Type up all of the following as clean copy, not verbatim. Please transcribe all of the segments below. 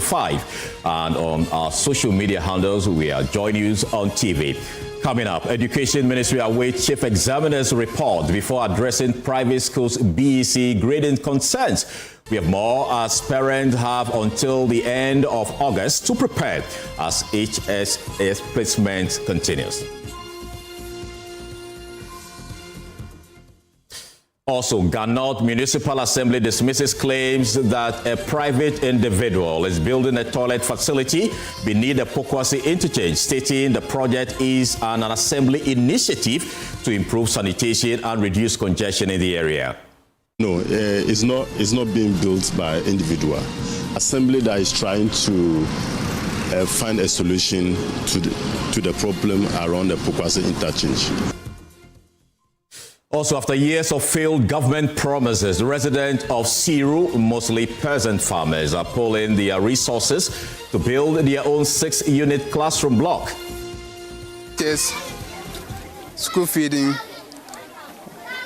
5 and on our social media handles. We are Joy News on TV. Coming up, Education Ministry awaits Chief Examiner's report before addressing private schools' BEC grading concerns. We have more as parents have until the end of August to prepare as HSS placement continues. Also, North Municipal Assembly dismisses claims that a private individual is building a toilet facility beneath the Pokuase Interchange, stating the project is an assembly initiative to improve sanitation and reduce congestion in the area. No, it's not being built by individual. Assembly that is trying to find a solution to the problem around the Pokuase Interchange. Also, after years of failed government promises, residents of Siru, mostly peasant farmers, are pooling their resources to build their own 6-unit classroom block. Yes, school feeding,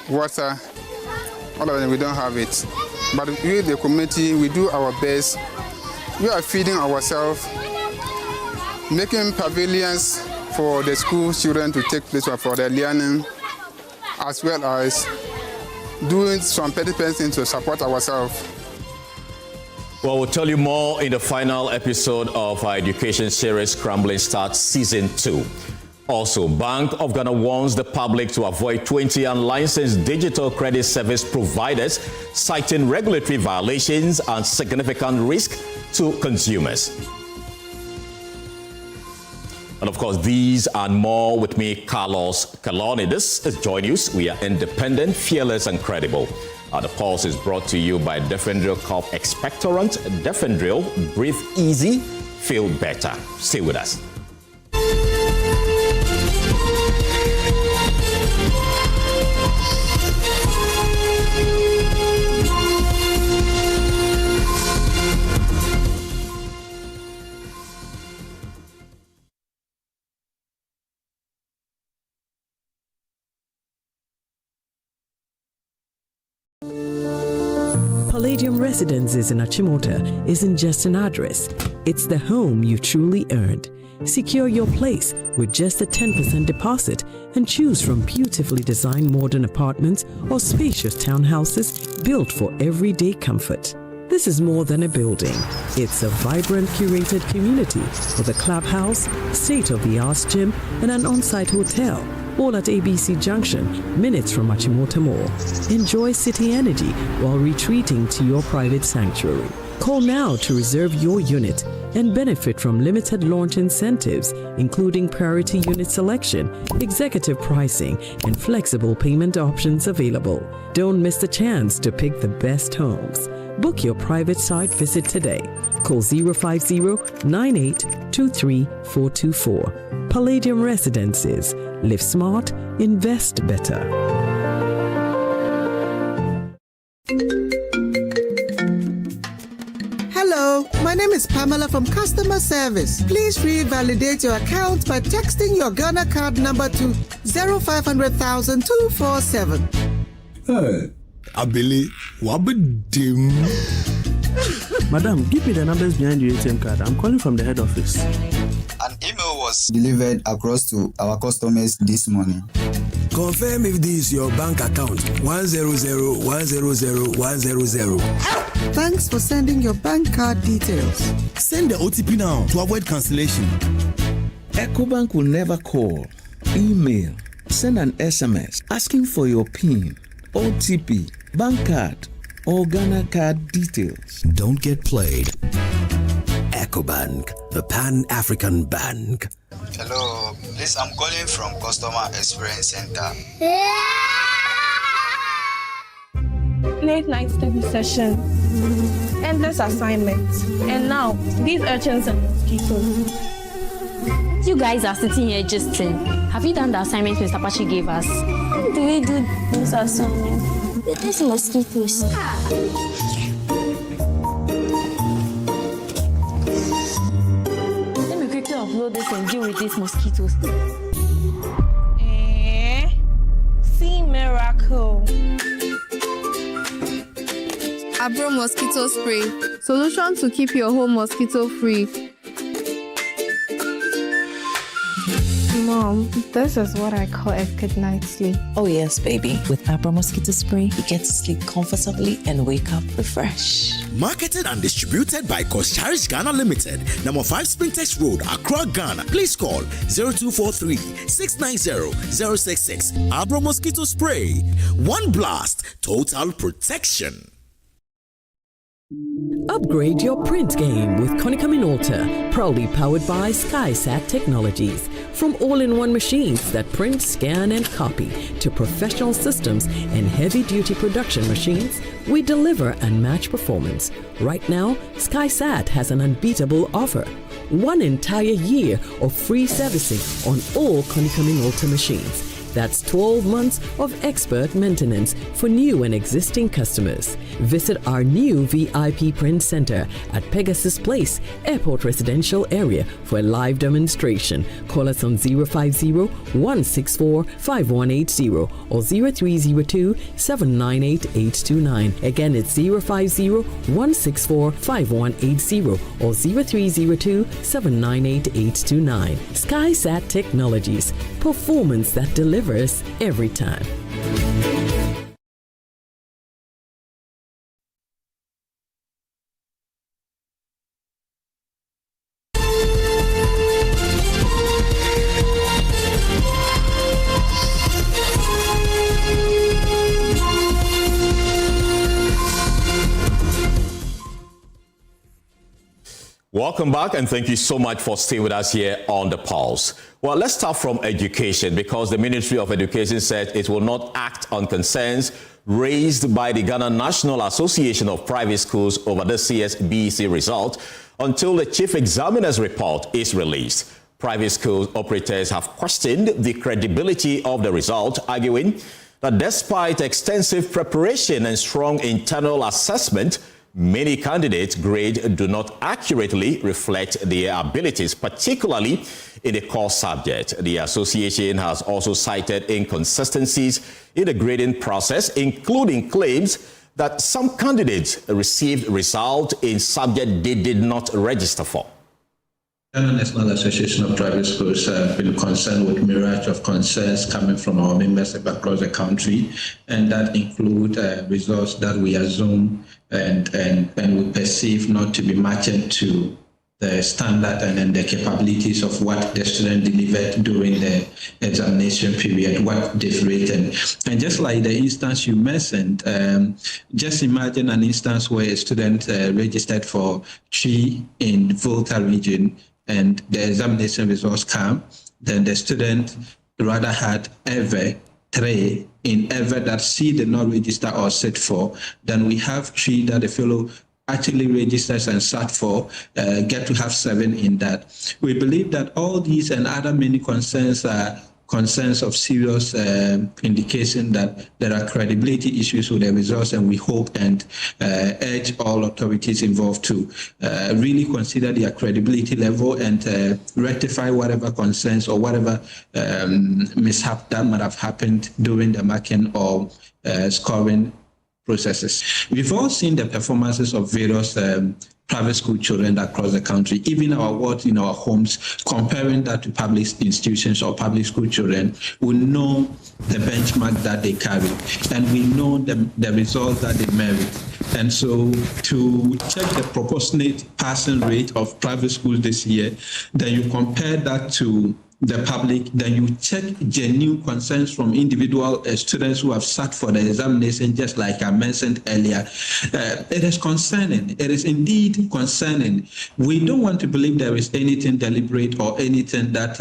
water, all of them, we don't have it. But we, the community, we do our best. We are feeding ourselves, making pavilions for the school children to take place for their learning, as well as doing some petty things to support ourselves. Well, we'll tell you more in the final episode of our education series, Scrambling Start Season 2. Also, Bank of Ghana warns the public to avoid 20 unlicensed digital credit service providers, citing regulatory violations and significant risk to consumers. And of course, these and more with me, Carlos Calony. This is Joy News. We are independent, fearless, and credible. The pulse is brought to you by Defendril Cough Expectorant. Defendril, breathe easy, feel better. Stay with us. Palladium Residences in Achimota isn't just an address, it's the home you truly earned. Secure your place with just a 10% deposit and choose from beautifully designed modern apartments or spacious townhouses built for everyday comfort. This is more than a building. It's a vibrant, curated community with a clubhouse, state-of-the-art gym, and an on-site hotel, all at ABC Junction, minutes from Achimota Mall. Enjoy city energy while retreating to your private sanctuary. Call now to reserve your unit and benefit from limited launch incentives, including priority unit selection, executive pricing, and flexible payment options available. Don't miss the chance to pick the best homes. Book your private site visit today. Call 050-9823-424. Palladium Residences. Live smart, invest better. Hello, my name is Pamela from Customer Service. Please revalidate your account by texting your Ghana card number to 0500,000 247. Hey, Abili, wabadim. Madam, give me the numbers behind your ATM card. I'm calling from the head office. An email was delivered across to our customers this morning. Confirm if this is your bank account. 100,100,100. Thanks for sending your bank card details. Send the OTP now to avoid cancellation. EcoBank will never call, email, send an SMS asking for your PIN, OTP, bank card, or Ghana card details. Don't get played. EcoBank, the Pan-African Bank. Hello, please, I'm calling from Customer Experience Center. Late night study session, endless assignments, and now these urchins and mosquitoes. You guys are sitting here just have you done the assignment Mr. Pachi gave us? How do we do those assignments? With these mosquitoes. Let me quickly upload this and deal with these mosquitoes. See miracle. Abro mosquito spray. Solution to keep your home mosquito free. Mom, this is what I call a good night's sleep. Oh yes, baby. With Abra Mosquito Spray, you get to sleep comfortably and wake up refreshed. Marketed and distributed by Kosharish Ghana Limited, number 5 Sprintex Road, Accra, Ghana. Please call 0243-690-066. Abra Mosquito Spray. One blast, total protection. Upgrade your print game with Konica Minolta, proudly powered by SkySat Technologies. From all-in-one machines that print, scan, and copy to professional systems and heavy-duty production machines, we deliver unmatched performance. Right now, SkySat has an unbeatable offer. 1 entire year of free servicing on all Konica Minolta machines. That's 12 months of expert maintenance for new and existing customers. Visit our new VIP Print Center at Pegasus Place, Airport Residential Area for a live demonstration. Call us on 050-164-5180 or 0302-798-829. Again, it's 050-164-5180 or 0302-798-829. SkySat Technologies. Performance that delivers every time. Welcome back, and thank you so much for staying with us here on The Pulse. Well, let's start from education, because the Ministry of Education said it will not act on concerns raised by the Ghana National Association of Private Schools over the CSBEC result until the Chief Examiner's report is released. Private school operators have questioned the credibility of the result, arguing that despite extensive preparation and strong internal assessment, many candidates' grades do not accurately reflect their abilities, particularly in the core subject. The association has also cited inconsistencies in the grading process, including claims that some candidates received results in subjects they did not register for. The National Association of Private Schools have been concerned with myriad of concerns coming from our members across the country, and that include results that we assume and we perceive not to be matched to the standard and then the capabilities of what the student delivered during the examination period, what they've written. And just like the instance you mentioned, just imagine an instance where a student registered for 3 in Volta region, and the examination results come, then the student rather had ever 3 in ever that C did not register or sit for, then we have 3 that the fellow actually registers and sat for, get to have 7 in that. We believe that all these and other many concerns are concerns of serious indication that there are credibility issues with the results, and we hope and urge all authorities involved to really consider their credibility level and rectify whatever concerns or whatever mishap that might have happened during the marking or scoring processes. We've all seen the performances of various private school children across the country, even our wards in our homes, comparing that to public institutions or public school children. We know the benchmark that they carry, and we know the results that they merit. And so to check the proportionate passing rate of private schools this year, then you compare that to the public, then you check genuine concerns from individual students who have sat for the examination, just like I mentioned earlier. It is concerning. It is indeed concerning. We don't want to believe there is anything deliberate or anything that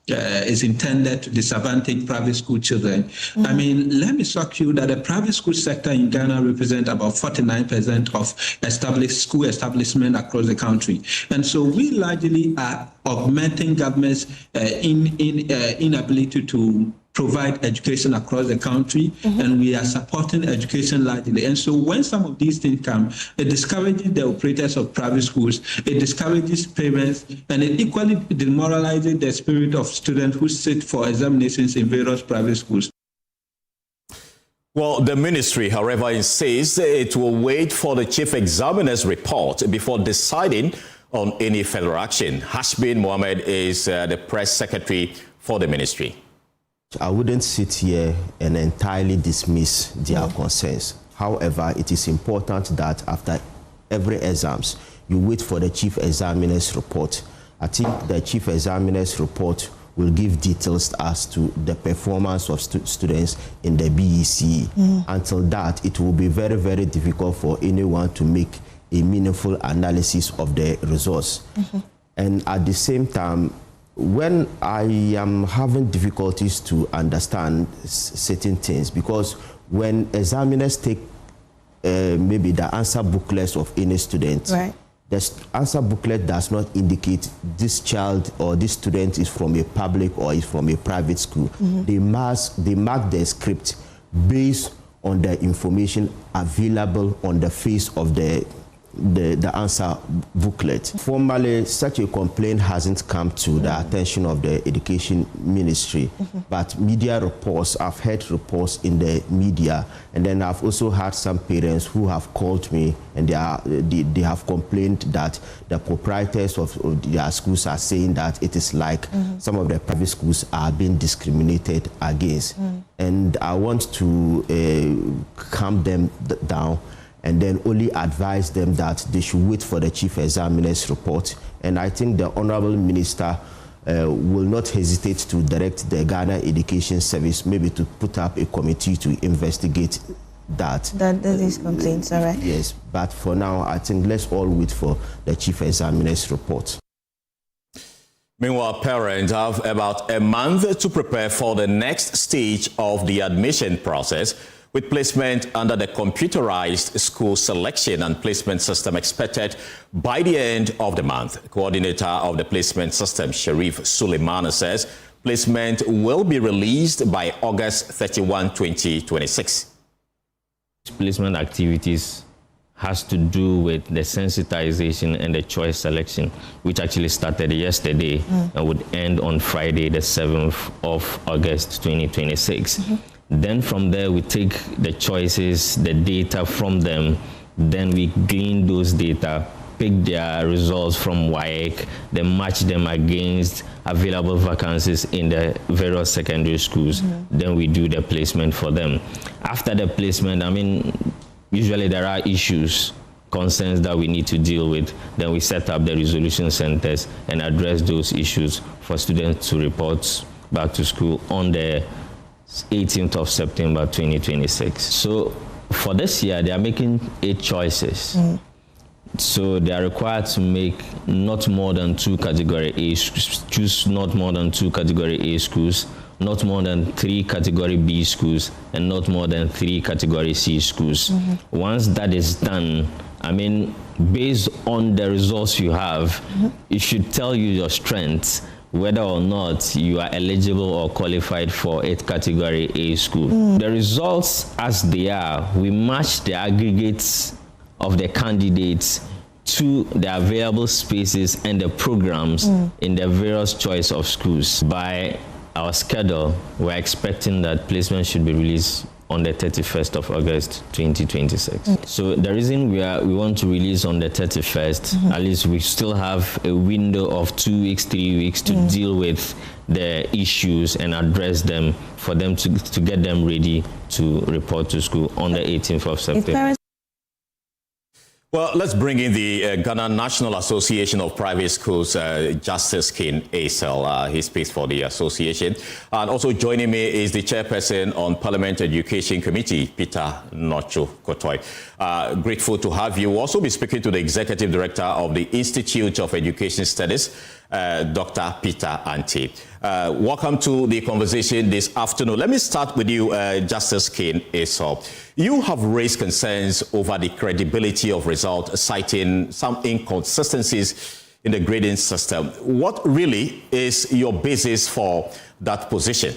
is intended to disadvantage private school children. Mm-hmm. I mean, let me shock you that the private school sector in Ghana represents about 49% of established school establishment across the country. And so we largely are augmenting government's inability to provide education across the country, mm-hmm. and we are supporting education largely. And so when some of these things come, it discourages the operators of private schools, it discourages parents, and it equally demoralizes the spirit of students who sit for examinations in various private schools. Well, the ministry, however, insists it will wait for the chief examiner's report before deciding on any further action. Hashbin Mohammed is the press secretary for the ministry. I wouldn't sit here and entirely dismiss their concerns. However, it is important that after every exams, you wait for the chief examiner's report. I think the chief examiner's report will give details as to the performance of students in the BEC. Until that, it will be very, very difficult for anyone to make a meaningful analysis of the results. And at the same time, when I am having difficulties to understand certain things, because when examiners take maybe the answer booklets of any student, the answer booklet does not indicate this child or this student is from a public or is from a private school. They mark the script based on the information available on the face of the answer booklet. Formally, such a complaint hasn't come to the attention of the Education Ministry, but media reports, I've heard reports in the media, and then I've also had some parents who have called me and they have complained that the proprietors of their schools are saying that it is like some of the private schools are being discriminated against. And I want to calm them down and then only advise them that they should wait for the chief examiner's report. And I think the Honorable Minister will not hesitate to direct the Ghana Education Service maybe to put up a committee to investigate that. These complaints, all right? Yes, but for now, I think let's all wait for the chief examiner's report. Meanwhile, parents have about a month to prepare for the next stage of the admission process, with placement under the computerized school selection and placement system expected by the end of the month. Coordinator of the placement system, Sharif Suleimana, says placement will be released by August 31, 2026. Placement activities has to do with the sensitization and the choice selection, which actually started yesterday and would end on Friday, the 7th of August, 2026. Then from there, we take the choices, the data from them, then we glean those data, pick their results from WAEC, then match them against available vacancies in the various secondary schools. Then we do the placement for them. After the placement, I mean, usually there are issues, concerns that we need to deal with. Then we set up the resolution centers and address those issues for students to report back to school on the 18th of September 2026. So for this year, they are making 8 choices. So they are required to make not more than 2 category A schools, choose not more than 2 category A schools, not more than 3 category B schools, and not more than 3 category C schools. Once that is done, I mean, based on the results you have, it should tell you your strengths, whether or not you are eligible or qualified for a category A school. The results as they are, we match the aggregates of the candidates to the available spaces and the programs in the various choice of schools. By our schedule, we're expecting that placement should be released on the 31st of August 2026. So the reason we want to release on the 31st, at least we still have a window of 2 weeks, 3 weeks to deal with the issues and address them for them to get them ready to report to school on the 18th of September. Well, let's bring in the Ghana National Association of Private Schools, Justice King Aisel. He speaks for the association. And also joining me is the chairperson on Parliament Education Committee, Peter Nocho Kotoi. Grateful to have you. We'll also be speaking to the executive director of the Institute of Education Studies, Dr. Peter Ante. Welcome to the conversation this afternoon. Let me start with you, Justice King Aisel. You have raised concerns over the credibility of results, citing some inconsistencies in the grading system. What really is your basis for that position?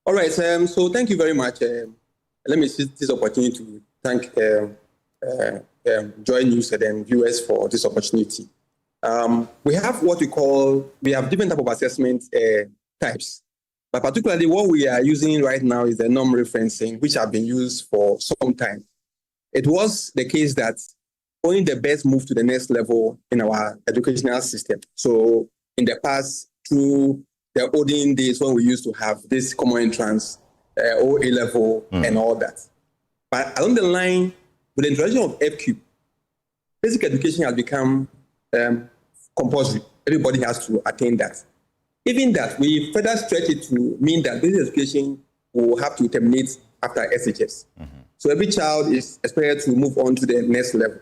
All right, so thank you very much. Let me seize this opportunity to thank Joy News and viewers for this opportunity. We have what we have different type of assessment types. But particularly what we are using right now is the norm referencing, which have been used for some time. It was the case that only the best move to the next level in our educational system. So in the past, through the olden days when we used to have this common entrance, O A-level and all that. But along the line, with the introduction of FQ, basic education has become compulsory. Everybody has to attain that. Even that, we further stretch it to mean that basic education will have to terminate after SHS. So every child is expected to move on to the next level.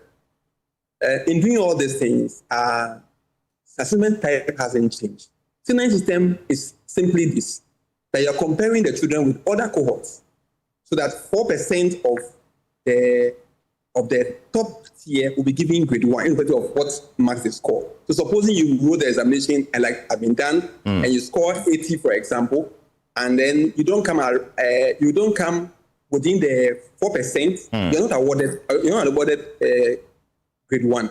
In doing all these things, assessment type hasn't changed. The system is simply this, that you're comparing the children with other cohorts, so that 4% of the top tier will be given grade 1 irrespective of what marks they score. So supposing you wrote the examination and like have been done, and you score 80, for example, and then you don't come within the 4%, you're not awarded grade 1.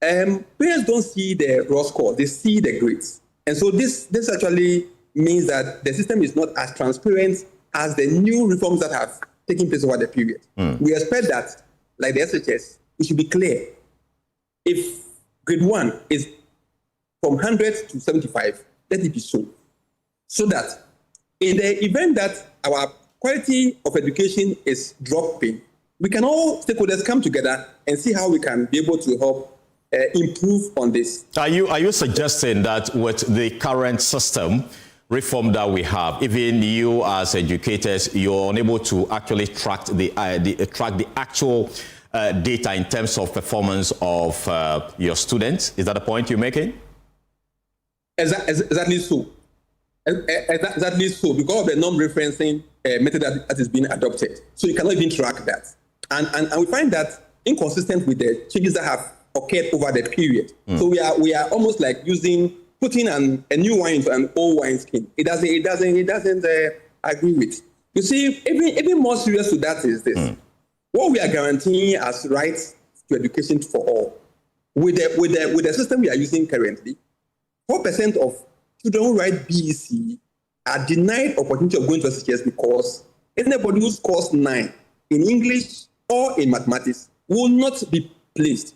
Parents don't see the raw score, they see the grades. And so this actually means that the system is not as transparent as the new reforms that have taken place over the period. We expect that, like the SHS, it should be clear. If grade 1 is from 100 to 75, let it be so. So that in the event that our quality of education is dropping, we can all stakeholders come together and see how we can be able to help improve on this. Are you suggesting that with the current system reform that we have, even you as educators, you're unable to actually track the actual data in terms of performance of your students? Is that the point you're making? Exactly so. Exactly so, because of the non-referencing method that is being adopted. So you cannot even track that. And we find that inconsistent with the changes that have occurred over the period. So we are almost like putting a new wine into an old wine skin. It doesn't agree with. You see, even more serious to that is this. What we are guaranteeing as rights to education for all, with the system we are using currently, 4% of children who write BEC are denied opportunity of going to SHS because anybody who scores 9 in English or in mathematics will not be placed.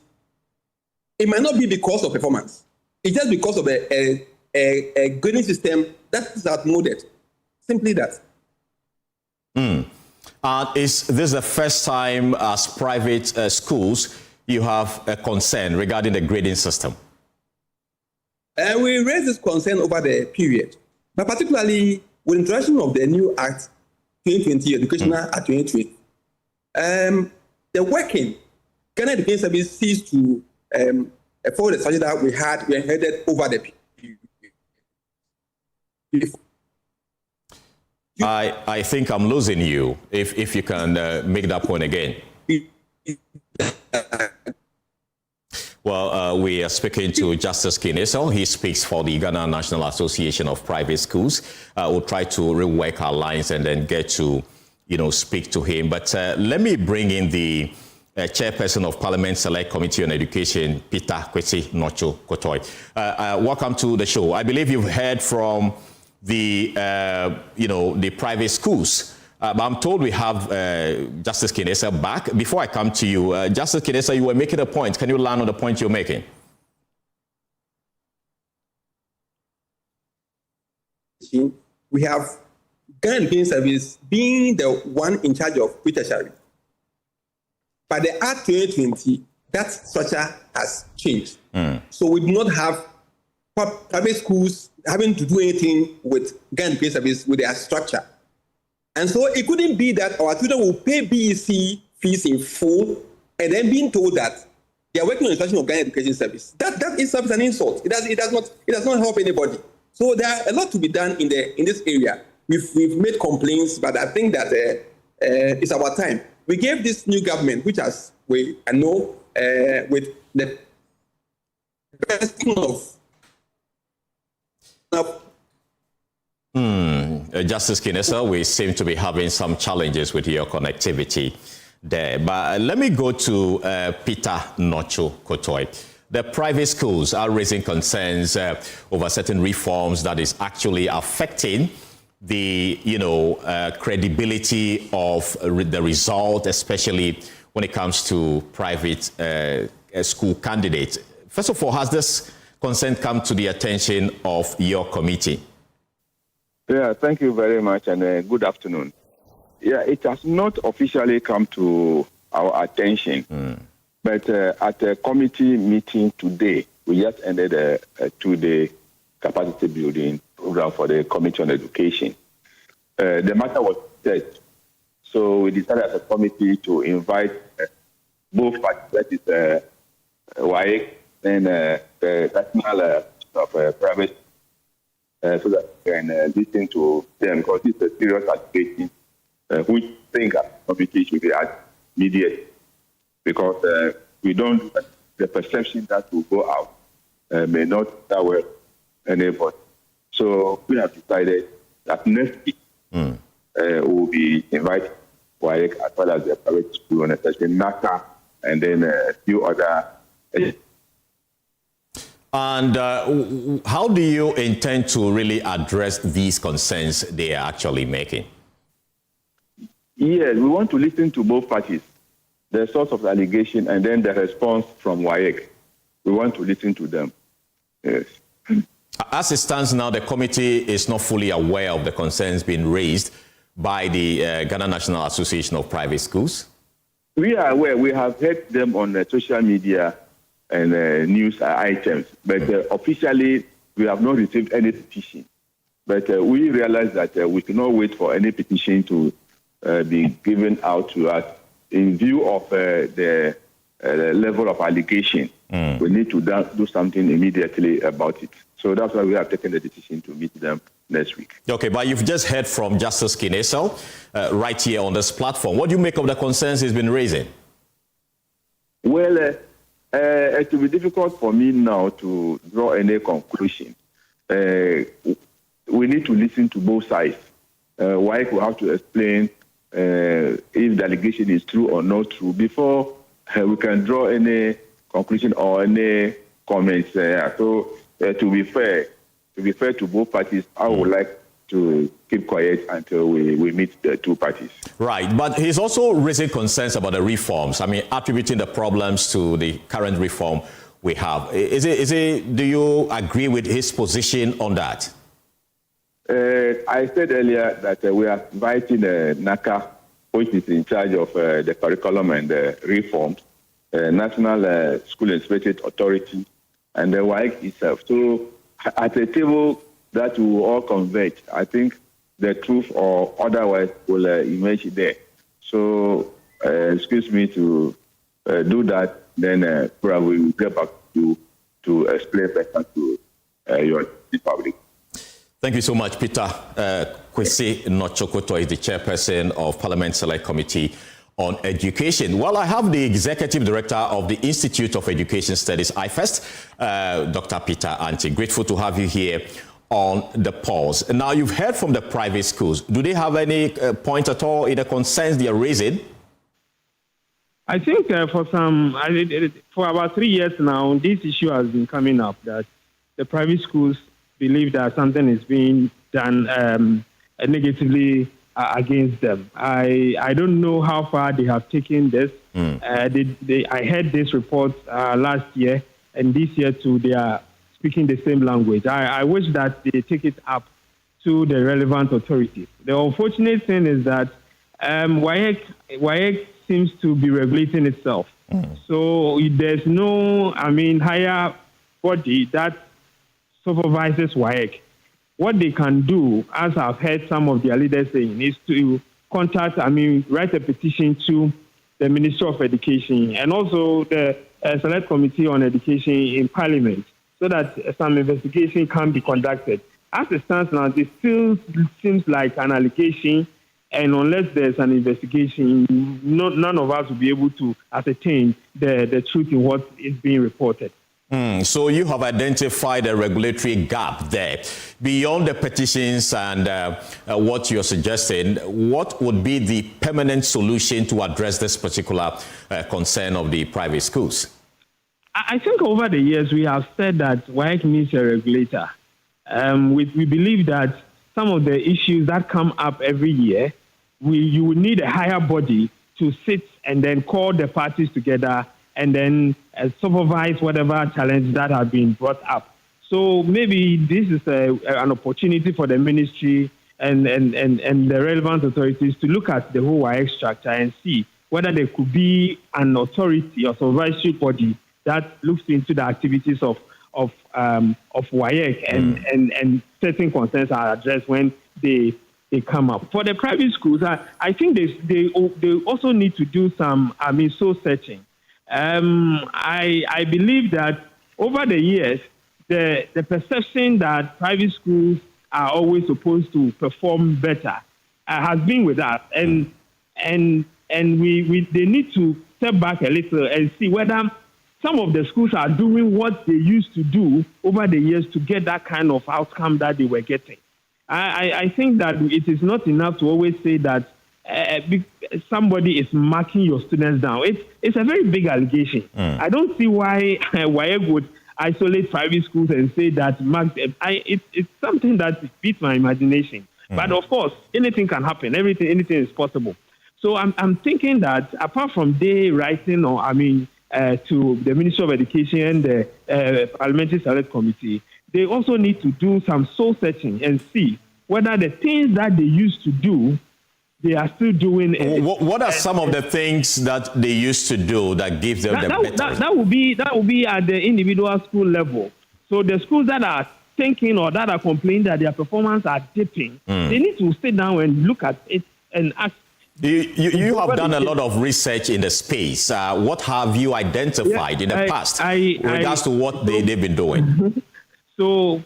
It might not be because of performance. It's just because of a grading system that is outmoded. Simply that. Is this the first time as private schools you have a concern regarding the grading system? We raised this concern over the period, but particularly with the introduction of the new Act 2020, Educational Act 2020, the working Ghana Education Service ceased to follow the strategy that we inherited over the period. I think I'm losing you, if you can make that point again. Well, we are speaking to Justice Kineso. He speaks for the Ghana National Association of Private Schools. We'll try to rework our lines and then get to, speak to him. But let me bring in the Chairperson of Parliament Select Committee on Education, Peter Kwesi Nocho Kotoi. Welcome to the show. I believe you've heard from the, the private schools. But I'm told we have Justice Kinesa back. Before I come to you, Justice Kinesa, you were making a point. Can you land on the point you're making? We have Ghana Education Service being the one in charge of pre-tertiary. By the Act 2020, that structure has changed. So we do not have private schools having to do anything with Ghana Education Service with their structure. And so it couldn't be that our children will pay BEC fees in full and then being told that they are working on the instruction of Ghana Education Service. That is an insult. It does not help anybody. So there are a lot to be done in this area. We've made complaints, but I think that it's our time. We gave this new government, which as we know, with the person of Justice Kinesa, we seem to be having some challenges with your connectivity there. But let me go to Peter Nocho Kotoi. The private schools are raising concerns over certain reforms that is actually affecting the credibility of the result, especially when it comes to private school candidates. First of all, has this concern come to the attention of your committee? Yeah, thank you very much, and good afternoon. Yeah, it has not officially come to our attention, but at a committee meeting today, we just ended a 2-day capacity building program for the Committee on Education. The matter was set, so we decided as a committee to invite both parties, that is WAEC and the National Private, so that we can listen to them, because it's a serious allegation, which I think as a committee should be at immediate, because we don't, the perception that will go out may not that well anybody. So we have decided that next week we will be inviting WAEC as well as the private school and especially NACA and then a few other. And how do you intend to really address these concerns they are actually making? Yes, we want to listen to both parties, the source of the allegation and then the response from WAEC. We want to listen to them. Yes. As it stands now, the committee is not fully aware of the concerns being raised by the Ghana National Association of Private Schools? We are aware. We have heard them on social media and news items, but officially we have not received any petition. But we realize that we cannot wait for any petition to be given out to us in view of the level of allegation. We need to do something immediately about it. So that's why we have taken the decision to meet them next week. Okay, but you've just heard from Justice Kinesel right here on this platform. What do you make of the concerns he's been raising? Well, it will be difficult for me now to draw any conclusion. We need to listen to both sides. WAEC will have to explain if the allegation is true or not true before we can draw any conclusion or any comments. So to be fair to both parties, I would like to keep quiet until we meet the two parties. Right, but he's also raising concerns about the reforms. I mean, attributing the problems to the current reform we have. Do you agree with his position on that? I said earlier that we are inviting NACA, which is in charge of the curriculum and the reforms, National School Inspection Authority, and the WAEC itself. So at a table that we will all converge, I think the truth or otherwise will emerge there. So excuse me to do that, then probably we'll get back to explain better to your public. Thank you so much, Peter. Kwesi Nochokoto is the chairperson of Parliament Select Committee on Education. Well, I have the Executive Director of the Institute of Education Studies, IFEST, Dr. Peter Anti. Grateful to have you here on the pause. Now, you've heard from the private schools. Do they have any point at all in the concerns they are raising? I think for about 3 years now, this issue has been coming up, that the private schools believe that something is being done negatively against them. I don't know how far they have taken this. I heard this report last year, and this year too, they are speaking the same language. I wish that they take it up to the relevant authorities. The unfortunate thing is that WAEC seems to be regulating itself. So there's no, higher body that supervises WAEC. What they can do, as I've heard some of their leaders saying, is to write a petition to the Ministry of Education and also the Select Committee on Education in Parliament, so that some investigation can be conducted. As it stands now, this still seems like an allegation, and unless there's an investigation, none of us will be able to ascertain the truth in what is being reported. So you have identified a regulatory gap there. Beyond the petitions and what you're suggesting, what would be the permanent solution to address this particular concern of the private schools? I think over the years we have said that WAEC needs a regulator. We believe that some of the issues that come up every year, you would need a higher body to sit and then call the parties together and then supervise whatever challenge that has been brought up. So maybe this is an opportunity for the ministry and the relevant authorities to look at the whole WAEC structure and see whether there could be an authority or supervisory body that looks into the activities of WAEC and certain concerns are addressed when they come up. For the private schools, I think they also need to do some soul searching. I believe that over the years, the perception that private schools are always supposed to perform better has been with us, and they need to step back a little and see whether some of the schools are doing what they used to do over the years to get that kind of outcome that they were getting. I think that it is not enough to always say that somebody is marking your students down. It's a very big allegation. I don't see why WAEC would isolate private schools and say that it's something that beats my imagination. But of course, anything can happen. Anything is possible. So I'm thinking that apart from they writing to the Ministry of Education and the Parliamentary Select Committee, they also need to do some soul searching and see whether the things that they used to do, they are still doing it. What are some of the things that they used to do that gives them the better? That would be at the individual school level. So the schools that are thinking or that are complaining that their performance are dipping, they need to sit down and look at it and ask. You have done a lot of research in the space. What have you identified in the past in regards to what they've been doing? So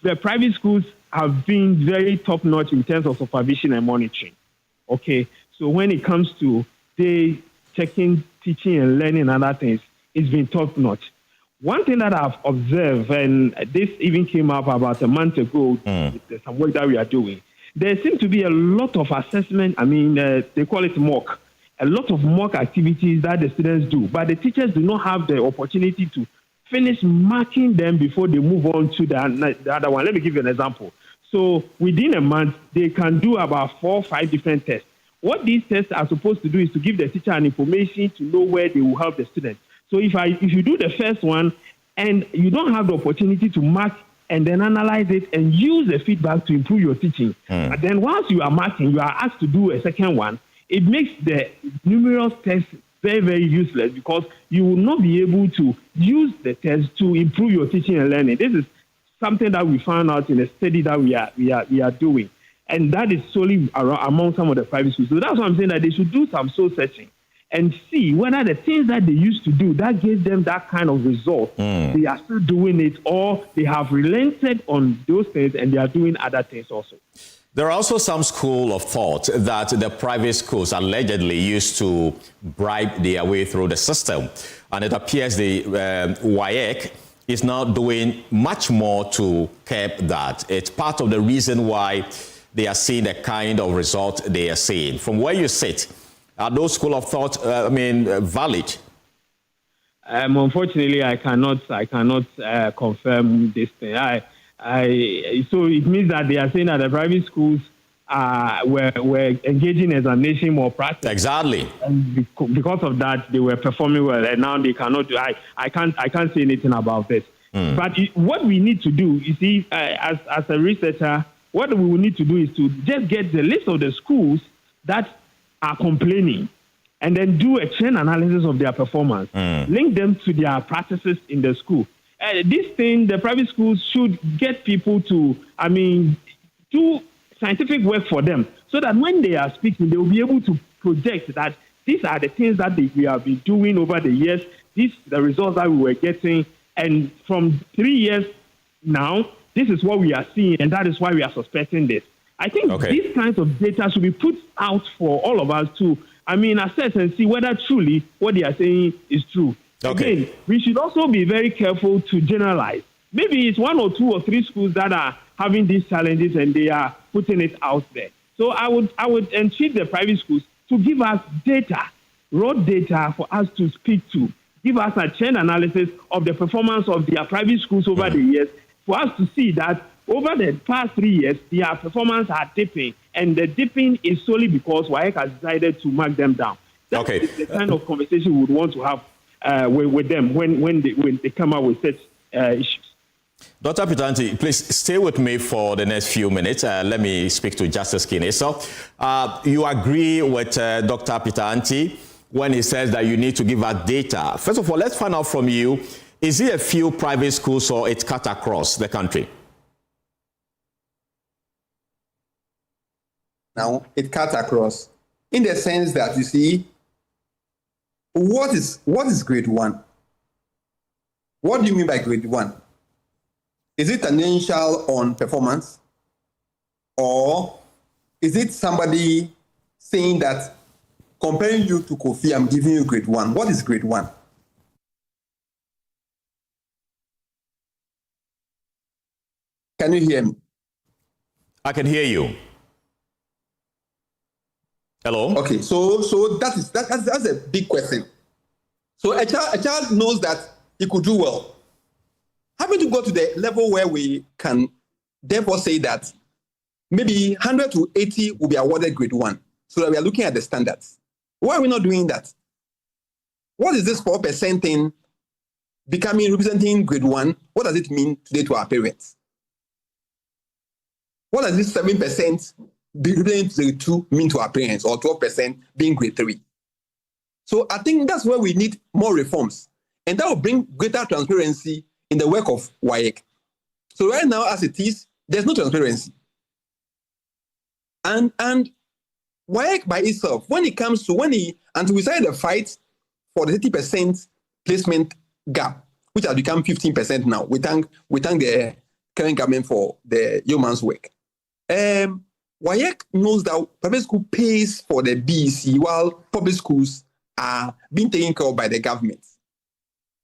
the private schools have been very top-notch in terms of supervision and monitoring. Okay, so when it comes to day checking, teaching and learning and other things, it's been top-notch. One thing that I've observed, and this even came up about a month ago, there's some work that we are doing. There seems to be a lot of assessment, they call it mock, a lot of mock activities that the students do, but the teachers do not have the opportunity to finish marking them before they move on to the other one. Let me give you an example. So within a month, they can do about 4 or 5 different tests. What these tests are supposed to do is to give the teacher an information to know where they will help the student. So if you do the first one and you don't have the opportunity to mark and then analyze it and use the feedback to improve your teaching, and then once you are marking, you are asked to do a second one, it makes the numerous tests very, very useless because you will not be able to use the test to improve your teaching and learning. This is something that we found out in a study that we are doing. And that is solely among some of the private schools. So that's why I'm saying that they should do some soul searching and see whether the things that they used to do that gave them that kind of result, they are still doing it, or they have relented on those things and they are doing other things also. There are also some school of thought that the private schools allegedly used to bribe their way through the system. And it appears the WAEC is now doing much more to curb that. It's part of the reason why they are seeing the kind of result they are seeing. From where you sit, are those school of thought, valid? Unfortunately, I cannot confirm this thing. So it means that they are saying that the private schools were engaging in examination more practice. Exactly. And because of that, they were performing well, and now they cannot do. I can't say anything about this. But what we need to do, you see, as a researcher, what we will need to do is to just get the list of the schools that are complaining, and then do a trend analysis of their performance, link them to their practices in the school. This thing, the private schools should get people to, do scientific work for them, so that when they are speaking, they will be able to project that these are the things that we have been doing over the years. These are the results that we were getting, and from 3 years now, this is what we are seeing, and that is why we are suspecting this. I think these kinds of data should be put out for all of us to, assess and see whether truly what they are saying is true. Again, we should also be very careful to generalize. Maybe it's 1 or 2 or 3 schools that are having these challenges and they are putting it out there. So I would entreat the private schools to give us data, raw data for us to speak to. Give us a trend analysis of the performance of their private schools over the years for us to see that over the past 3 years, their performance are dipping, and the dipping is solely because WAEC has decided to mark them down. That is the kind of conversation we would want to have with them when they come up with such issues. Dr. Pitanti, please stay with me for the next few minutes. Let me speak to Justice Kineso. You agree with Dr. Pitanti when he says that you need to give us data. First of all, let's find out from you, is it a few private schools or it's cut across the country? Now, it cuts across in the sense that, you see, what is grade 1? What do you mean by grade 1? Is it tangential on performance? Or is it somebody saying that comparing you to Kofi, I'm giving you grade 1? What is grade 1? Can you hear me? I can hear you. Hello? Okay, so that's a big question. So a child knows that he could do well. Having to go to the level where we can therefore say that maybe 100 to 80 will be awarded grade 1, so that we are looking at the standards. Why are we not doing that? What is this 4% thing representing grade 1? What does it mean today to our parents? What does this 7% representing grade 2 mean to our parents, or 12% being grade 3? So I think that's where we need more reforms, and that will bring greater transparency in the work of WAEC. So right now, as it is, there's no transparency. And WAEC by itself, when it comes to, until we started the fight for the 30% placement gap, which has become 15% now, we thank the current government for the yeoman's work. WAEC knows that private school pays for the BEC while public schools are being taken care of by the government.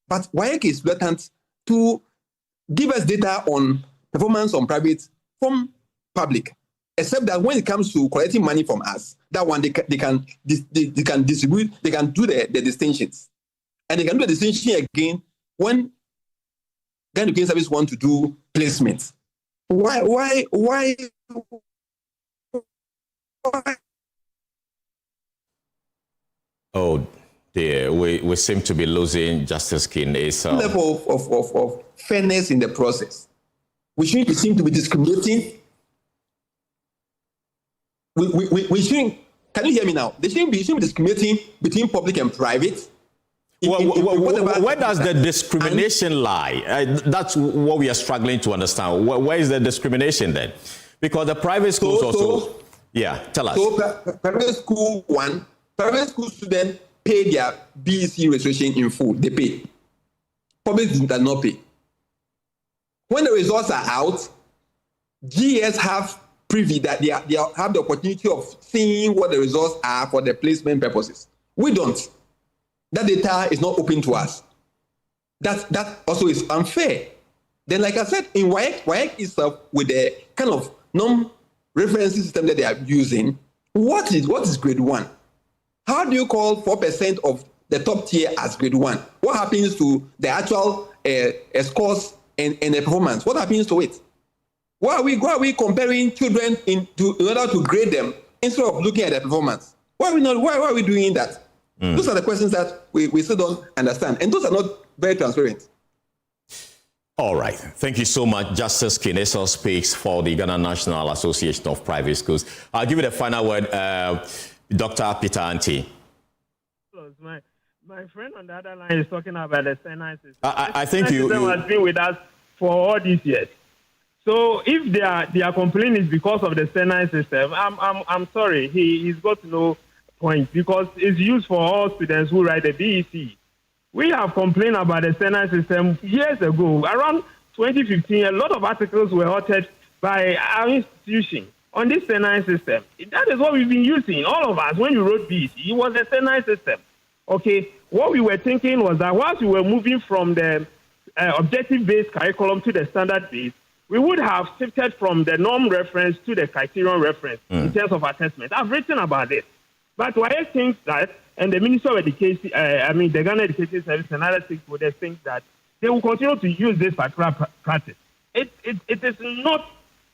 But WAEC is reluctant to give us data on performance on private from public, except that when it comes to collecting money from us, that one they can distribute, they can do the distinctions, and they can do the distinction again when Ghana Education Service want to do placements. Why? Oh dear, we seem to be losing Justice Kineso. Level of fairness in the process. We shouldn't seem to be discriminating. We shouldn't. Can you hear me now? They shouldn't be discriminating between public and private. Where does the discrimination lie? That's what we are struggling to understand. Where is the discrimination then? Because the private schools tell us. So private school students pay their BEC registration in full. They pay. Public does not pay. When the results are out, GS have privy that they have the opportunity of seeing what the results are for the placement purposes. We don't. That data is not open to us. That also is unfair. Then, like I said, in WAEC itself, with the kind of non-referencing system that they are using, what is grade 1? How do you call 4% of the top tier as grade 1? What happens to the actual scores and the performance? What happens to it? Why are we comparing children in order to grade them instead of looking at their performance? Why are we doing that? Those are the questions that we still don't understand, and those are not very transparent. All right. Thank you so much. Justice Kineso speaks for the Ghana National Association of Private Schools. I'll give you the final word, Dr. Pitanti. My friend on the other line is talking about the Senate system. I think you has been with us for all these years. So if their complaint is because of the Senate system, I'm sorry. He's got no point, because it's used for all students who write the BEC. We have complained about the Senate system years ago. Around 2015, a lot of articles were authored by our institution on this Senate system. That is what we've been using, all of us, when we wrote BEC. It was the Senate system. Okay, what we were thinking was that once we were moving from the objective-based curriculum to the standard-based, we would have shifted from the norm reference to the criterion reference in terms of assessment. I've written about this. But WAEC thinks that, and the Minister of Education, the Ghana Education Service and other stakeholders think that they will continue to use this particular practice. It is not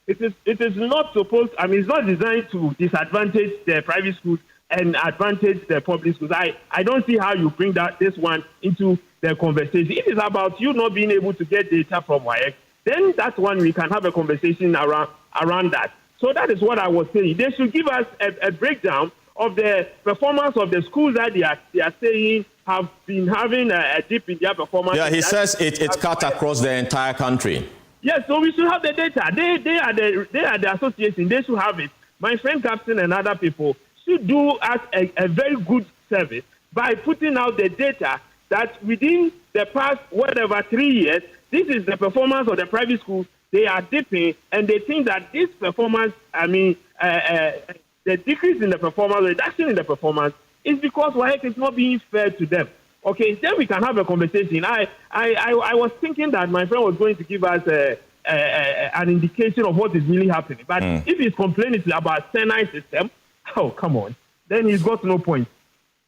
It is not supposed, it's not designed to disadvantage the private schools and advantage the public schools. I don't see how you bring this one into the conversation. If it's about you not being able to get data from WAEC, then that's one we can have a conversation around that. So that is what I was saying. They should give us a breakdown of the performance of the schools that they are saying have been having a dip in their performance. Yeah, he says it's cut across the entire country. Yes, so we should have the data. They are the association. They should have it. My friend Captain and other people should do us a very good service by putting out the data that within the past 3 years, this is the performance of the private schools. They are dipping, and they think that this performance, the decrease in the performance, reduction in the performance, is because WAEC is not being fair to them. Okay, then we can have a conversation. I was thinking that my friend was going to give us an indication of what is really happening. But if he's complaining about Senai system, oh, come on, then he's got no point.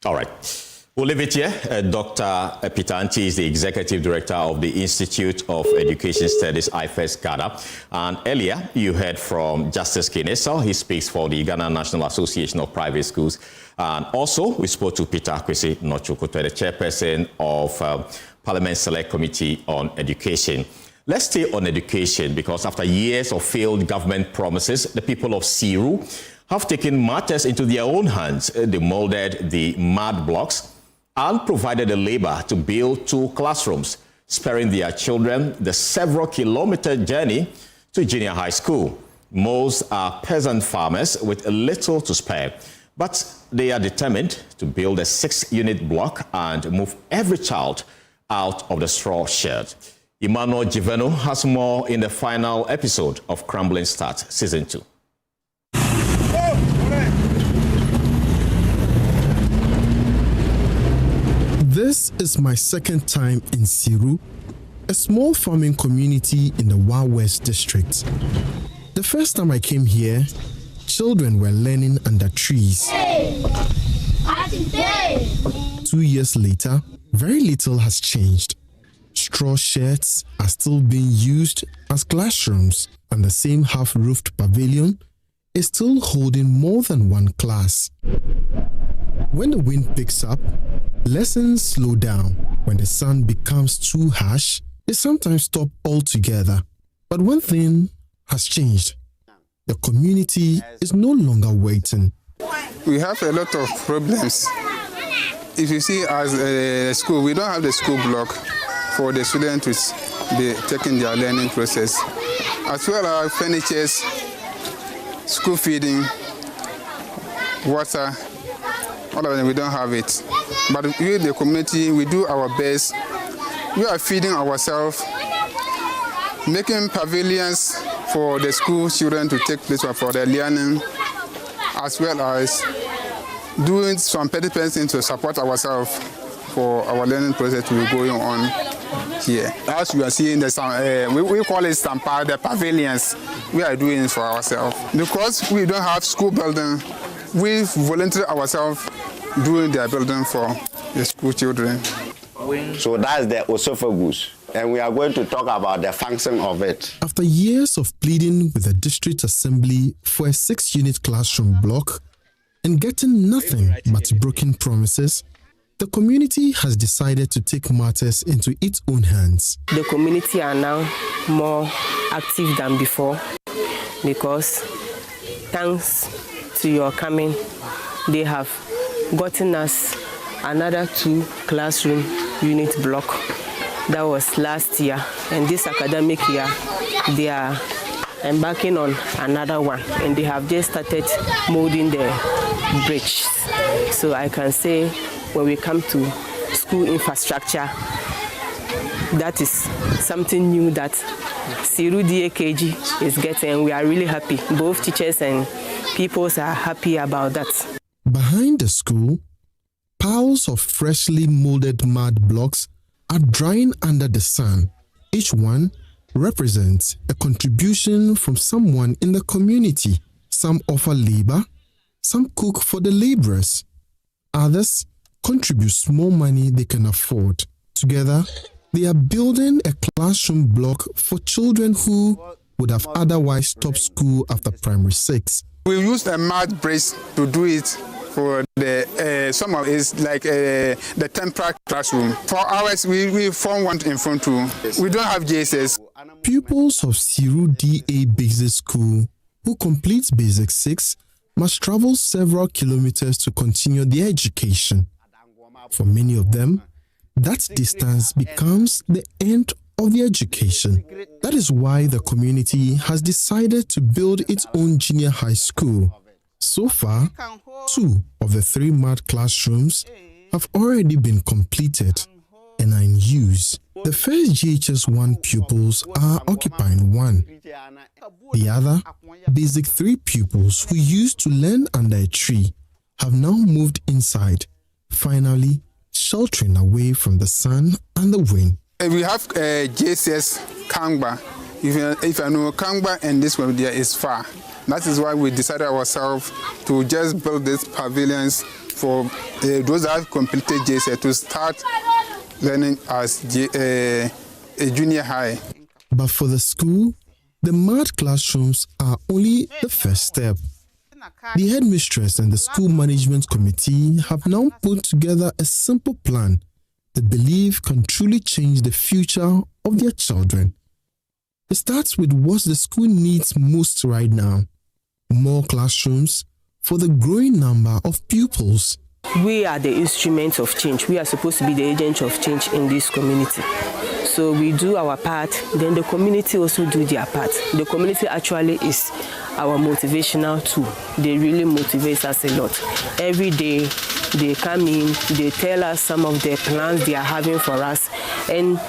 All right. We'll leave it here. Dr. Peter Anti is the Executive Director of the Institute of Education Studies, IFES Ghana. And earlier, you heard from Justice Kineso. He speaks for the Ghana National Association of Private Schools. And also, we spoke to Peter Kwesi Nochukuto, the Chairperson of Parliament Select Committee on Education. Let's stay on education, because after years of failed government promises, the people of Siru have taken matters into their own hands. They molded the mud blocks and provided the labor to build 2 classrooms, sparing their children the several kilometer journey to junior high school. Most are peasant farmers with little to spare, but they are determined to build a 6-unit block and move every child out of the straw shed. Emmanuel Jiveno has more in the final episode of Crumbling Start Season 2. This is my second time in Siru, a small farming community in the Wa West district. The first time I came here, children were learning under trees. 2 years later, very little has changed. Straw sheds are still being used as classrooms, and the same half-roofed pavilion is still holding more than one class. When the wind picks up, lessons slow down. When the sun becomes too harsh, they sometimes stop altogether. But one thing has changed. The community is no longer waiting. We have a lot of problems. If you see as a school, we don't have the school block for the students to be taking their learning process. As well as furnitures, school feeding, water, all of them, we don't have it. But we, the community, we do our best. We are feeding ourselves, making pavilions for the school children to take place for their learning, as well as doing some petty things to support ourselves for our learning process to be going on here. As you are seeing, we call it Stampa, the pavilions. We are doing it for ourselves. Because we don't have school building, we volunteer ourselves doing their building for the school children. So that's the esophagus, and we are going to talk about the function of it. After years of pleading with the district assembly for a 6-unit classroom block and getting nothing but broken promises, the community has decided to take matters into its own hands. The community are now more active than before because thanks to your coming, they have gotten us another 2 classroom unit block. That was last year, and this academic year they are embarking on another one, and they have just started molding the bridges. So I can say when we come to school infrastructure, that is something new that Siru DAKG is getting. We are really happy. Both teachers and pupils are happy about that. Behind the school, piles of freshly molded mud blocks are drying under the sun. Each one represents a contribution from someone in the community. Some offer labor, some cook for the laborers. Others contribute small money they can afford. Together, they are building a classroom block for children who would have otherwise stopped school after primary 6. We used a math brace to do it for the summer is like the temporary classroom. For hours, we form one in front too. We don't have JSS. Pupils of Siru DA Basic School who complete Basic 6 must travel several kilometers to continue their education. For many of them, that distance becomes the end of their education. That is why the community has decided to build its own junior high school. So far, 2 of the 3 math classrooms have already been completed and are in use. The first GHS1 pupils are occupying 1. The other, Basic 3 pupils who used to learn under a tree, have now moved inside, finally sheltering away from the sun and the wind. We have JSS Kangba. If I know Kangba and this one there is far. That is why we decided ourselves to just build these pavilions for those that have completed JSS to start learning as a junior high. But for the school, the math classrooms are only the first step. The headmistress and the school management committee have now put together a simple plan they believe can truly change the future of their children. It starts with what the school needs most right now: more classrooms for the growing number of pupils. We are the instruments of change. We are supposed to be the agents of change in this community. So we do our part, then the community also do their part. The community actually is our motivational tool. They really motivate us a lot. Every day they come in, they tell us some of the plans they are having for us. And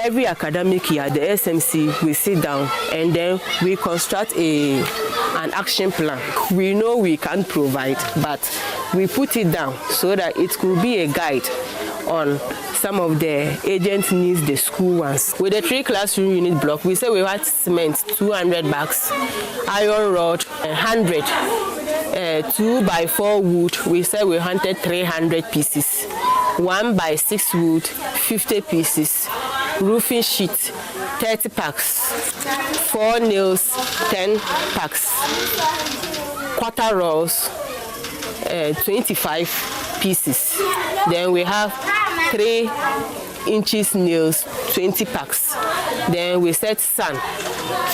every academic year, the SMC, we sit down and then we construct an action plan. We know we can't provide, but we put it down so that it could be a guide on some of the agents needs the school wants. With the 3 classroom unit block, we say we had cement 200 bags, iron rod 100, 2x4 wood, we say we hunted 300 pieces, 1x6 wood 50 pieces, roofing sheet 30 packs, 4 nails 10 packs, quarter rolls 25 pieces. Then we have 3 inches nails 20 packs. Then we set sand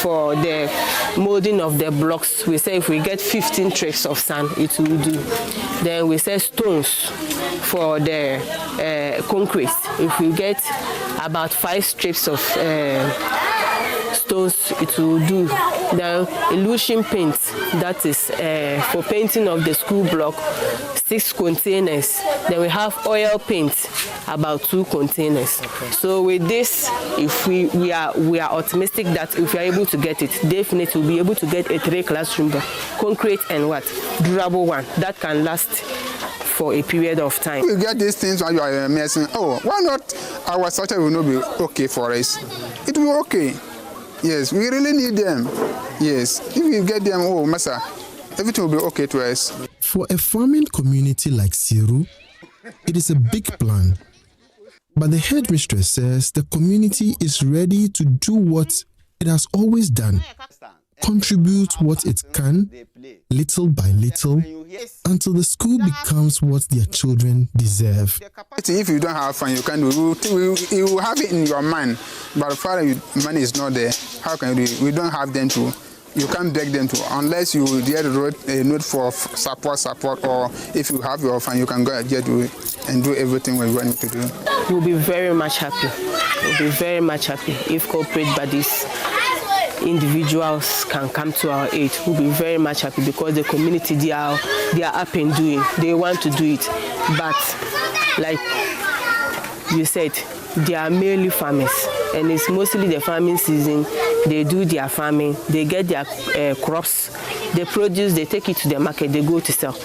for the molding of the blocks. We say if we get 15 trays of sand, it will do. Then we set stones for the concrete. If we get about 5 strips of stones, it will do. Then illusion paint, that is for painting of the school block, 6 containers. Then we have oil paint, about 2 containers. Okay. So with this, if we are optimistic that if we are able to get it, definitely we'll be able to get a 3 classroom, concrete and durable one that can last for a period of time. We get these things while you are messing. Oh, why not? Our structure will not be okay for us. It will be okay. Yes, we really need them. Yes, if we get them, oh, Massa, everything will be okay to us. For a farming community like Siru, it is a big plan. But the headmistress says the community is ready to do what it has always done: contribute what it can, little by little, until the school becomes what their children deserve. If you don't have fun, you can do it. You will have it in your mind, but as far as money is not there, how can you do it? We don't have them to. You can't beg them to, unless you get a note for support, or if you have your fund, you can go and get to it and do everything we want to do. We'll be very much happy. We'll be very much happy if corporate bodies, individuals can come to our aid. We'll be very much happy because the community, they are up and doing. They want to do it. But like you said, they are mainly farmers, and it's mostly the farming season. They do their farming, they get their crops, they produce, they take it to the market, they go to sell.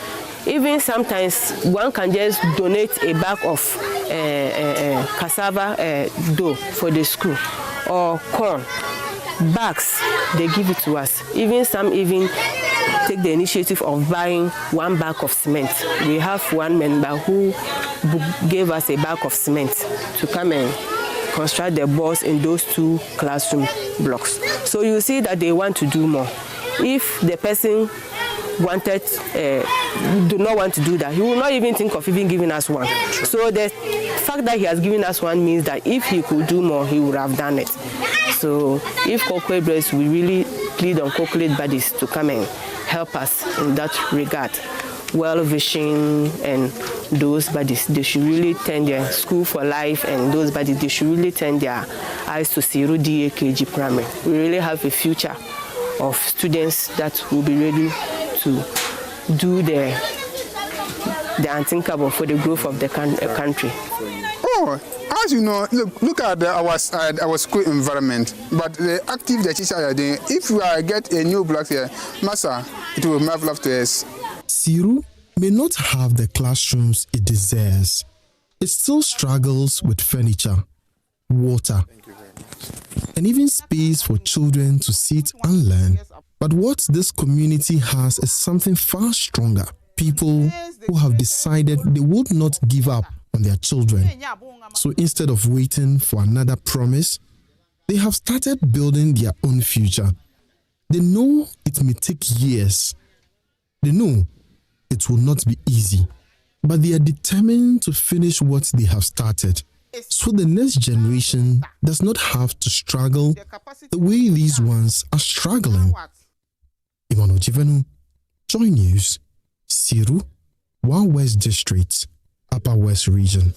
Even sometimes one can just donate a bag of cassava dough for the school, or corn bags, they give it to us. Even some take the initiative of buying 1 bag of cement. We have one member who gave us a bag of cement to come and construct the boards in those 2 classroom blocks. So you see that they want to do more. If the person do not want to do that, he will not even think of even giving us one. So the fact that he has given us one means that if he could do more, he would have done it. So if Kokwe Breast, we really plead on Kokwe bodies to come and help us in that regard. Well Vision and those bodies, they should really turn their School for Life, and those bodies, they should really turn their eyes to Siru DAKG Primary. We really have a future of students that will be ready to do the unthinkable for the growth of the country. Oh, as you know, look at our school environment, but the active the teachers are doing. If we get a new block here, Massa, it will be marvelous to us. Siru may not have the classrooms it deserves. It still struggles with furniture, water, and even space for children to sit and learn. But what this community has is something far stronger. People who have decided they would not give up on their children. So instead of waiting for another promise, they have started building their own future. They know it may take years. They know it will not be easy, but they are determined to finish what they have started, so the next generation does not have to struggle the way these ones are struggling. Emmanuel Jivenu, Joy News, Siru, One West District, Upper West Region.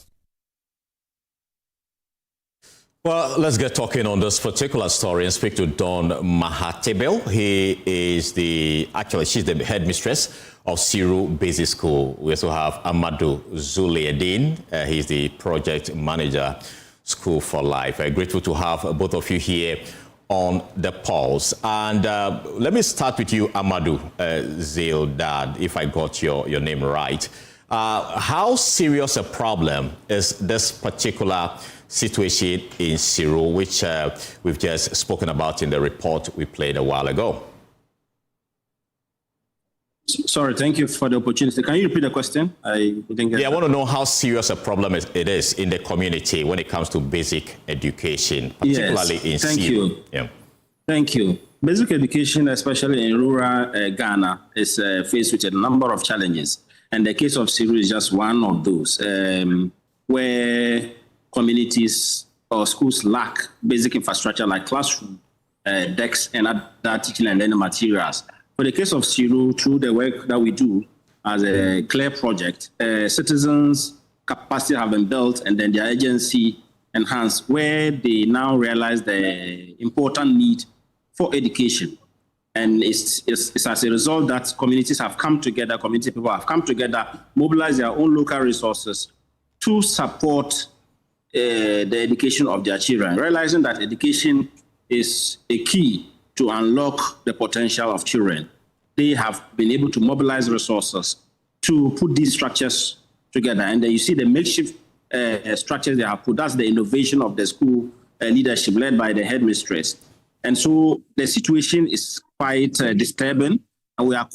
Well, let's get talking on this particular story and speak to Dawn Mahatebel. She's the headmistress of Siru Basic School. We also have Amadou Zuliedin. He's the project manager, School for Life. Grateful to have both of you here on the pulse. And let me start with you, Amadou Zildad, if I got your name right. How serious a problem is this particular situation in Siru, which we've just spoken about in the report we played a while ago? Sorry, thank you for the opportunity. Can you repeat the question? I want to know how serious a problem it is in the community when it comes to basic education, particularly in Siru. Yeah. Thank you. Basic education, especially in rural Ghana, is faced with a number of challenges. And the case of Siru is just one of those, where communities or schools lack basic infrastructure like classroom, desks, and other teaching and learning materials. For the case of Siru, through the work that we do as a CLARE project, citizens' capacity have been built and then their agency enhanced, where they now realize the important need for education. And it's as a result that communities have come together, community people have come together, mobilize their own local resources to support the education of their children, realizing that education is a key to unlock the potential of children. They have been able to mobilize resources to put these structures together. And then you see the makeshift structures they have put. That's the innovation of the school leadership led by the headmistress. And so the situation is quite disturbing. And we are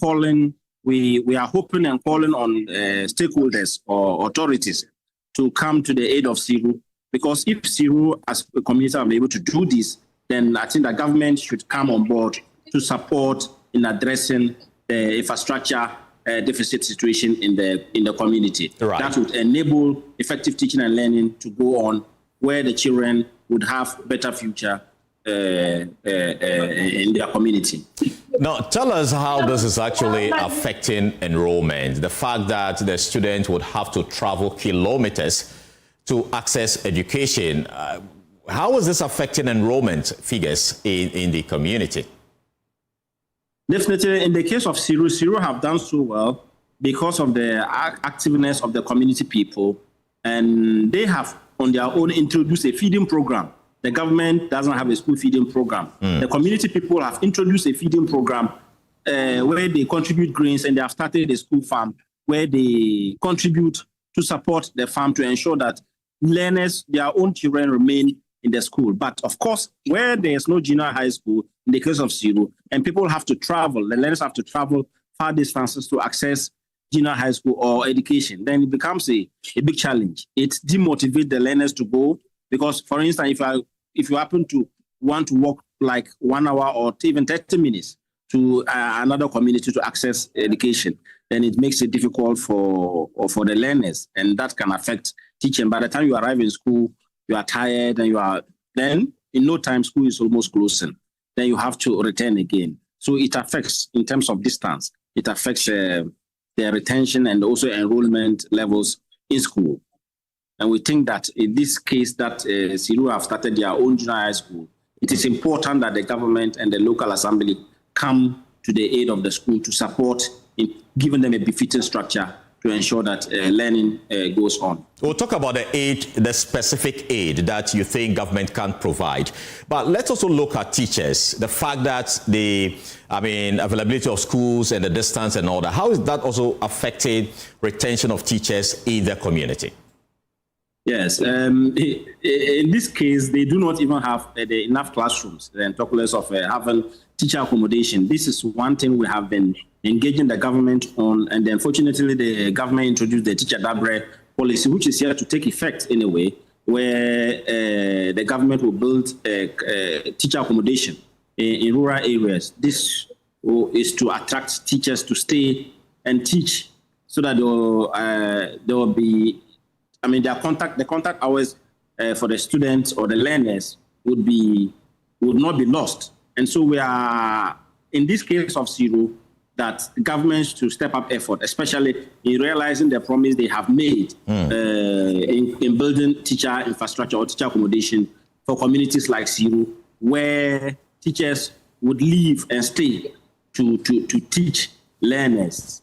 hoping and calling on stakeholders or authorities to come to the aid of Siru. Because if Siru as a community are able to do this, then I think the government should come on board to support in addressing the infrastructure deficit situation in the community. Right. That would enable effective teaching and learning to go on, where the children would have better future in their community. Now, tell us how this is actually affecting enrollment. The fact that the student would have to travel kilometers to access education. How is this affecting enrollment figures in the community? Definitely, in the case of Siru, Siru have done so well because of the activeness of the community people, and they have on their own introduced a feeding program. The government doesn't have a school feeding program. The community people have introduced a feeding program where they contribute grains, and they have started a school farm where they contribute to support the farm to ensure that learners, their own children, remain in the school. But of course, where there is no junior high school, in the case of Siru, and people have to travel, the learners have to travel far distances to access junior high school or education, then it becomes a big challenge. It demotivates the learners to go, Because, for instance, if you happen to want to walk like 1 hour or even 30 minutes to another community to access education, then it makes it difficult for the learners, and that can affect teaching. By the time you arrive in school, you are tired, and then in no time school is almost closing. Then you have to return again. So it affects, in terms of distance, it affects the retention and also enrollment levels in school. And we think that in this case that Siru have started their own junior high school, it is important that the government and the local assembly come to the aid of the school to support in giving them a befitting structure to ensure that learning goes on. We'll talk about the aid, the specific aid that you think government can provide. But let's also look at teachers. The fact that availability of schools and the distance and all that, how is that also affecting retention of teachers in the community? Yes, in this case, they do not even have enough classrooms, and talk less of having teacher accommodation. This is one thing we have been engaging the government on, and unfortunately, the government introduced the teacher dabre policy, which is here to take effect in a way where the government will build teacher accommodation in rural areas. This is to attract teachers to stay and teach, so that there will be, the contact hours for the students or the learners would not be lost. And so we are, in this case of Siru, that governments to step up effort, especially in realizing the promise they have made in building teacher infrastructure or teacher accommodation for communities like Siru, where teachers would live and stay to teach learners.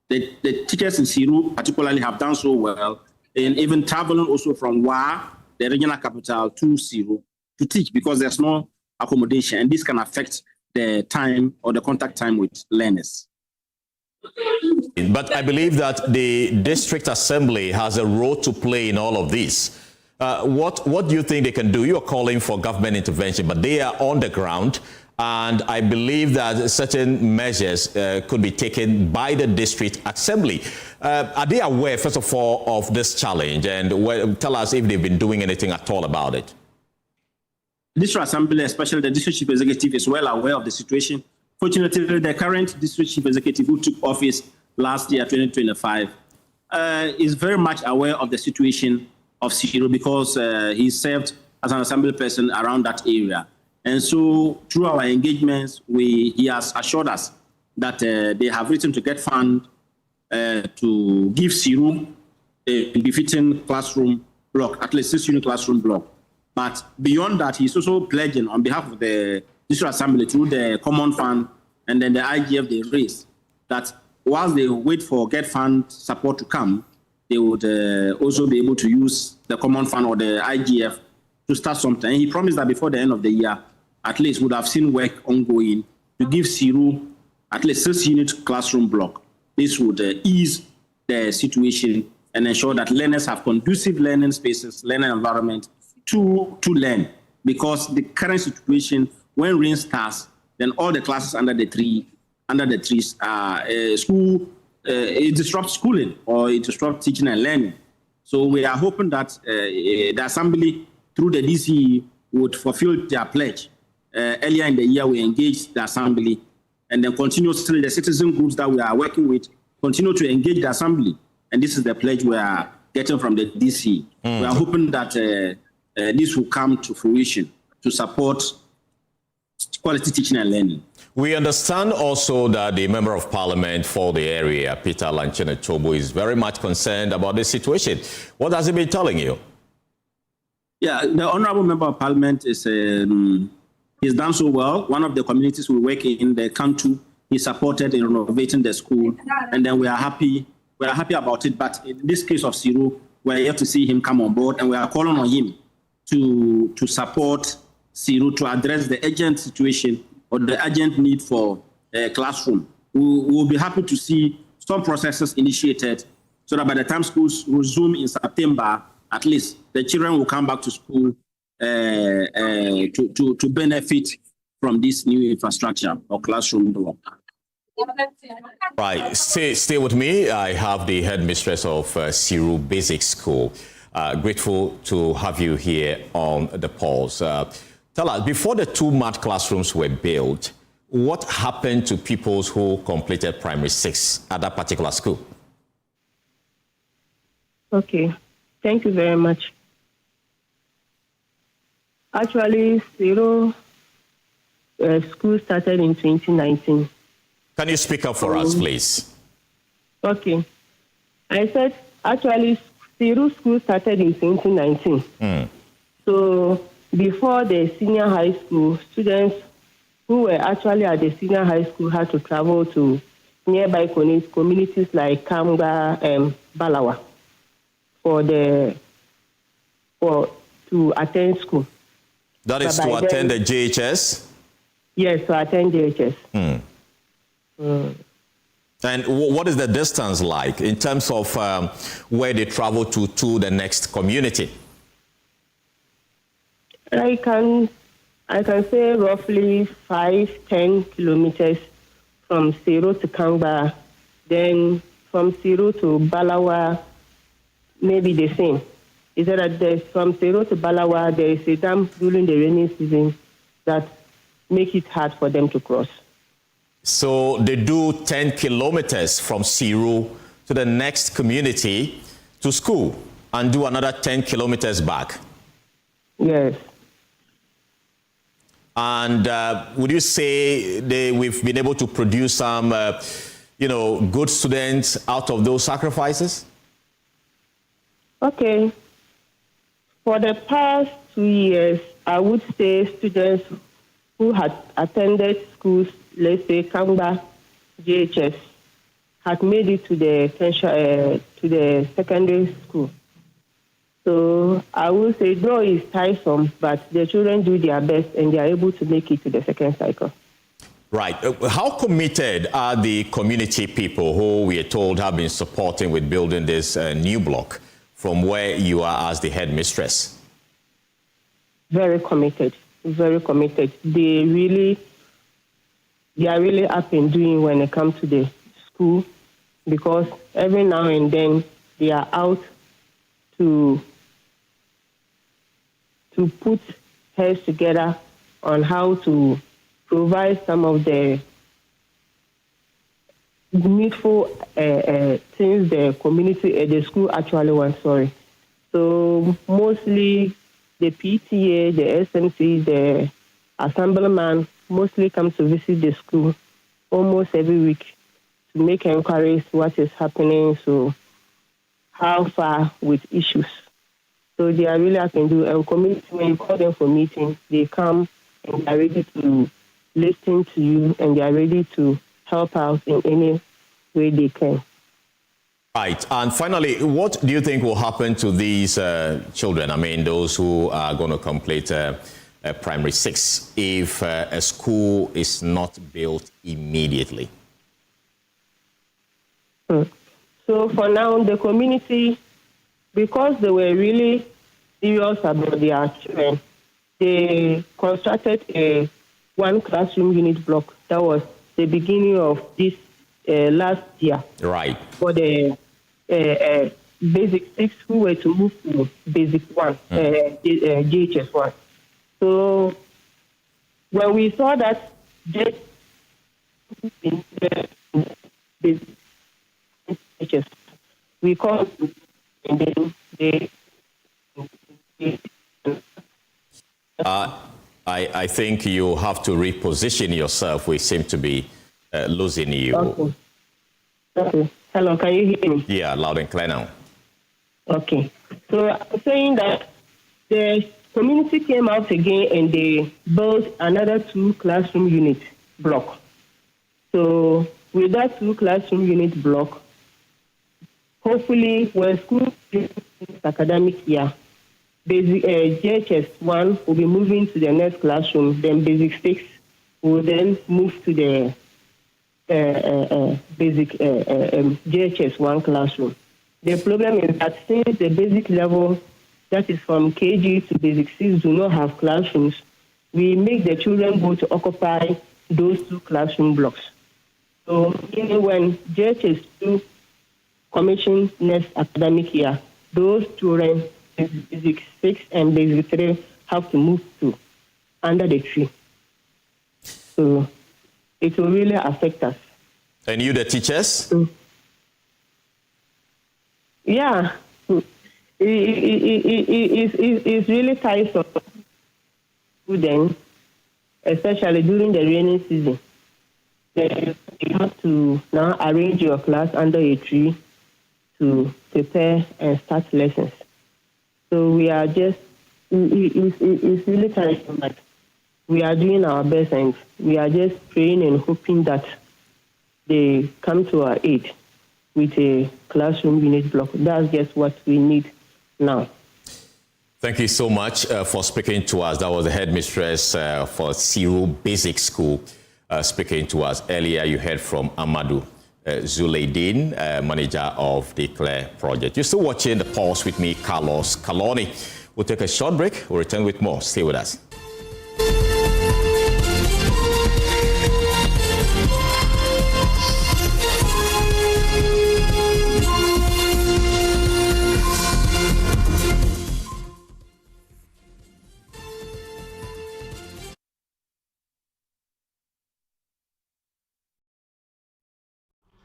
The teachers in Siru particularly have done so well, and even traveling also from Wa, the regional capital, to Siru to teach, because there's no accommodation, and this can affect the time or the contact time with learners. But I believe that the district assembly has a role to play in all of this. What do you think they can do? You're calling for government intervention, but they are on the ground, and I believe that certain measures could be taken by the district assembly. Are they aware, first of all, of this challenge? And tell us if they've been doing anything at all about it. The district assembly, especially the district chief executive, is well aware of the situation. Fortunately, the current district chief executive, who took office last year, 2025, is very much aware of the situation of Siru, because he served as an assembly person around that area. And so through our engagements, he has assured us that they have written to get fund to give Siru a befitting classroom block, at least 6-unit classroom block. But beyond that, he's also pledging on behalf of the district assembly through the common fund and then the IGF they raised, that whilst they wait for get fund support to come, they would also be able to use the common fund or the IGF to start something. And he promised that before the end of the year, at least would have seen work ongoing to give Siru at least 6-unit classroom block. This would ease the situation and ensure that learners have conducive learning spaces, learning environment to learn. Because the current situation, when rain starts, then all the classes under the trees, school, it disrupts schooling or it disrupts teaching and learning. So we are hoping that the assembly, through the DC, would fulfill their pledge. Earlier in the year, we engaged the assembly, and then continuously the citizen groups that we are working with continue to engage the assembly. And this is the pledge we are getting from the DC. We are hoping that this will come to fruition to support quality teaching and learning. We understand also that the Member of Parliament for the area, Peter Lanchene-Chobo, is very much concerned about this situation. What has he been telling you? Yeah, the Honorable Member of Parliament is he's done so well. One of the communities we work in, the Kantu, he supported in renovating the school, and then we are happy about it. But in this case of Siru, we're here to see him come on board, and we are calling on him to support Siru to address the urgent situation or the urgent need for a classroom. We will be happy to see some processes initiated so that by the time schools resume in September, at least the children will come back to school to benefit from this new infrastructure or classroom block. Right, stay with me. I have the headmistress of Siru Basic School. Grateful to have you here on the pulse. Tell us, before the 2 math classrooms were built, what happened to pupils who completed primary 6 at that particular school? Okay, thank you very much. Actually, Zero school started in 2019. Can you speak up for us, please? Okay. I said, actually, Zero school started in 2019. So before the senior high school, students who were actually at the senior high school had to travel to nearby communities like Kamba and Balawa to attend school. That is to attend the JHS? Yes, to attend JHS. And what is the distance like in terms of where they travel to the next community? I can say roughly 5-10 kilometers from Zero to Kamba. Then from Zero to Balawa, maybe the same. Is that from Zero to Balawa, there is a dam during the rainy season that makes it hard for them to cross. So they do 10 kilometers from Zero to the next community to school and do another 10 kilometers back? Yes. And would you say we've been able to produce some, good students out of those sacrifices? Okay. For the past 2 years, I would say students who had attended schools, let's say Kamba, JHS, had made it to the secondary school. So I would say, though it's tiresome, but the children do their best and they are able to make it to the second cycle. Right. How committed are the community people who we are told have been supporting with building this new block from where you are as the headmistress? Very committed. Very committed. They are really up and doing when it comes to the school, because every now and then they are out to put heads together on how to provide some of the needful things the community, the school actually wants. So mostly the PTA, the SMC, the assemblyman mostly comes to visit the school almost every week to make inquiries what is happening, so how far with issues. So they are really up and do. And community, when you call them for meetings, they come and they are ready to listen to you and they are ready to help out in any way they can. Right. And finally, what do you think will happen to these children? I mean, those who are going to complete primary 6 if a school is not built immediately? So for now, the community, because they were really serious about their children, they constructed a 1 classroom unit block. That was the beginning of this last year. Right. For the basic 6 who were to move to basic 1, JHS 1. So when we saw that we called and then they I think you have to reposition yourself. We seem to be losing you. Okay. Hello, can you hear me? Yeah, loud and clear now. Okay. So I'm saying that the community came out again and they built another 2 classroom unit block. So with that 2 classroom unit block, hopefully when school is academic year, basic JHS 1 will be moving to the next classroom, then basic 6 will then move to the basic JHS 1 classroom. The problem is that since the basic level, that is from KG to basic 6, do not have classrooms, we make the children go to occupy those 2 classroom blocks. So even when JHS 2 commission next academic year, those children Basic 6 and Basic 3 have to move to under the tree. So it will really affect us. And you, the teachers? Yeah. It's really tiresome then, especially during the rainy season. You have to now arrange your class under a tree to prepare and start lessons. So we are just, it's really tiresome, but we are doing our best and we are just praying and hoping that they come to our aid with a classroom unit block. That's just what we need now. Thank you so much for speaking to us. That was the headmistress for Siru Basic School speaking to us. Earlier, you heard from Amadou Zuleidin, manager of the CLARE project. You're still watching The Pulse with me, Carlos Calony. We'll take a short break. We'll return with more. Stay with us.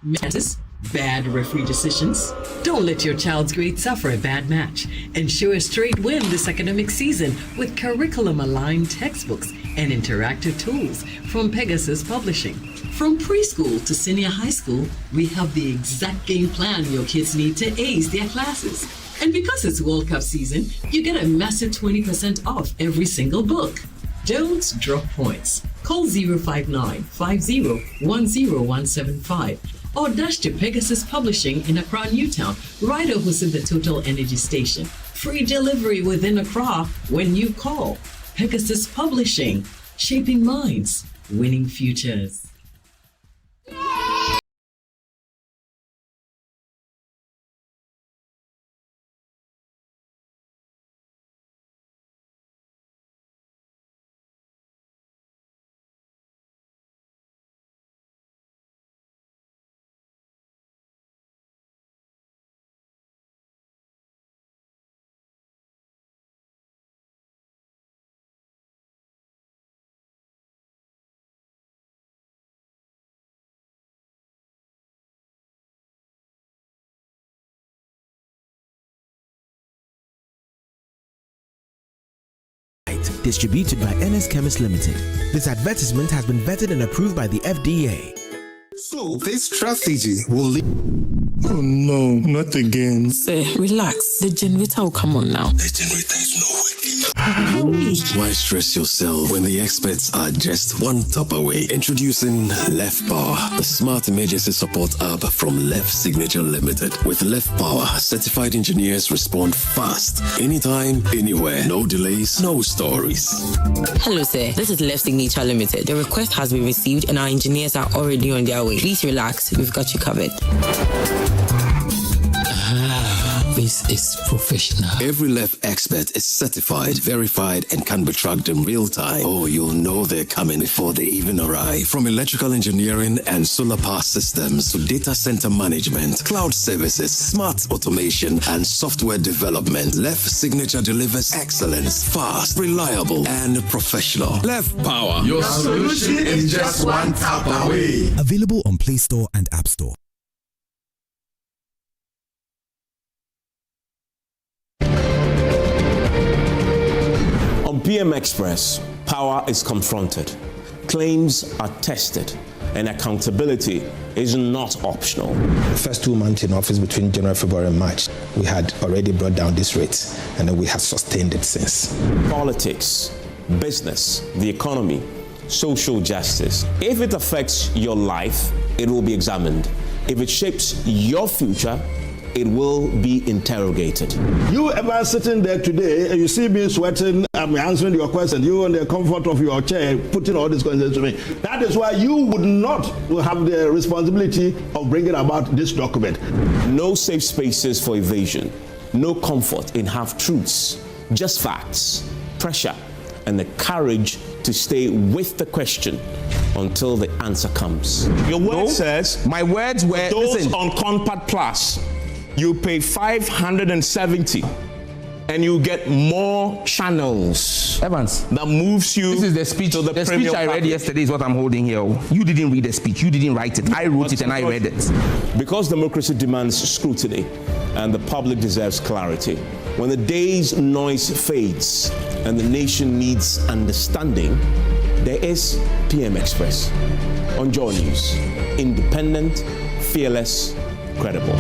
Matters, bad referee decisions. Don't let your child's grade suffer a bad match. Ensure a straight win this academic season with curriculum-aligned textbooks and interactive tools from Pegasus Publishing. From preschool to senior high school, we have the exact game plan your kids need to ace their classes. And because it's World Cup season, you get a massive 20% off every single book. Don't drop points. Call 059-50-10175 or dash to Pegasus Publishing in Accra Newtown, right opposite the Total Energy Station. Free delivery within Accra when you call. Pegasus Publishing, shaping minds, winning futures. Distributed by NS Chemist Limited. This advertisement has been vetted and approved by the FDA. So this strategy will lead. Oh no, not again. Say, relax. The generator will come on now. The generator is not working. Why stress yourself when the experts are just one tap away? Introducing Left Power, the smart emergency support app from Left Signature Limited. With Left Power, certified engineers respond fast, anytime, anywhere. No delays, no stories. Hello, sir. This is Left Signature Limited. The request has been received and our engineers are already on their way. Please relax. We've got you covered. This is professional. Every Left expert is certified, verified, and can be tracked in real time. Oh, you'll know they're coming before they even arrive. From electrical engineering and solar power systems to data center management, cloud services, smart automation, and software development, Left Signature delivers excellence, fast, reliable, and professional. Left Power. Your solution is just one tap away. Available on Play Store and App Store. On PM Express, power is confronted, claims are tested, and accountability is not optional. The first 2 months in office between January, February, and March, we had already brought down this rate, and then we have sustained it since. Politics, business, the economy, social justice. If it affects your life, it will be examined. If it shapes your future, it will be interrogated. You ever sitting there today and you see me sweating, I'm answering your question, you in the comfort of your chair putting all these questions to me. That is why you would not have the responsibility of bringing about this document. No safe spaces for evasion, no comfort in half-truths, just facts, pressure, and the courage to stay with the question until the answer comes. Your word says, my words were, those listen, on Compact Plus, you pay 570 and you get more channels. Evans, that moves you. This is the speech. To the speech I read yesterday is what I'm holding here. You didn't read the speech. You didn't write it. I wrote it and I read it. Because democracy demands scrutiny, and the public deserves clarity. When the day's noise fades and the nation needs understanding, there is PM Express on Joy News. Independent, fearless, credible.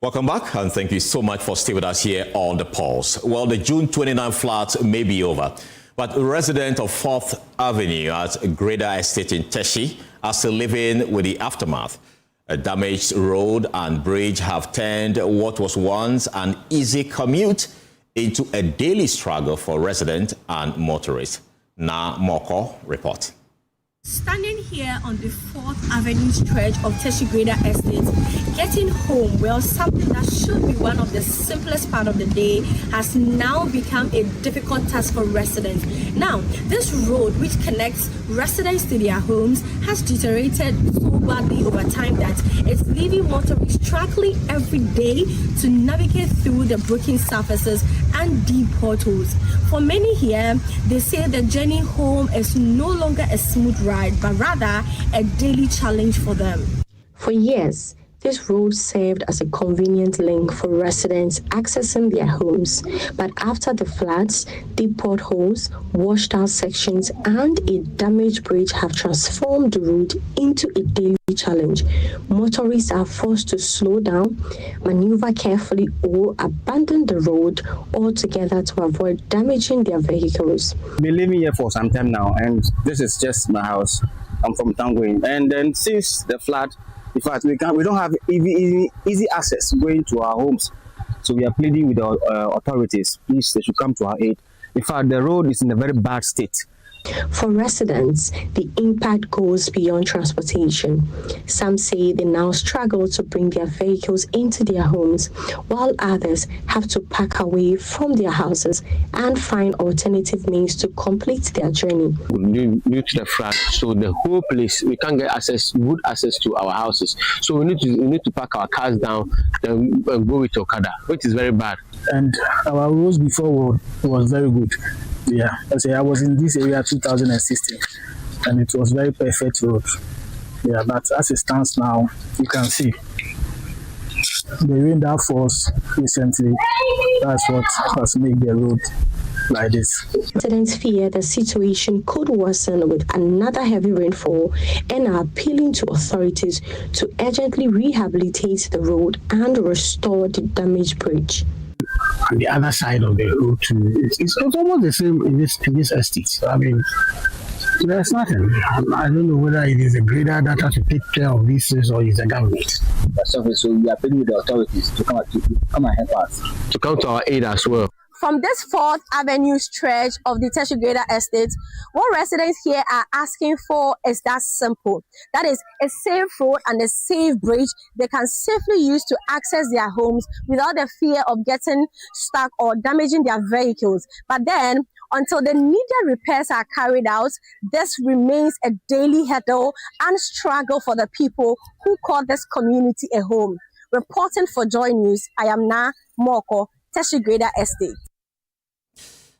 Welcome back, and thank you so much for staying with us here on The Pulse. Well, the June 29 floods may be over, but residents of 4th Avenue at Greater Estate in Teshi are still living with the aftermath. A damaged road and bridge have turned what was once an easy commute into a daily struggle for residents and motorists. Na Moko report. Standing here on the 4th Avenue stretch of Teshi Greater Estate, getting home, well, something that should be one of the simplest part of the day has now become a difficult task for residents. Now, this road, which connects residents to their homes, has deteriorated so badly over time that it's leaving motorists struggling every day to navigate through the broken surfaces and deep potholes. For many here, they say the journey home is no longer a smooth ride, but rather a daily challenge for them. For years, this road served as a convenient link for residents accessing their homes. But after the floods, deep potholes, washed out sections, and a damaged bridge have transformed the route into a daily challenge. Motorists are forced to slow down, maneuver carefully, or abandon the road altogether to avoid damaging their vehicles. I've been living here for some time now, and this is just my house. I'm from Tanguin. And then since the flood, in fact, we don't have easy access going to our homes. So we are pleading with the authorities. Please, they should come to our aid. In fact, the road is in a very bad state. For residents, the impact goes beyond transportation. Some say they now struggle to bring their vehicles into their homes, while others have to pack away from their houses and find alternative means to complete their journey. Due to the flood, so the whole place, we can't get good access to our houses. So we need to pack our cars down and go with Okada, which is very bad. And our roads before was very good. Yeah, I was in this area 2016, and it was very perfect road. Yeah, but as it stands now, you can see the rain that falls recently. That's what has made the road like this. Residents fear the situation could worsen with another heavy rainfall and are appealing to authorities to urgently rehabilitate the road and restore the damaged bridge. On the other side of the road, it's almost the same in this estate. So, I mean, there's nothing. I don't know whether it is a grader that has to take care of these things or it's the government. So we are pleading with the authorities to come and help us, to come to our aid as well. From this 4th Avenue stretch of the Teshi Greater Estate, what residents here are asking for is that simple. That is a safe road and a safe bridge they can safely use to access their homes without the fear of getting stuck or damaging their vehicles. But then, until the needed repairs are carried out, this remains a daily hurdle and struggle for the people who call this community a home. Reporting for Joy News, I am Na Moko, Teshi Greater Estate.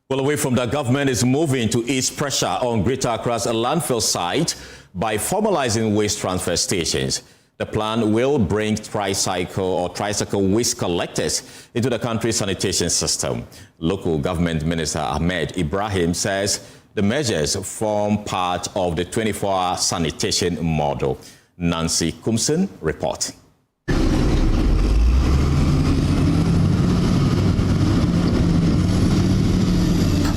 Well, away from that, government is moving to ease pressure on Greater Accra's landfill site by formalizing waste transfer stations. The plan will bring tricycle waste collectors into the country's sanitation system. Local government minister Ahmed Ibrahim says the measures form part of the 24-hour sanitation model. Nancy Kumson reports.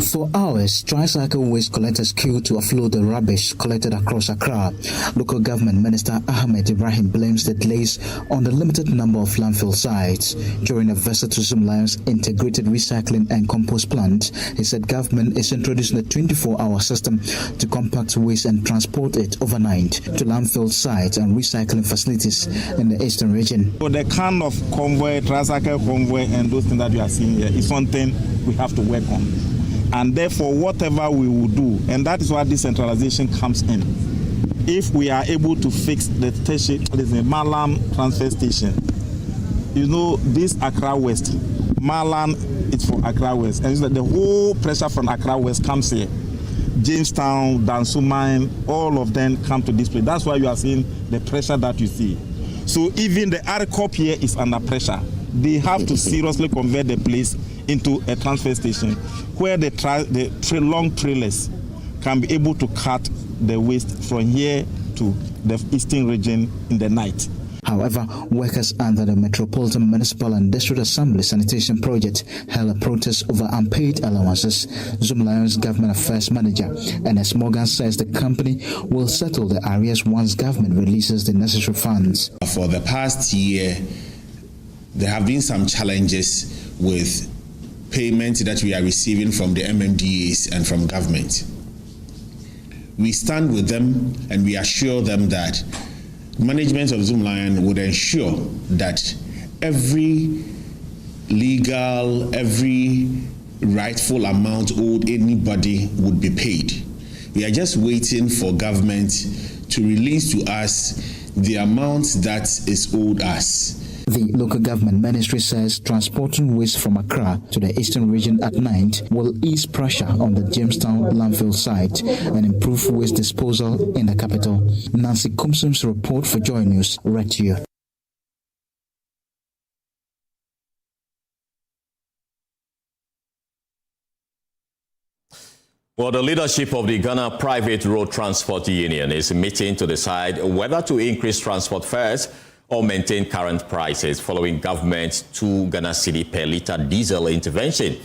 For hours, tricycle waste collectors queued to offload the rubbish collected across Accra. Local government minister Ahmed Ibrahim blames the delays on the limited number of landfill sites. During a visit to Zoom Lion's integrated recycling and compost plant, he said government is introducing a 24-hour system to compact waste and transport it overnight to landfill sites and recycling facilities in the eastern region. So the kind of convoy, tricycle convoy, and those things that you are seeing here is something we have to work on. And therefore, whatever we will do, and that is why decentralization comes in. If we are able to fix the Malam transfer station, you know, this Accra West, Malam is for Accra West, and the whole pressure from Accra West comes here. Jamestown, Dansu Mine, all of them come to this place. That's why you are seeing the pressure that you see. So even the RCOP here is under pressure. They have to seriously convert the place into a transfer station where the long trailers can be able to cut the waste from here to the eastern region in the night. However, workers under the Metropolitan Municipal and District Assembly sanitation project held a protest over unpaid allowances. Zoom Lion's government affairs manager, Ernest Morgan, says the company will settle the arrears once government releases the necessary funds. For the past year, there have been some challenges with payments that we are receiving from the MMDAs and from government. We stand with them and we assure them that management of Zoom Lion would ensure that every legal, every rightful amount owed anybody would be paid. We are just waiting for government to release to us the amount that is owed us. The local government ministry says transporting waste from Accra to the eastern region at night will ease pressure on the Jamestown landfill site and improve waste disposal in the capital. Nancy Kumsum's report for Joy News, read to you. Well, the leadership of the Ghana Private Road Transport Union is meeting to decide whether to increase transport fares or maintain current prices following government's 2 Ghana cedi per litre diesel intervention.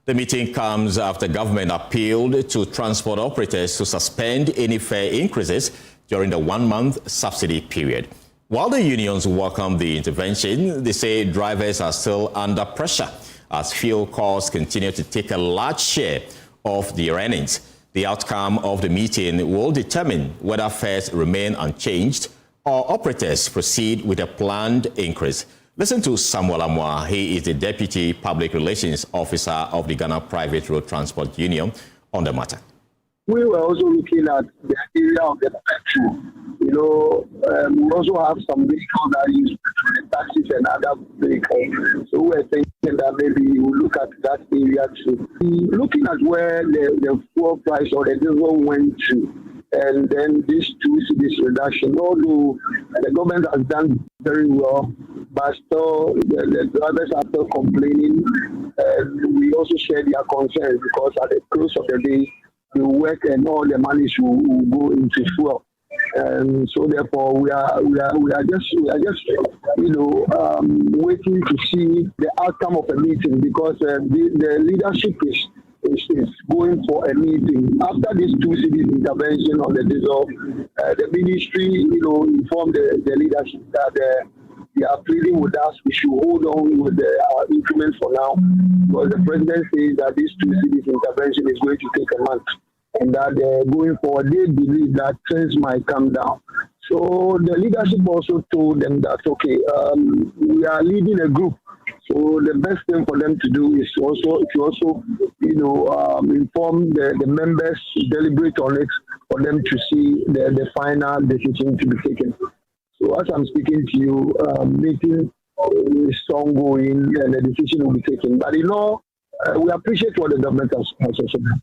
The meeting comes after government appealed to transport operators to suspend any fare increases during the 1-month subsidy period. While the unions welcome the intervention, they say drivers are still under pressure as fuel costs continue to take a large share of their earnings. The outcome of the meeting will determine whether fares remain unchanged or operators proceed with a planned increase. Listen to Samuel Amwa. He is the Deputy Public Relations Officer of the Ghana Private Road Transport Union on the matter. We were also looking at the area of the petrol. You know, we also have some vehicles that use petrol, taxis and other vehicles. So we're thinking that maybe we'll look at that area too. Looking at where the fuel price or the diesel went to, and then this 2 cedis reduction, although the government has done very well, but still the drivers are still complaining. We also share their concerns because at the close of the day, the work and all the money will go into fuel. And so therefore we are just waiting to see the outcome of a meeting because the leadership is going for a meeting. After this 2 cedis intervention on the diesel, the ministry, informed the leadership that they are pleading with us. We should hold on with our increments for now, because the president says that this 2 cedis intervention is going to take a month, and that going forward, they believe that things might come down. So the leadership also told them that, okay, we are leading a group. So the best thing for them to do is also inform the members, deliberate on it, for them to see the final decision to be taken. So as I'm speaking to you, meeting is ongoing and the decision will be taken. But we appreciate what the government has also done.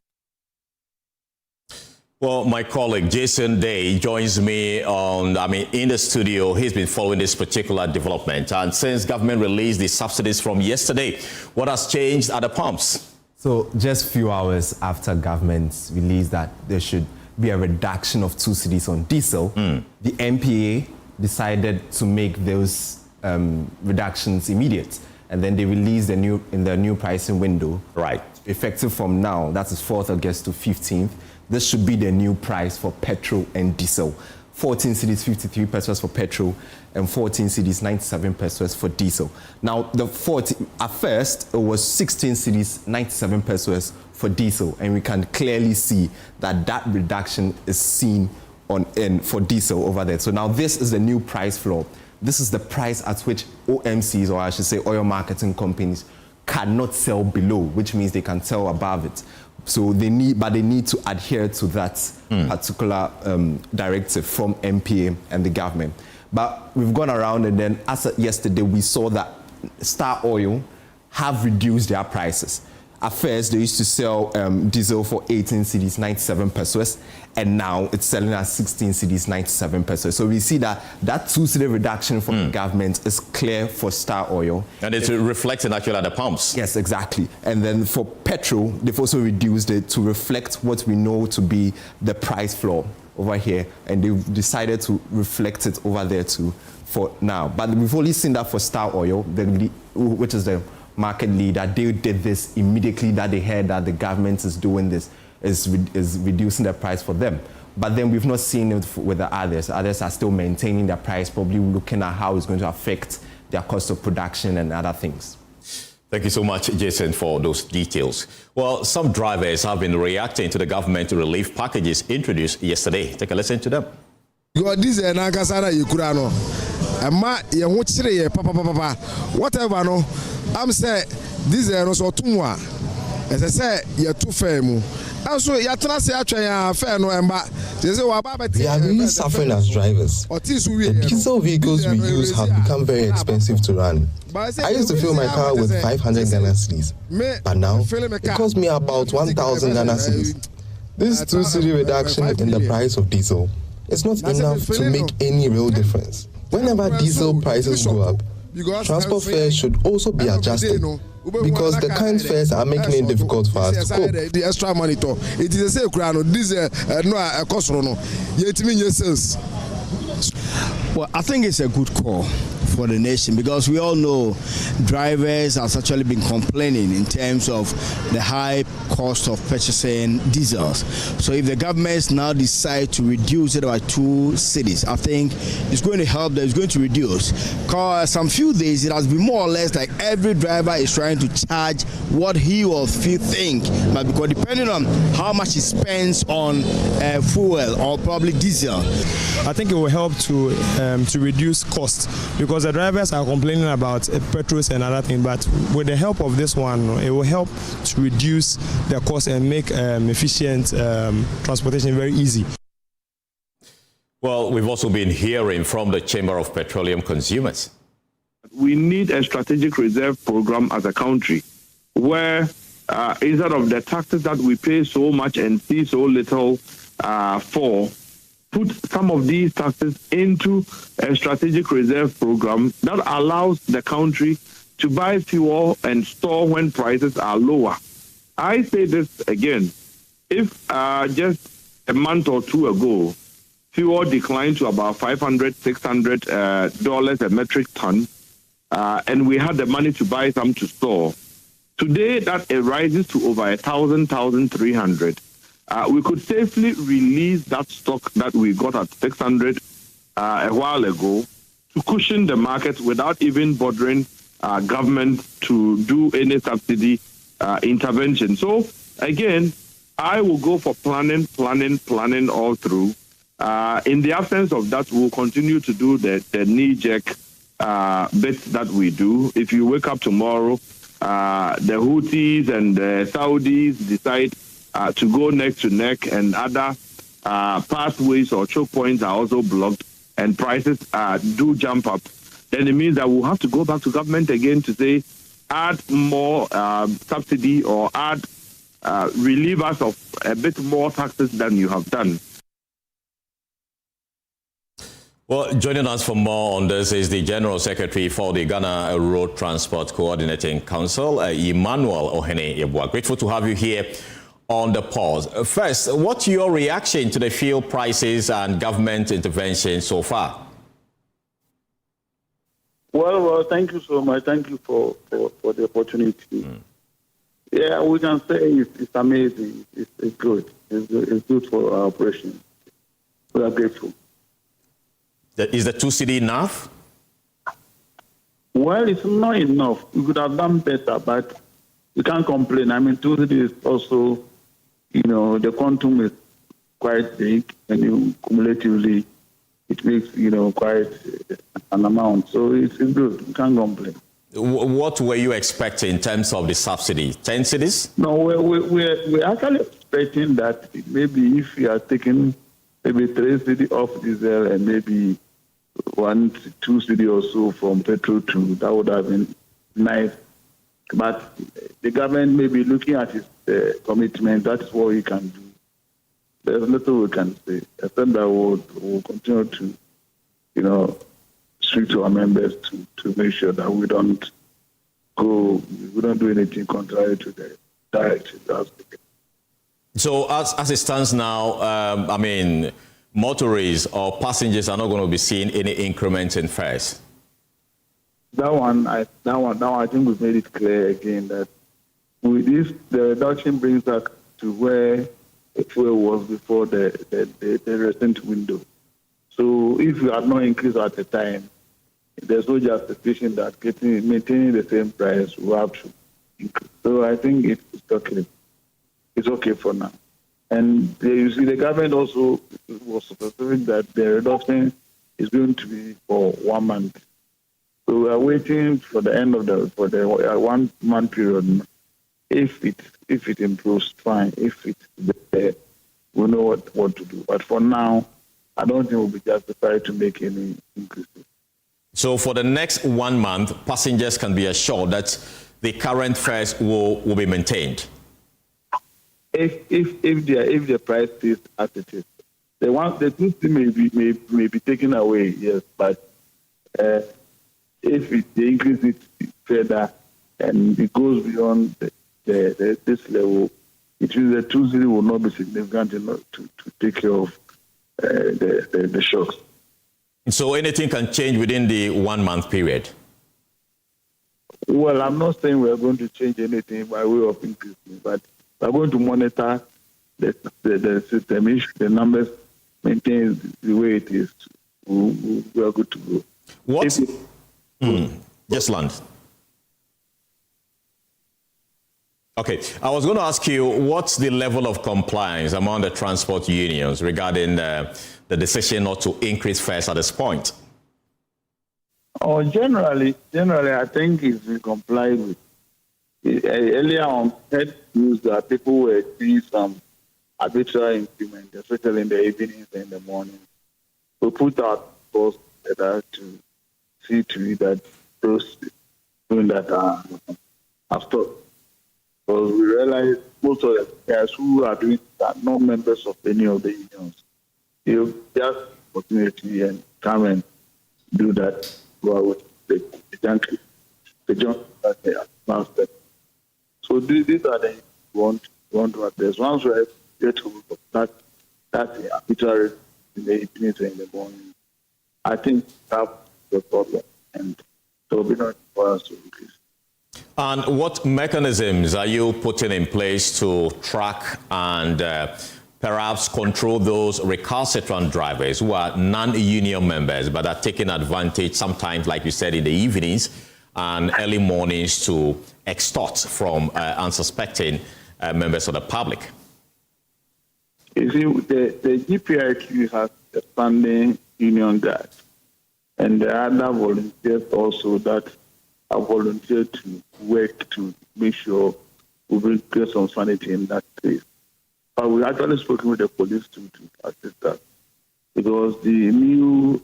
Well, my colleague Jason Day joins me in the studio. He's been following this particular development. And since government released the subsidies from yesterday, what has changed at the pumps? So just a few hours after government released that there should be a reduction of 2 cedis on diesel, the MPA decided to make those reductions immediate. And then they released in the new pricing window. Right. effective from now, that is 4th August to 15th, this should be the new price for petrol and diesel. 14 cedis 53 pesos for petrol and 14 cedis 97 pesos for diesel. Now, at first, it was 16 cedis 97 pesos for diesel, and we can clearly see that reduction is seen for diesel over there. So now this is the new price floor. This is the price at which OMCs, or I should say oil marketing companies, cannot sell below, which means they can sell above it. So they need to adhere to that particular directive from MPA and the government. But we've gone around, and then as of yesterday, we saw that Star Oil have reduced their prices. At first, they used to sell diesel for 18 cedis 97 pesos, and now it's selling at 16 cedis 97 pesos. So we see that 2 cedi reduction from the government is clear for Star Oil. And it's reflecting actually at the pumps. Yes, exactly. And then for petrol, they've also reduced it to reflect what we know to be the price floor over here, and they've decided to reflect it over there too for now. But we've only seen that for Star Oil, which is the market leader. They did this immediately that they heard that the government is doing this, is reducing the price for them. But then we've not seen it with the others. Others are still maintaining their price, probably looking at how it's going to affect their cost of production and other things. Thank you so much, Jason, for those details. Well, some drivers have been reacting to the government relief packages introduced yesterday. Take a listen to them. Whatever no, I'm saying this is no tumwa. As I say, you're too firm. Also, you're trying to say fair no emba. We are really suffering as drivers. The diesel vehicles we use have become very expensive to run. I used to fill my car with 500 Ghana cedis, but now it costs me about 1,000 Ghana cedis. This 2 cedi reduction in the price of diesel is not enough to make any real difference. Whenever diesel prices go up, transport fares should also be adjusted, because the current fares are making it difficult for us to cope. The extra monitor, it is a sale crown. Diesel no cost no. Yet mean yes. Well, I think it's a good call for the nation, because we all know drivers have actually been complaining in terms of the high cost of purchasing diesels. So if the governments now decide to reduce it by 2 cedis, I think it's going to help them, it's going to reduce. Because some few days it has been more or less like every driver is trying to charge what he or she think, but because depending on how much he spends on fuel or probably diesel. I think it will help to reduce costs, because the drivers are complaining about petrol and other things, but with the help of this one, it will help to reduce the cost and make efficient transportation very easy. Well, we've also been hearing from the Chamber of Petroleum Consumers. We need a strategic reserve program as a country where instead of the taxes that we pay so much and see so little for, put some of these taxes into a strategic reserve program that allows the country to buy fuel and store when prices are lower. I say this again. If just a month or two ago, fuel declined to about $500, $600 a metric ton, and we had the money to buy some to store, today that it rises to over 1,000, 1,300. We could safely release that stock that we got at 600 a while ago to cushion the market without even bothering government to do any subsidy intervention. So again, I will go for planning all through. In the absence of that, we'll continue to do the knee-jerk bits that we do. If you wake up tomorrow, the Houthis and the Saudis decide to go neck to neck, and other pathways or choke points are also blocked, and prices do jump up, then it means that we'll have to go back to government again to say, add more subsidy or add relieve us of a bit more taxes than you have done. Well, joining us for more on this is the General Secretary for the Ghana Road Transport Coordinating Council, Emmanuel Ohene Yeboah. Grateful to have you here on the pause. First, what's your reaction to the fuel prices and government intervention so far? Well, thank you so much. Thank you for the opportunity. Yeah, we can say it's amazing. It's good. It's good for our operation. We are grateful. Is the 2 cedi enough? Well, it's not enough. We could have done better, but we can't complain. I mean, 2 cedi is also, the quantum is quite big, and cumulatively, it makes, quite an amount. So it's good. We can't complain. What were you expecting in terms of the subsidy? 10 cedis? No, we're actually expecting that maybe if we are taking maybe 3 cedi off diesel and maybe 1 to 2 cedi or so from petrol too, that would have been nice. But the government may be looking at its commitment. That's what we can do. There's little we can say, except that we'll continue to, speak to our members to make sure that we don't do anything contrary to the direction. So as it stands now, motorists or passengers are not going to be seeing any increment in fares. That one, I think we've made it clear again that with this, the reduction brings us to where the fuel was before the recent window. So if we had not increased at the time, there's no justification that maintaining the same price will have to increase. So I think it's okay. It's okay for now. And you see, the government also was specific that the reduction is going to be for 1 month. So we are waiting for the end of the 1 month period. If it improves, fine. If it's there, we'll know what to do. But for now, I don't think we'll be justified to make any increases. So for the next 1 month, passengers can be assured that the current fares will be maintained. If the price is as it is, the 2 cedi may be taken away, yes, but if they increase it further and it goes beyond this level, it means the 2 cedi will not be significant enough to take care of the shocks. So anything can change within the 1 month period? Well, I'm not saying we're going to change anything by way of increasing, but we're going to monitor the system. If the numbers maintain the way it is, we are good to go. What? Just land. Okay, I was going to ask you, what's the level of compliance among the transport unions regarding the decision not to increase fares at this point? Oh, generally, I think it's been complied with. Earlier on, heard news that people were doing some arbitrary increment, especially in the evenings and in the morning. We put out posts to see to it that those doing that have stopped. Because we realized most of the guys who are doing that are not members of any of the unions. You just opportunity and come and do that with the junkie, the junkie that they are. So these are the want to address. Once we get to that's arbitrary in the evenings and in the morning, I think that's the problem, and there will be no for us to increase. And what mechanisms are you putting in place to track and perhaps control those recalcitrant drivers who are non-union members but are taking advantage sometimes, like you said, in the evenings and early mornings to extort from unsuspecting members of the public? You see, the GPIQ has a standing union guard, and there are other volunteers also that are volunteered to work to make sure we will get some sanity in that place. But we actually spoken with the police to assist that, because the new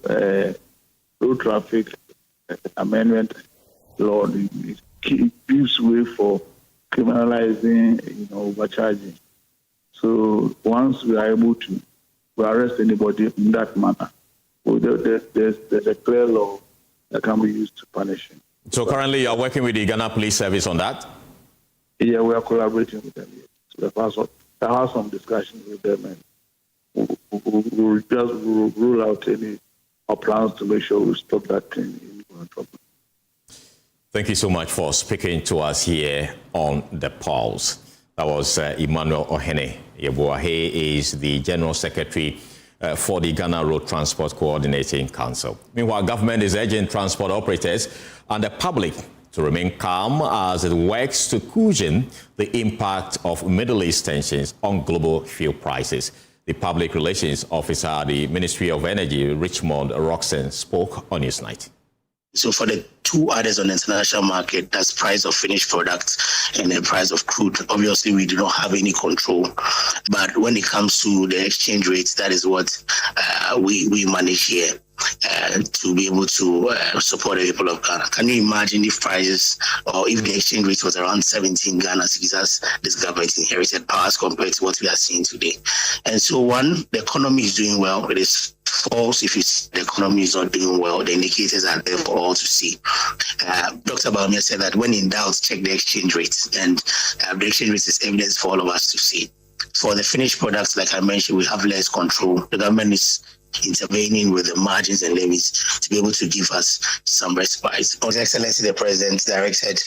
road traffic amendment law gives way for criminalizing, overcharging. So once we are able to arrest anybody in that manner, there's a clear law that can be used to punish him. So currently you are working with the Ghana Police Service on that? Yeah, we are collaborating with them. So I have some discussions with them, and we'll just rule out any plans to make sure we stop that thing in trouble. Thank you so much for speaking to us here on The Pulse. That was Emmanuel Ohene Yeboah. He is the General Secretary for the Ghana Road Transport Coordinating Council. Meanwhile, government is urging transport operators and the public to remain calm as it works to cushion the impact of Middle East tensions on global fuel prices. The Public Relations Officer at the Ministry of Energy, Richmond Roxen, spoke on Newsnight. So for the two others on the international market, that's price of finished products and the price of crude. Obviously, we do not have any control. But when it comes to the exchange rates, that is what we manage here to be able to support the people of Ghana. Can you imagine if prices or if the exchange rate was around 17 Ghana cedis as this government inherited powers compared to what we are seeing today? And so one, the economy is doing well. It is false if the economy is not doing well. The indicators are there for all to see. Dr. Baumia said that when in doubt, check the exchange rates. And the exchange rate is evidence for all of us to see. For the finished products, like I mentioned, we have less control. The government is intervening with the margins and levies to be able to give us some respite. His Excellency the President directed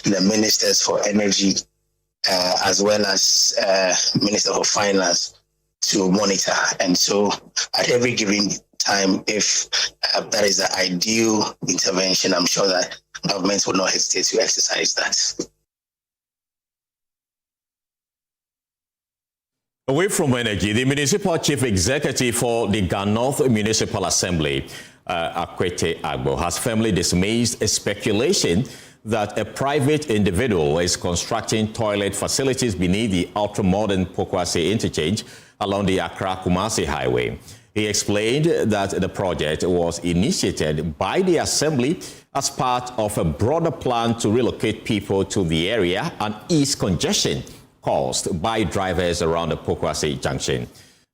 the ministers for energy as well as Minister for Finance to monitor. And so at every given time, if that is the ideal intervention, I'm sure that governments will not hesitate to exercise that. Away from energy, the Municipal Chief Executive for the North Municipal Assembly, Akufo-Addo, has firmly dismissed a speculation that a private individual is constructing toilet facilities beneath the ultra-modern Pokuase Interchange along the Accra-Kumasi Highway. He explained that the project was initiated by the Assembly as part of a broader plan to relocate people to the area and ease congestion caused by drivers around the Pokuase Junction.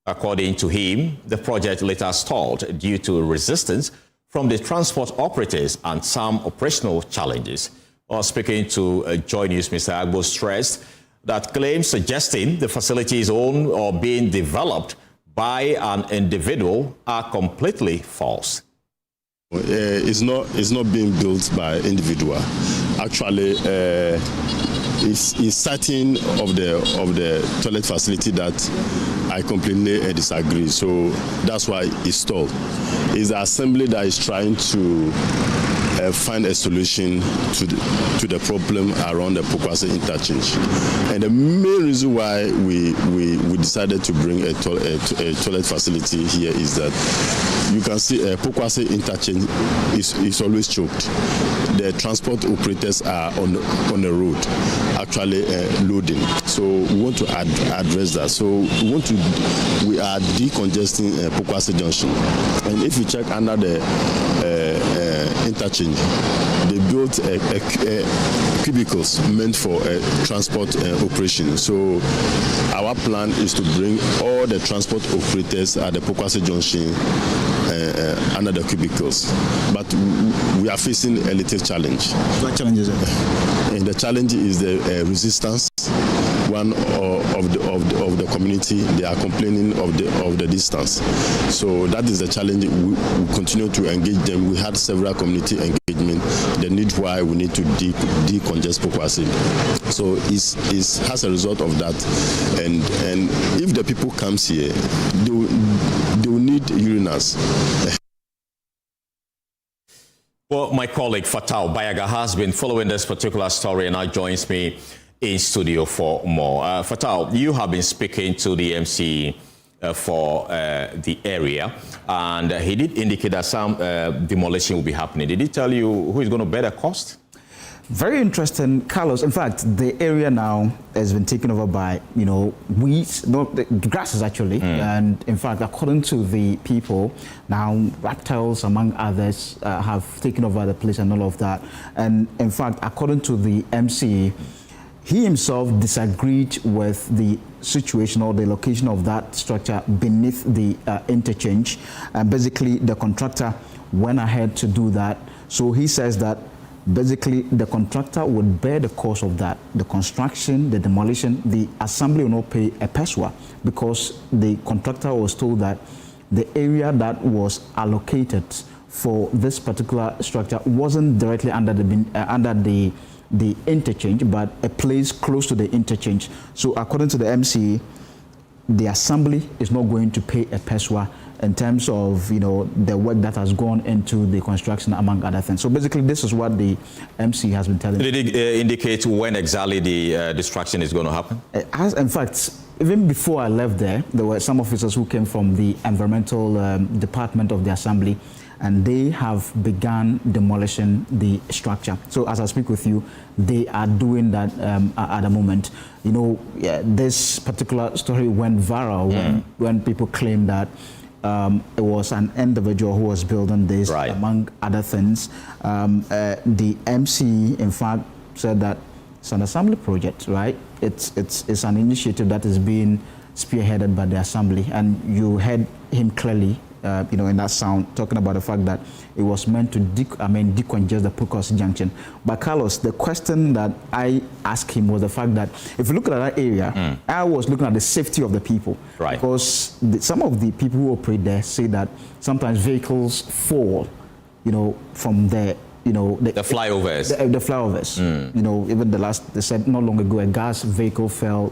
According to him, the project later stalled due to resistance from the transport operators and some operational challenges. While speaking to Joy News, Mr. Agbo stressed that claims suggesting the facility is owned or being developed by an individual are completely false. It's not being built by individual. Actually, it's certain of the toilet facility that I completely disagree. So that's why it's stalled. It's the Assembly that is trying to find a solution to the problem around the Pokuase Interchange. And the main reason why we decided to bring a toilet facility here is that you can see Pokuase Interchange is always choked. The transport operators are on the road actually loading. So we want to address that. So we are decongesting Pokuase Junction. And if you check under the interchange, they built cubicles meant for transport operation. So our plan is to bring all the transport operators at the Pokuase Junction under the cubicles. But we are facing a little challenge. What challenge is it? And the challenge is the resistance. One of the community, they are complaining of the distance. So that is the challenge. We continue to engage them. We had several community engagement. The need why we need to decongest Pokuase. So it's as a result of that. And if the people comes here, they will need urinals. Well, my colleague Fatal Bayaga has been following this particular story and now joins me in studio for more. Fatal, you have been speaking to the MC for the area, and he did indicate that some demolition will be happening. Did he tell you who is going to bear the cost? Very interesting, Carlos. In fact, the area now has been taken over by, weeds, the grasses actually. And in fact, according to the people, now reptiles, among others, have taken over the place and all of that. And in fact, according to the MC, he himself disagreed with the situation or the location of that structure beneath the interchange. And basically, the contractor went ahead to do that. So he says that basically the contractor would bear the cost of that. The construction, the demolition, the assembly will not pay a peswa because the contractor was told that the area that was allocated for this particular structure wasn't directly under the interchange, but a place close to the interchange. So according to the MC, the assembly is not going to pay a peswa in terms of, you know, the work that has gone into the construction, among other things. So basically, this is what the MC has been telling. Did it indicate when exactly the destruction is going to happen? In fact, even before I left there were some officers who came from the environmental department of the assembly, and they have begun demolishing the structure. So as I speak with you, they are doing that at the moment. You know, this particular story went viral when people claimed that it was an individual who was building this, among other things. The MC, in fact, said that it's an assembly project, right? It's an initiative that is being spearheaded by the assembly, and you heard him clearly, you know, in that sound, talking about the fact that it was meant to decongest the Pokuase junction. But Carlos, the question that I asked him was the fact that if you look at that area, I was looking at the safety of the people, because some of the people who operate there say that sometimes vehicles fall, you know, from the, you know, the flyovers. The flyovers. You know, even they said not long ago, a gas vehicle fell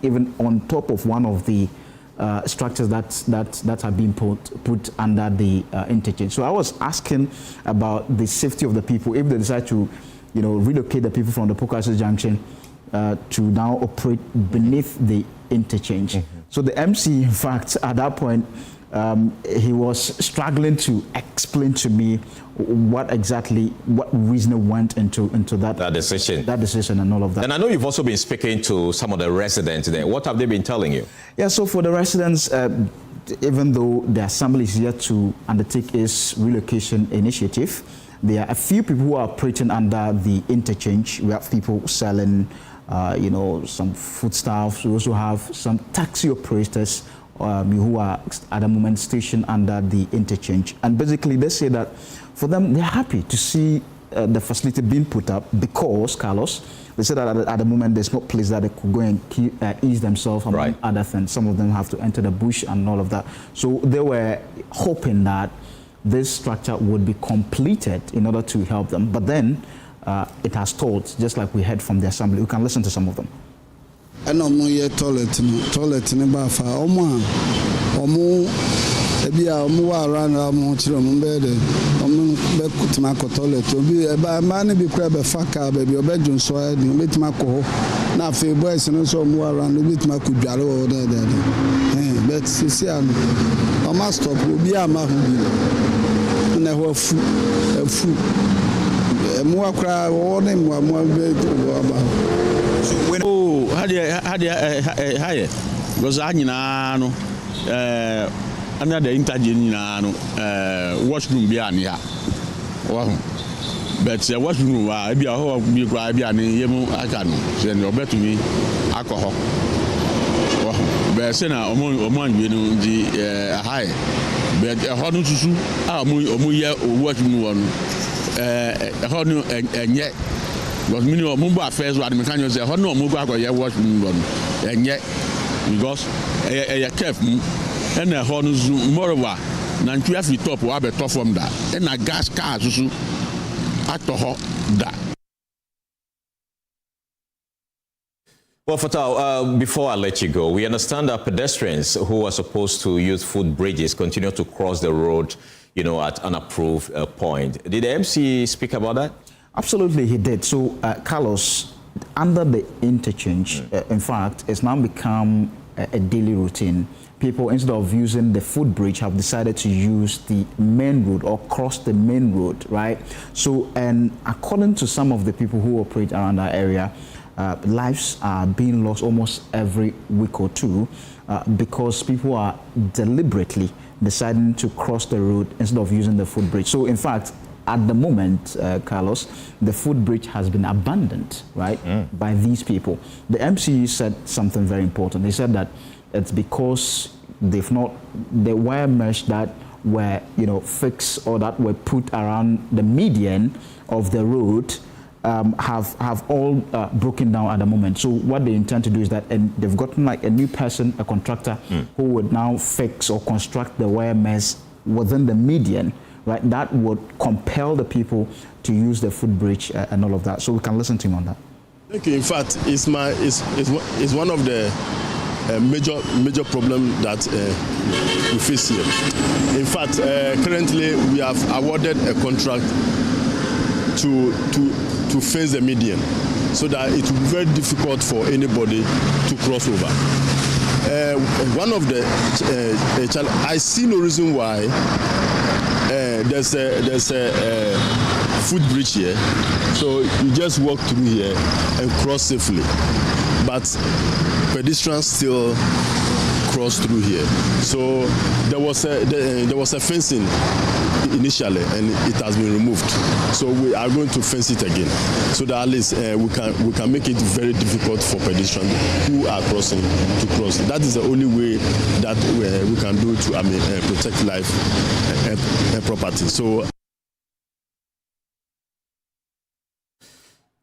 even on top of one of the structures that have been put under the interchange. So I was asking about the safety of the people if they decide to, you know, relocate the people from the Pokuase junction to now operate beneath the interchange. So the MC, in fact, at that point, he was struggling to explain to me what reason went into that decision and all of that. And I know you've also been speaking to some of the residents there. What have they been telling you? Yeah, so for the residents, even though the assembly is yet to undertake its relocation initiative, there are a few people who are operating under the interchange. We have people selling, you know, some foodstuffs. We also have some taxi operators who are at the moment stationed under the interchange. And basically they say that for them, they're happy to see the facility being put up because, Carlos, they said that at the moment there's no place that they could go and ease themselves among other things. Some of them have to enter the bush and all of that. So they were hoping that this structure would be completed in order to help them. But then it has stalled, just like we heard from the assembly. We can listen to some of them. And toilet in bafa omo ebi a omo wa around omo chiro mo bed omo be kutima ko toilet obi e ba ma ne bi kura be faka be bi obedun so e di obetima ko na fe boys no so omo around obetima ko dware o da but sisi an omo stop obi ama hu bi na ho fu mo akra wo ne mo be to aba. Higher because I know another interchange washroom behind here. But washroom I be a whole big cry behind him. I can send your bet to me alcohol. But Sena among you know the high. But a hundred to sue, I'm washroom one. A hundred and yet. Because many of Mumba affairs were the mechanics say, "How no Mumba go here watch and yet because a careful and a horns moreover, than to have top or have top from that, and a gas car at the hot that." Well, Fatah, before I let you go, we understand that pedestrians who are supposed to use footbridges continue to cross the road, you know, at unapproved point. Did the MC speak about that? Absolutely, he did. So, Carlos, under the interchange, in fact, it's now become a daily routine. People, instead of using the footbridge, have decided to use the main road or cross the main road, right? So, and according to some of the people who operate around that area, lives are being lost almost every week or two because people are deliberately deciding to cross the road instead of using the footbridge. So, in fact, at the moment, Carlos, the footbridge has been abandoned, right, by these people. The MC said something very important. He said that it's because they've not, the wire mesh that were, you know, fixed or that were put around the median of the road have all broken down at the moment. So what they intend to do is that, and they've gotten like a new person, a contractor, who would now fix or construct the wire mesh within the median, right, that would compel the people to use the footbridge and all of that. So we can listen to him on that. Thank you. In fact, it's one of the major problem that we face here. In fact, currently we have awarded a contract to fence the median, so that it will be very difficult for anybody to cross over. One of the I see no reason why there's a footbridge here, so you just walk through here and cross safely. But pedestrians still cross through here. So there was a fencing initially, and it has been removed. So we are going to fence it again, so that at least we can make it very difficult for pedestrians who are crossing to cross. That is the only way that we can do to protect life and property. So.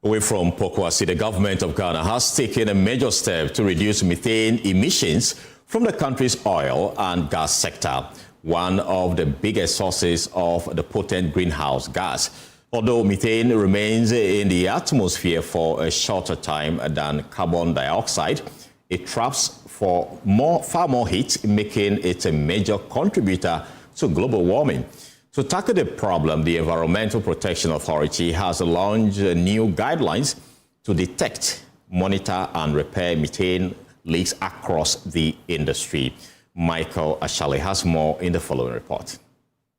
Away from Pokuase, the government of Ghana has taken a major step to reduce methane emissions from the country's oil and gas sector, one of the biggest sources of the potent greenhouse gas. Although methane remains in the atmosphere for a shorter time than carbon dioxide, it traps far more heat, making it a major contributor to global warming. To tackle the problem, the Environmental Protection Authority has launched new guidelines to detect, monitor, and repair methane leaks across the industry. Michael Ashale has more in the following report.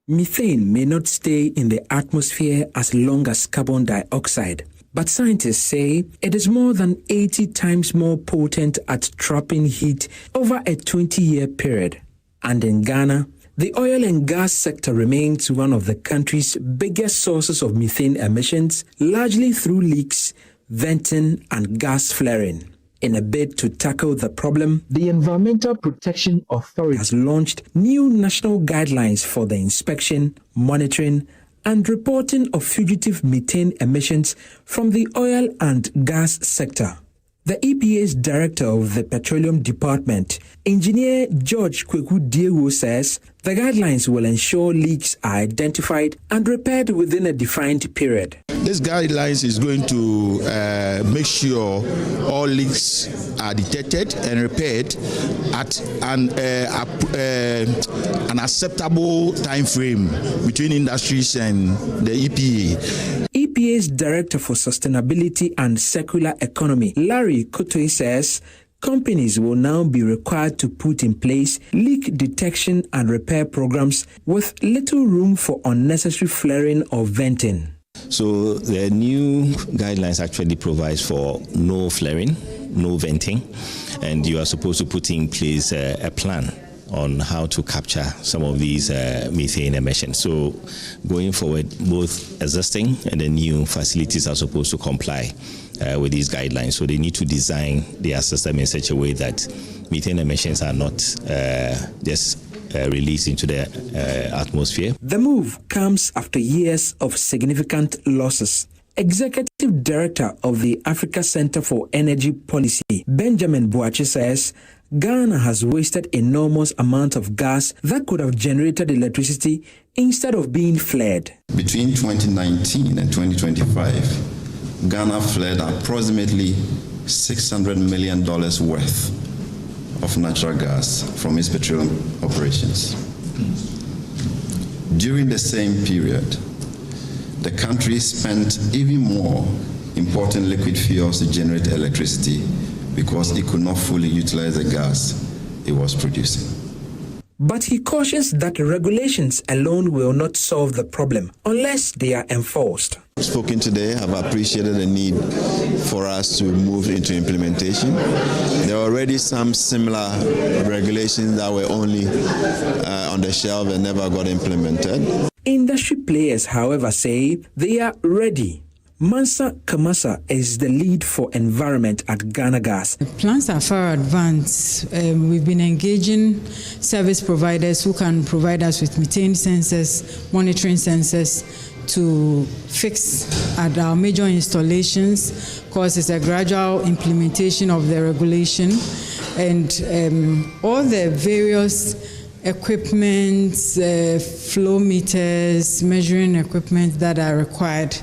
Methane may not stay in the atmosphere as long as carbon dioxide, but scientists say it is more than 80 times more potent at trapping heat over a 20-year period. And in Ghana, the oil and gas sector remains one of the country's biggest sources of methane emissions, largely through leaks, venting, and gas flaring. In a bid to tackle the problem, the Environmental Protection Authority has launched new national guidelines for the inspection, monitoring, and reporting of fugitive methane emissions from the oil and gas sector. The EPA's Director of the Petroleum Department, Engineer George Kweku-Diewo, says the guidelines will ensure leaks are identified and repaired within a defined period. This guidelines is going to make sure all leaks are detected and repaired at an acceptable time frame between industries and the EPA. EPA's Director for Sustainability and Circular Economy, Larry Kotoi, says companies will now be required to put in place leak detection and repair programs with little room for unnecessary flaring or venting. So the new guidelines actually provides for no flaring, no venting, and you are supposed to put in place a plan on how to capture some of these methane emissions. So going forward, both existing and the new facilities are supposed to comply with these guidelines. So they need to design their system in such a way that methane emissions are not just released into the atmosphere. The move comes after years of significant losses. Executive Director of the Africa Center for Energy Policy, Benjamin Boachi, says Ghana has wasted enormous amounts of gas that could have generated electricity instead of being flared. Between 2019 and 2025, Ghana flared approximately $600 million worth of natural gas from its petroleum operations. During the same period, the country spent even more importing liquid fuels to generate electricity because it could not fully utilize the gas it was producing. But he cautions that regulations alone will not solve the problem unless they are enforced. Spoken today, have appreciated the need for us to move into implementation. There are already some similar regulations that were only on the shelf and never got implemented. Industry players, however, say they are ready. Mansa Kamasa is the lead for environment at Ghana Gas. The plans are far advanced. We've been engaging service providers who can provide us with methane sensors, monitoring sensors to fix at our major installations, because it's a gradual implementation of the regulation, and all the various equipment, flow meters, measuring equipment that are required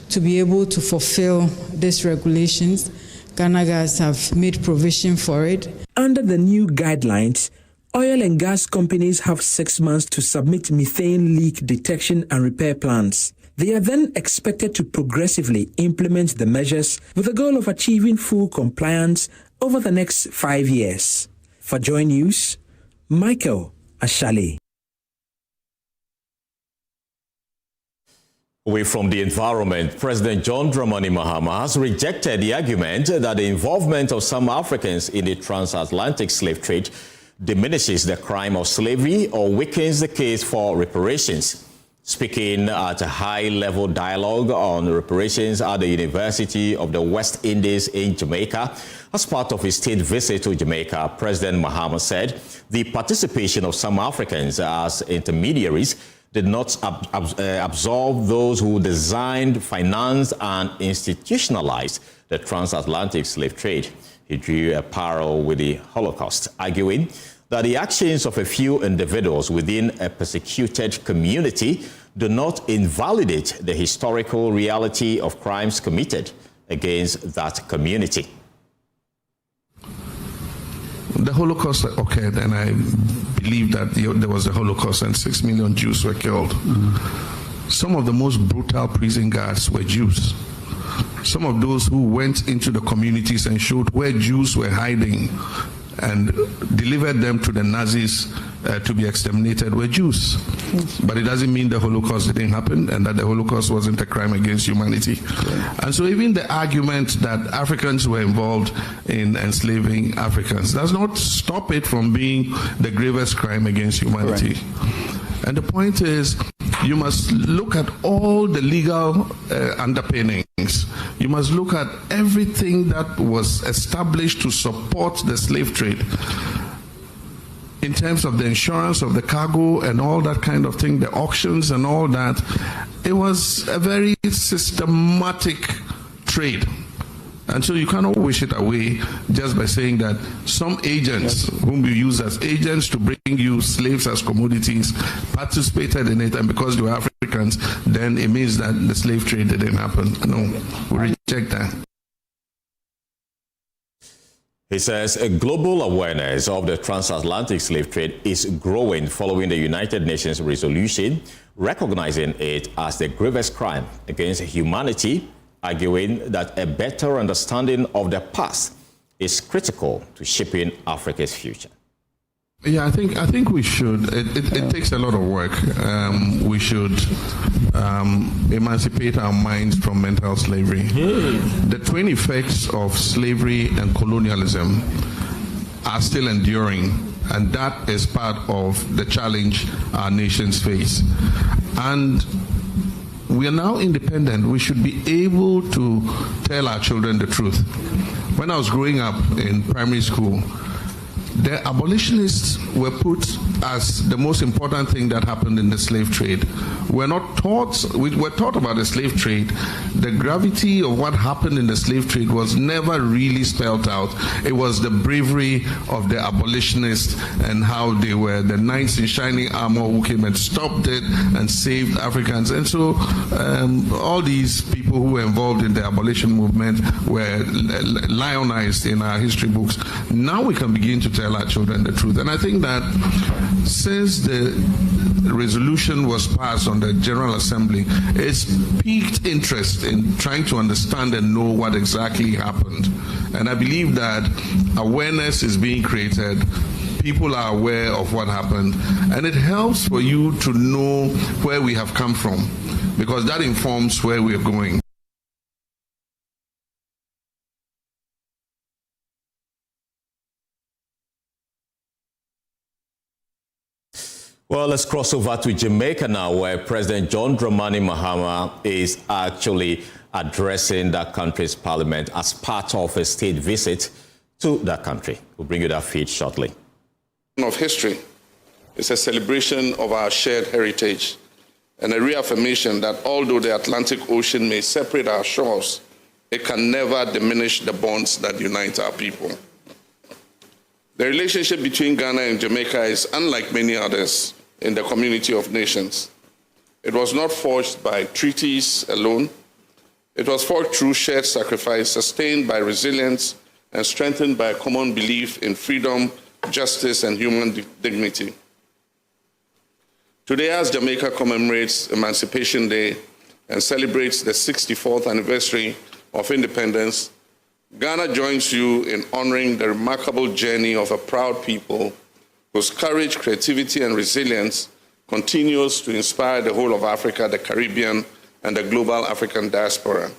to be able to fulfill these regulations. Ghana Gas have made provision for it. Under the new guidelines, oil and gas companies have 6 months to submit methane leak detection and repair plans. They are then expected to progressively implement the measures with the goal of achieving full compliance over the next 5 years. For Joy News, Michael Ashali. Away from the environment, President John Dramani Mahama has rejected the argument that the involvement of some Africans in the transatlantic slave trade diminishes the crime of slavery or weakens the case for reparations. Speaking at a high-level dialogue on reparations at the University of the West Indies in Jamaica, as part of his state visit to Jamaica, President Mahama said the participation of some Africans as intermediaries did not absolve those who designed, financed, and institutionalized the transatlantic slave trade. He drew a parallel with the Holocaust, arguing that the actions of a few individuals within a persecuted community do not invalidate the historical reality of crimes committed against that community. The Holocaust occurred, and I believe that there was a Holocaust and 6 million Jews were killed. Some of the most brutal prison guards were Jews. Some of those who went into the communities and showed where Jews were hiding and delivered them to the Nazis to be exterminated were Jews. But it doesn't mean the Holocaust didn't happen and that the Holocaust wasn't a crime against humanity. And so even the argument that Africans were involved in enslaving Africans does not stop it from being the gravest crime against humanity. And the point is, you must look at all the legal underpinnings. You must look at everything that was established to support the slave trade in terms of the insurance of the cargo and all that kind of thing, the auctions and all that. It was a very systematic trade. And so you cannot wish it away just by saying that some agents, whom you use as agents to bring you slaves as commodities, participated in it, and because they were Africans, then it means that the slave trade didn't happen. No, we reject that. He says a global awareness of the transatlantic slave trade is growing following the United Nations resolution recognizing it as the gravest crime against humanity, arguing that a better understanding of the past is critical to shaping Africa's future. Yeah, I think we should. It takes a lot of work. We should emancipate our minds from mental slavery. The twin effects of slavery and colonialism are still enduring, and that is part of the challenge our nations face. And we are now independent. We should be able to tell our children the truth. When I was growing up in primary school, the abolitionists were put as the most important thing that happened in the slave trade. We were taught about the slave trade. The gravity of what happened in the slave trade was never really spelled out. It was the bravery of the abolitionists and how they were the knights in shining armor who came and stopped it and saved Africans. And so all these people who were involved in the abolition movement were lionized in our history books. Now we can begin to tell our children the truth. And I think that since the resolution was passed on the General Assembly, it's piqued interest in trying to understand and know what exactly happened. And I believe that awareness is being created. People are aware of what happened. And it helps for you to know where we have come from, because that informs where we're going. Well, let's cross over to Jamaica now, where President John Dramani Mahama is actually addressing that country's parliament as part of a state visit to that country. We'll bring you that feed shortly. Of history. It's a celebration of our shared heritage and a reaffirmation that although the Atlantic Ocean may separate our shores, it can never diminish the bonds that unite our people. The relationship between Ghana and Jamaica is unlike many others in the community of nations. It was not forged by treaties alone. It was forged through shared sacrifice, sustained by resilience, and strengthened by a common belief in freedom, justice, and human dignity. Today, as Jamaica commemorates Emancipation Day and celebrates the 64th anniversary of independence, Ghana joins you in honoring the remarkable journey of a proud people whose courage, creativity, and resilience continues to inspire the whole of Africa, the Caribbean, and the global African diaspora.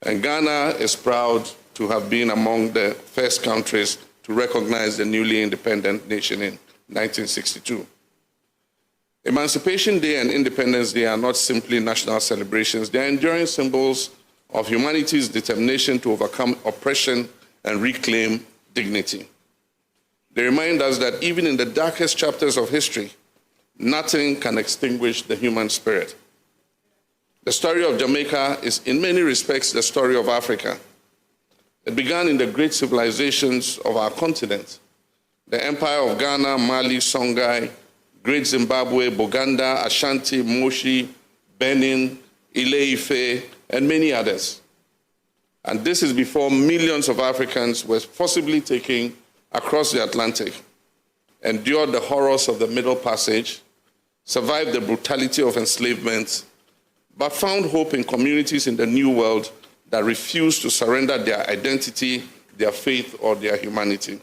And Ghana is proud to have been among the first countries to recognize the newly independent nation in 1962. Emancipation Day and Independence Day are not simply national celebrations, they are enduring symbols of humanity's determination to overcome oppression and reclaim dignity. They remind us that even in the darkest chapters of history, nothing can extinguish the human spirit. The story of Jamaica is in many respects the story of Africa. It began in the great civilizations of our continent, the Empire of Ghana, Mali, Songhai, Great Zimbabwe, Buganda, Ashanti, Moshi, Benin, Ile-Ife, and many others. And this is before millions of Africans were forcibly taken across the Atlantic, endured the horrors of the Middle Passage, survived the brutality of enslavement, but found hope in communities in the New World that refused to surrender their identity, their faith, or their humanity.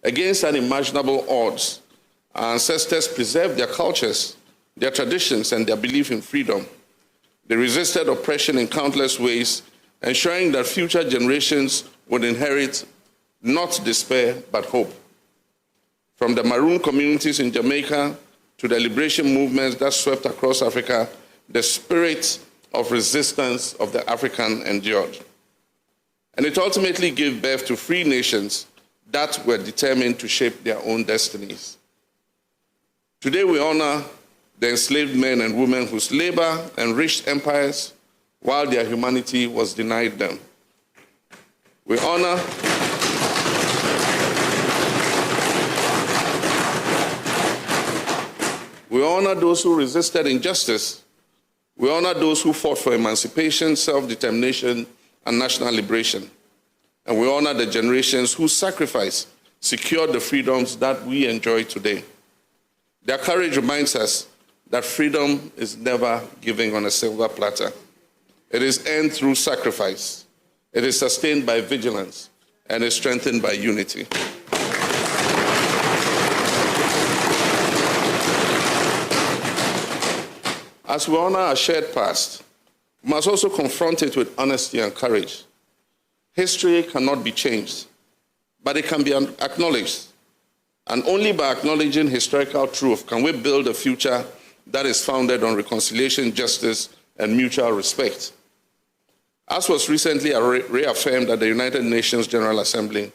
Against unimaginable odds, our ancestors preserved their cultures, their traditions, and their belief in freedom. They resisted oppression in countless ways, ensuring that future generations would inherit not despair, but hope. From the Maroon communities in Jamaica to the liberation movements that swept across Africa, the spirit of resistance of the African endured. And it ultimately gave birth to free nations that were determined to shape their own destinies. Today we honor the enslaved men and women whose labor enriched empires while their humanity was denied them. We honor those who resisted injustice. We honor those who fought for emancipation, self-determination, and national liberation. And we honor the generations whose sacrifice secured the freedoms that we enjoy today. Their courage reminds us that freedom is never given on a silver platter. It is earned through sacrifice. It is sustained by vigilance and is strengthened by unity. As we honor our shared past, we must also confront it with honesty and courage. History cannot be changed, but it can be acknowledged. And only by acknowledging historical truth can we build a future that is founded on reconciliation, justice, and mutual respect. As was recently reaffirmed at the United Nations General Assembly,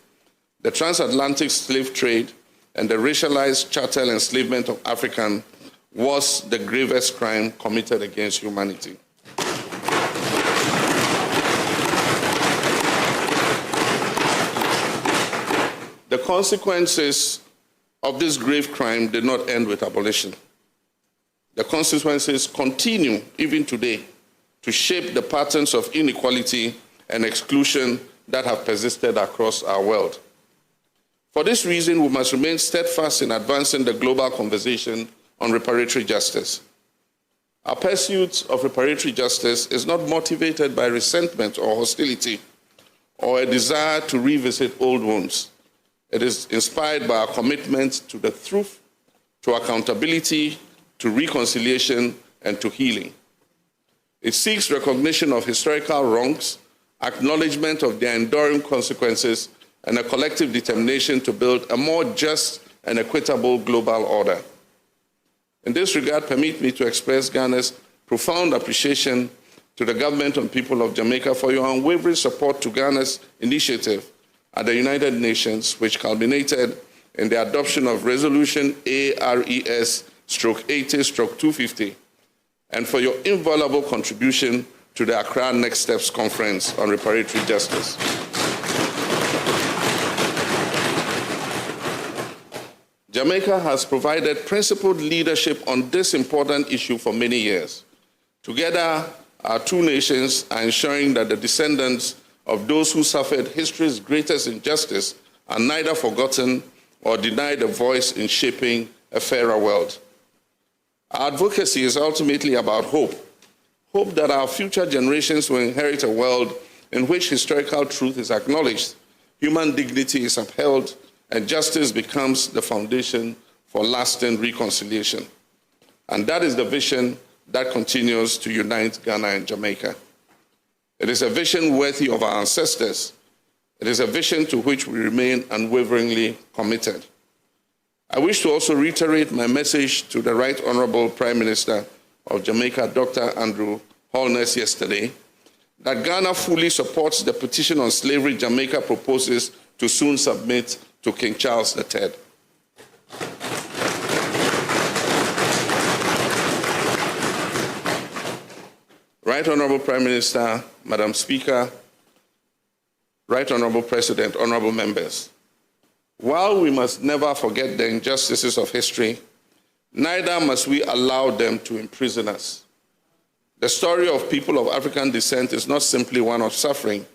the transatlantic slave trade and the racialized chattel enslavement of Africans was the gravest crime committed against humanity. The consequences of this grave crime did not end with abolition. The consequences continue even today to shape the patterns of inequality and exclusion that have persisted across our world. For this reason, we must remain steadfast in advancing the global conversation on reparatory justice. Our pursuit of reparatory justice is not motivated by resentment or hostility or a desire to revisit old wounds. It is inspired by our commitment to the truth, to accountability, to reconciliation, and to healing. It seeks recognition of historical wrongs, acknowledgement of their enduring consequences, and a collective determination to build a more just and equitable global order. In this regard, permit me to express Ghana's profound appreciation to the government and people of Jamaica for your unwavering support to Ghana's initiative at the United Nations, which culminated in the adoption of Resolution ARES/80/250, and for your invaluable contribution to the Accra Next Steps Conference on Reparatory Justice. Jamaica has provided principled leadership on this important issue for many years. Together, our two nations are ensuring that the descendants of those who suffered history's greatest injustice are neither forgotten or denied a voice in shaping a fairer world. Our advocacy is ultimately about hope. Hope that our future generations will inherit a world in which historical truth is acknowledged, human dignity is upheld, and justice becomes the foundation for lasting reconciliation. And that is the vision that continues to unite Ghana and Jamaica. It is a vision worthy of our ancestors. It is a vision to which we remain unwaveringly committed. I wish to also reiterate my message to the Right Honorable Prime Minister of Jamaica, Dr. Andrew Holness, yesterday, that Ghana fully supports the petition on slavery Jamaica proposes to soon submit to King Charles III. Right Honorable Prime Minister, Madam Speaker, Right Honorable President, honorable members, while we must never forget the injustices of history, neither must we allow them to imprison us. The story of people of African descent is not simply one of suffering.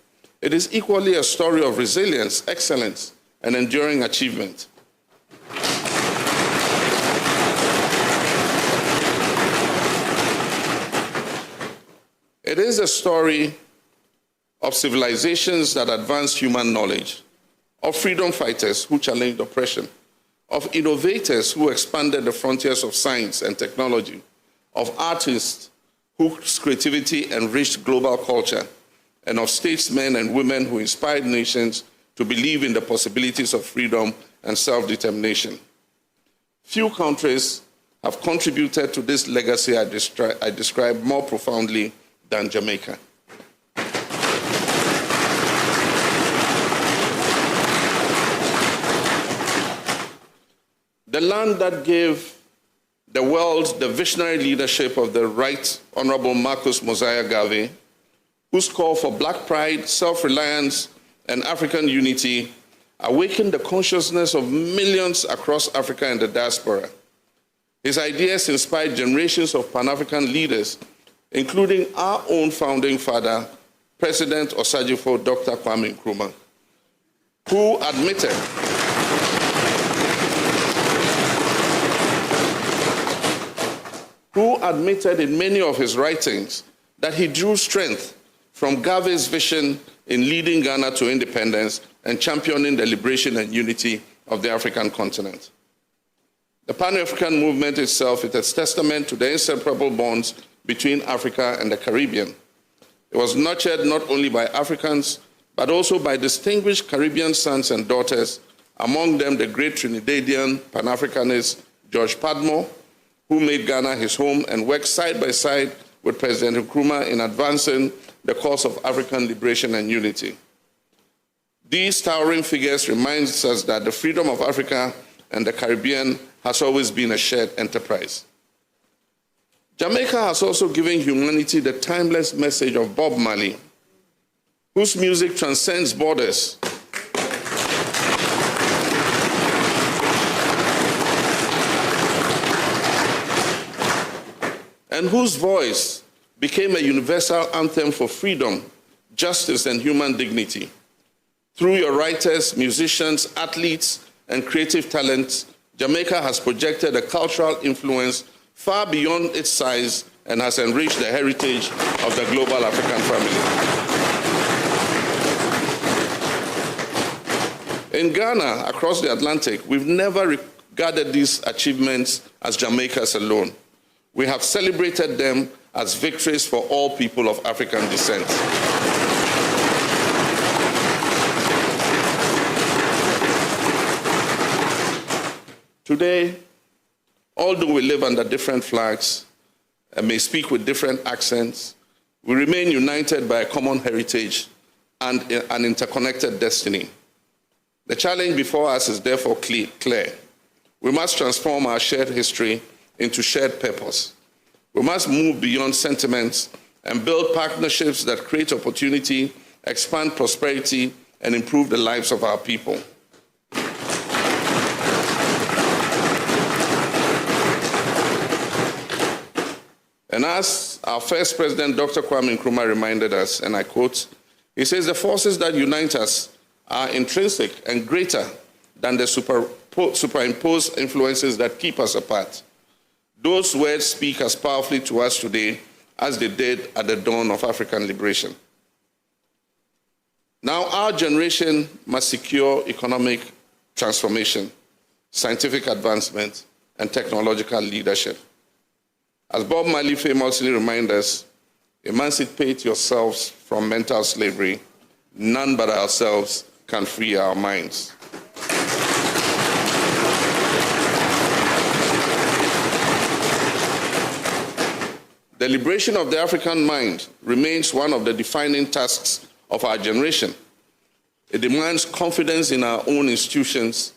It is equally a story of resilience, excellence, and enduring achievement. It is a story of civilizations that advanced human knowledge, of freedom fighters who challenged oppression, of innovators who expanded the frontiers of science and technology, of artists whose creativity enriched global culture, and of statesmen and women who inspired nations to believe in the possibilities of freedom and self-determination. Few countries have contributed to this legacy I describe more profoundly than Jamaica. The land that gave the world the visionary leadership of the Right Honorable Marcus Mosiah Garvey, whose call for black pride, self-reliance, and African unity awakened the consciousness of millions across Africa and the diaspora. His ideas inspired generations of Pan-African leaders, including our own founding father, President Osagyefo Dr. Kwame Nkrumah, who admitted in many of his writings that he drew strength from Garvey's vision in leading Ghana to independence and championing the liberation and unity of the African continent. The Pan-African movement itself is a testament to the inseparable bonds between Africa and the Caribbean. It was nurtured not only by Africans, but also by distinguished Caribbean sons and daughters, among them the great Trinidadian Pan-Africanist George Padmore, who made Ghana his home and worked side by side with President Nkrumah in advancing the cause of African liberation and unity. These towering figures remind us that the freedom of Africa and the Caribbean has always been a shared enterprise. Jamaica has also given humanity the timeless message of Bob Marley, whose music transcends borders. And whose voice became a universal anthem for freedom, justice, and human dignity. Through your writers, musicians, athletes, and creative talents, Jamaica has projected a cultural influence far beyond its size and has enriched the heritage of the global African family. In Ghana, across the Atlantic, we've never regarded these achievements as Jamaica's alone. We have celebrated them as victories for all people of African descent. Today, although we live under different flags and may speak with different accents, we remain united by a common heritage and an interconnected destiny. The challenge before us is therefore clear. We must transform our shared history into shared purpose. We must move beyond sentiments and build partnerships that create opportunity, expand prosperity, and improve the lives of our people. And as our first president, Dr. Kwame Nkrumah, reminded us, and I quote, he says, the forces that unite us are intrinsic and greater than the superimposed influences that keep us apart. Those words speak as powerfully to us today as they did at the dawn of African liberation. Now, our generation must secure economic transformation, scientific advancement, and technological leadership. As Bob Marley famously reminds us, emancipate yourselves from mental slavery. None but ourselves can free our minds. The liberation of the African mind remains one of the defining tasks of our generation. It demands confidence in our own institutions.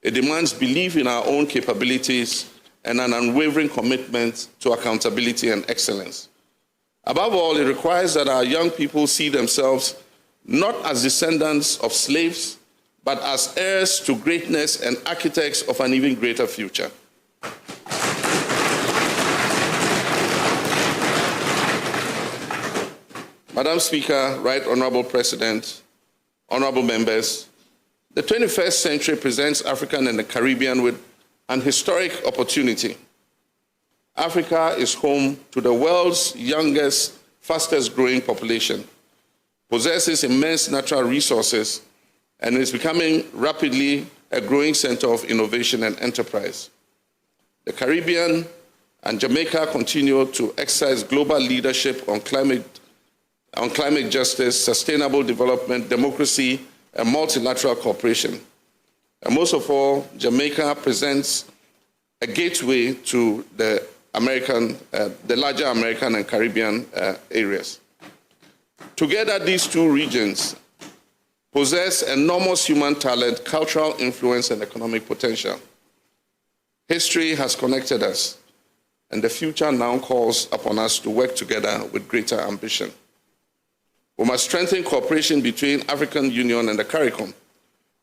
It demands belief in our own capabilities and an unwavering commitment to accountability and excellence. Above all, it requires that our young people see themselves not as descendants of slaves, but as heirs to greatness and architects of an even greater future. Madam Speaker, Right Honorable President, honorable members, the 21st century presents Africa and the Caribbean with an historic opportunity. Africa is home to the world's youngest, fastest growing population, possesses immense natural resources, and is becoming rapidly a growing center of innovation and enterprise. The Caribbean and Jamaica continue to exercise global leadership on climate justice, sustainable development, democracy, and multilateral cooperation. And most of all, Jamaica presents a gateway to the larger American and Caribbean areas. Together, these two regions possess enormous human talent, cultural influence, and economic potential. History has connected us, and the future now calls upon us to work together with greater ambition. We must strengthen cooperation between African Union and the CARICOM.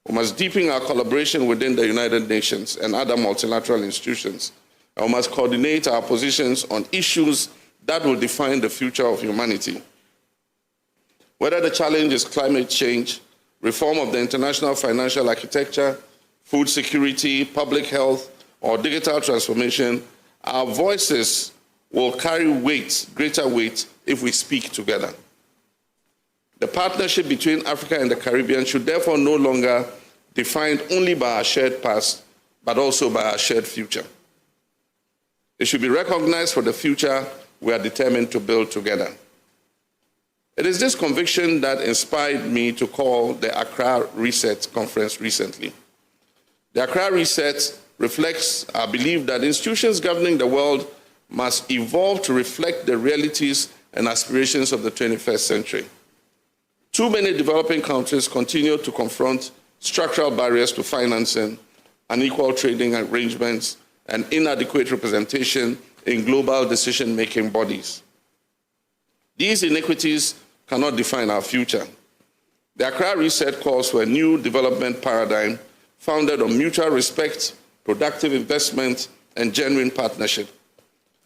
We must deepen our collaboration within the United Nations and other multilateral institutions. And we must coordinate our positions on issues that will define the future of humanity. Whether the challenge is climate change, reform of the international financial architecture, food security, public health, or digital transformation, our voices will carry greater weight if we speak together. The partnership between Africa and the Caribbean should therefore no longer be defined only by our shared past, but also by our shared future. It should be recognized for the future we are determined to build together. It is this conviction that inspired me to call the Accra Reset Conference recently. The Accra Reset reflects our belief that institutions governing the world must evolve to reflect the realities and aspirations of the 21st century. Too many developing countries continue to confront structural barriers to financing, unequal trading arrangements, and inadequate representation in global decision-making bodies. These inequities cannot define our future. The Accra Reset calls for a new development paradigm founded on mutual respect, productive investment, and genuine partnership.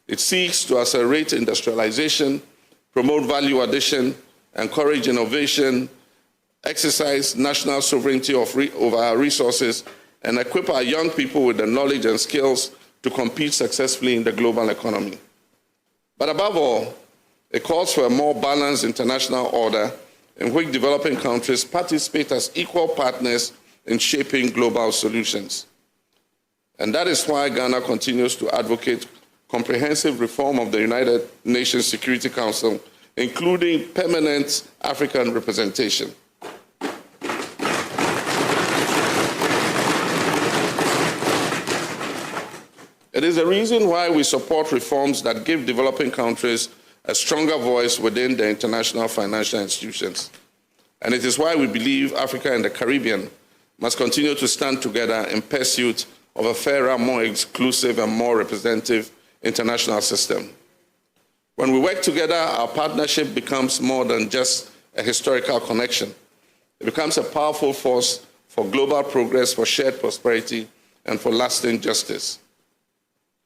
It seeks to accelerate industrialization, promote value addition, encourage innovation, exercise national sovereignty over our resources, and equip our young people with the knowledge and skills to compete successfully in the global economy. But above all, it calls for a more balanced international order in which developing countries participate as equal partners in shaping global solutions. And that is why Ghana continues to advocate comprehensive reform of the United Nations Security Council, including permanent African representation. It is the reason why we support reforms that give developing countries a stronger voice within the international financial institutions. And it is why we believe Africa and the Caribbean must continue to stand together in pursuit of a fairer, more inclusive, and more representative international system. When we work together, our partnership becomes more than just a historical connection. It becomes a powerful force for global progress, for shared prosperity, and for lasting justice.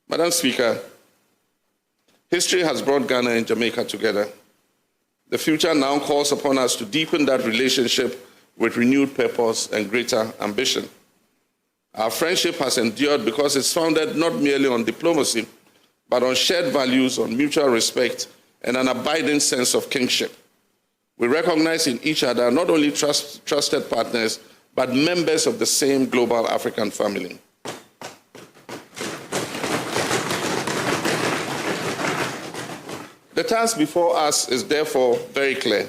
Madam Speaker, History has brought Ghana and Jamaica together. The future now calls upon us to deepen that relationship with renewed purpose and greater ambition. Our friendship has endured because it's founded not merely on diplomacy, but on shared values, on mutual respect, and an abiding sense of kinship. We recognize in each other not only trusted partners, but members of the same global African family. The task before us is therefore very clear.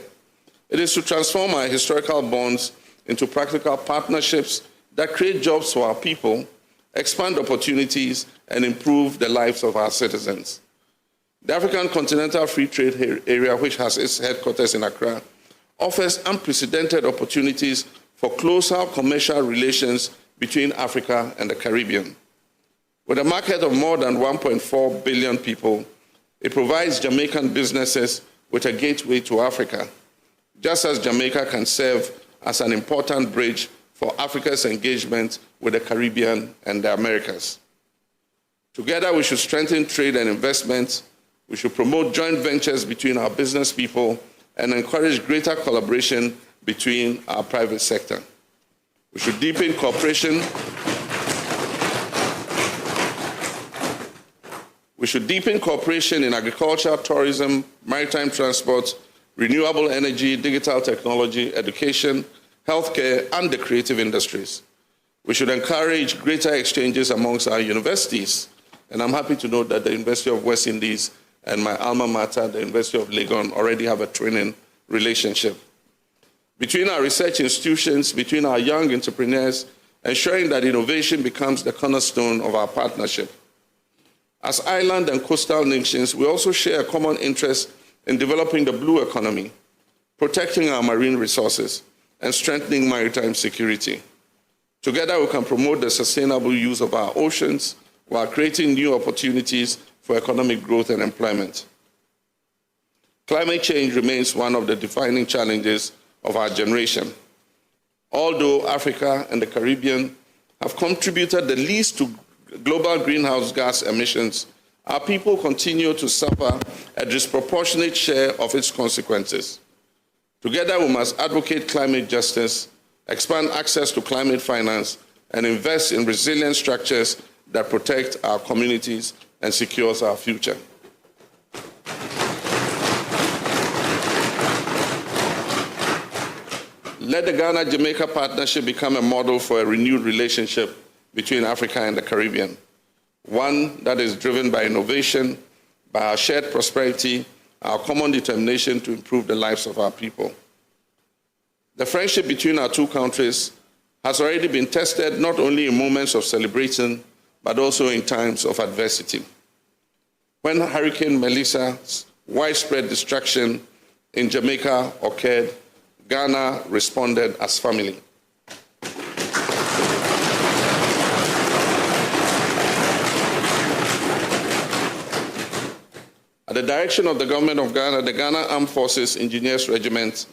It is to transform our historical bonds into practical partnerships that create jobs for our people, expand opportunities, and improve the lives of our citizens. The African Continental Free Trade Area, which has its headquarters in Accra, offers unprecedented opportunities for closer commercial relations between Africa and the Caribbean. With a market of more than 1.4 billion people, it provides Jamaican businesses with a gateway to Africa, just as Jamaica can serve as an important bridge for Africa's engagement with the Caribbean and the Americas. Together, we should strengthen trade and investment. We should promote joint ventures between our business people and encourage greater collaboration between our private sector. We should deepen cooperation. We should deepen cooperation in agriculture, tourism, maritime transport, renewable energy, digital technology, education, healthcare, and the creative industries. We should encourage greater exchanges amongst our universities. And I'm happy to note that the University of West Indies and my alma mater, the University of Legon, already have a twinning relationship. Between our research institutions, between our young entrepreneurs, ensuring that innovation becomes the cornerstone of our partnership. As island and coastal nations, we also share a common interest in developing the blue economy, protecting our marine resources, and strengthening maritime security. Together, we can promote the sustainable use of our oceans while creating new opportunities for economic growth and employment. Climate change remains one of the defining challenges of our generation. Although Africa and the Caribbean have contributed the least to global greenhouse gas emissions, our people continue to suffer a disproportionate share of its consequences. Together, we must advocate climate justice, expand access to climate finance, and invest in resilient structures that protect our communities and secures our future. Let the Ghana-Jamaica partnership become a model for a renewed relationship between Africa and the Caribbean, one that is driven by innovation, by our shared prosperity, our common determination to improve the lives of our people. The friendship between our two countries has already been tested not only in moments of celebration, but also in times of adversity. When Hurricane Melissa's widespread destruction in Jamaica occurred, Ghana responded as family. At the direction of the government of Ghana, the Ghana Armed Forces Engineers Regiment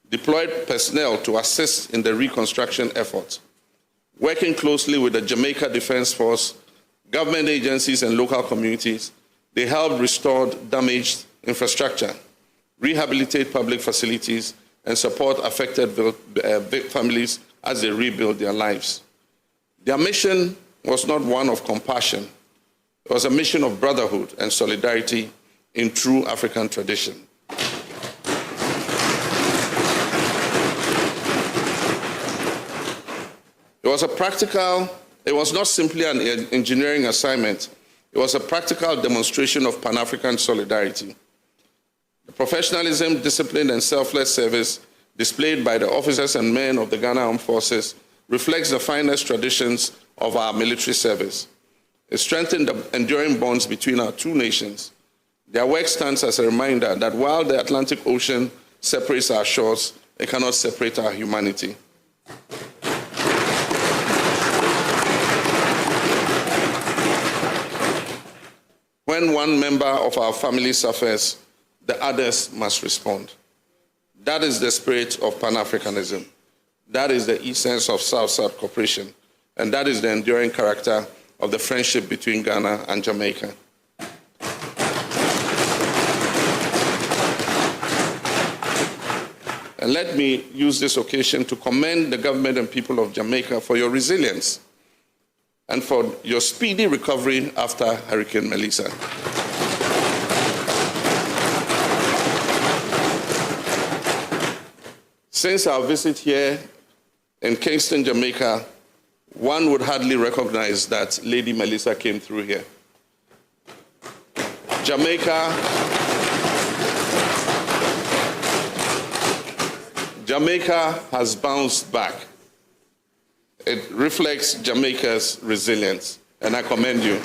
deployed personnel to assist in the reconstruction effort. Working closely with the Jamaica Defense Force, government agencies, and local communities, they helped restore damaged infrastructure, rehabilitate public facilities, and support affected families as they rebuild their lives. Their mission was not one of compassion. It was a mission of brotherhood and solidarity in true African tradition. It was not simply an engineering assignment. It was a practical demonstration of Pan-African solidarity. The professionalism, discipline, and selfless service displayed by the officers and men of the Ghana Armed Forces reflects the finest traditions of our military service. It strengthened the enduring bonds between our two nations. Their work stands as a reminder that while the Atlantic Ocean separates our shores, it cannot separate our humanity. When one member of our family suffers, the others must respond. That is the spirit of Pan-Africanism. That is the essence of South-South cooperation. And that is the enduring character of the friendship between Ghana and Jamaica. And let me use this occasion to commend the government and people of Jamaica for your resilience and for your speedy recovery after Hurricane Melissa. Since our visit here in Kingston, Jamaica, one would hardly recognize that Lady Melissa came through here. Jamaica has bounced back. It reflects Jamaica's resilience, and I commend you.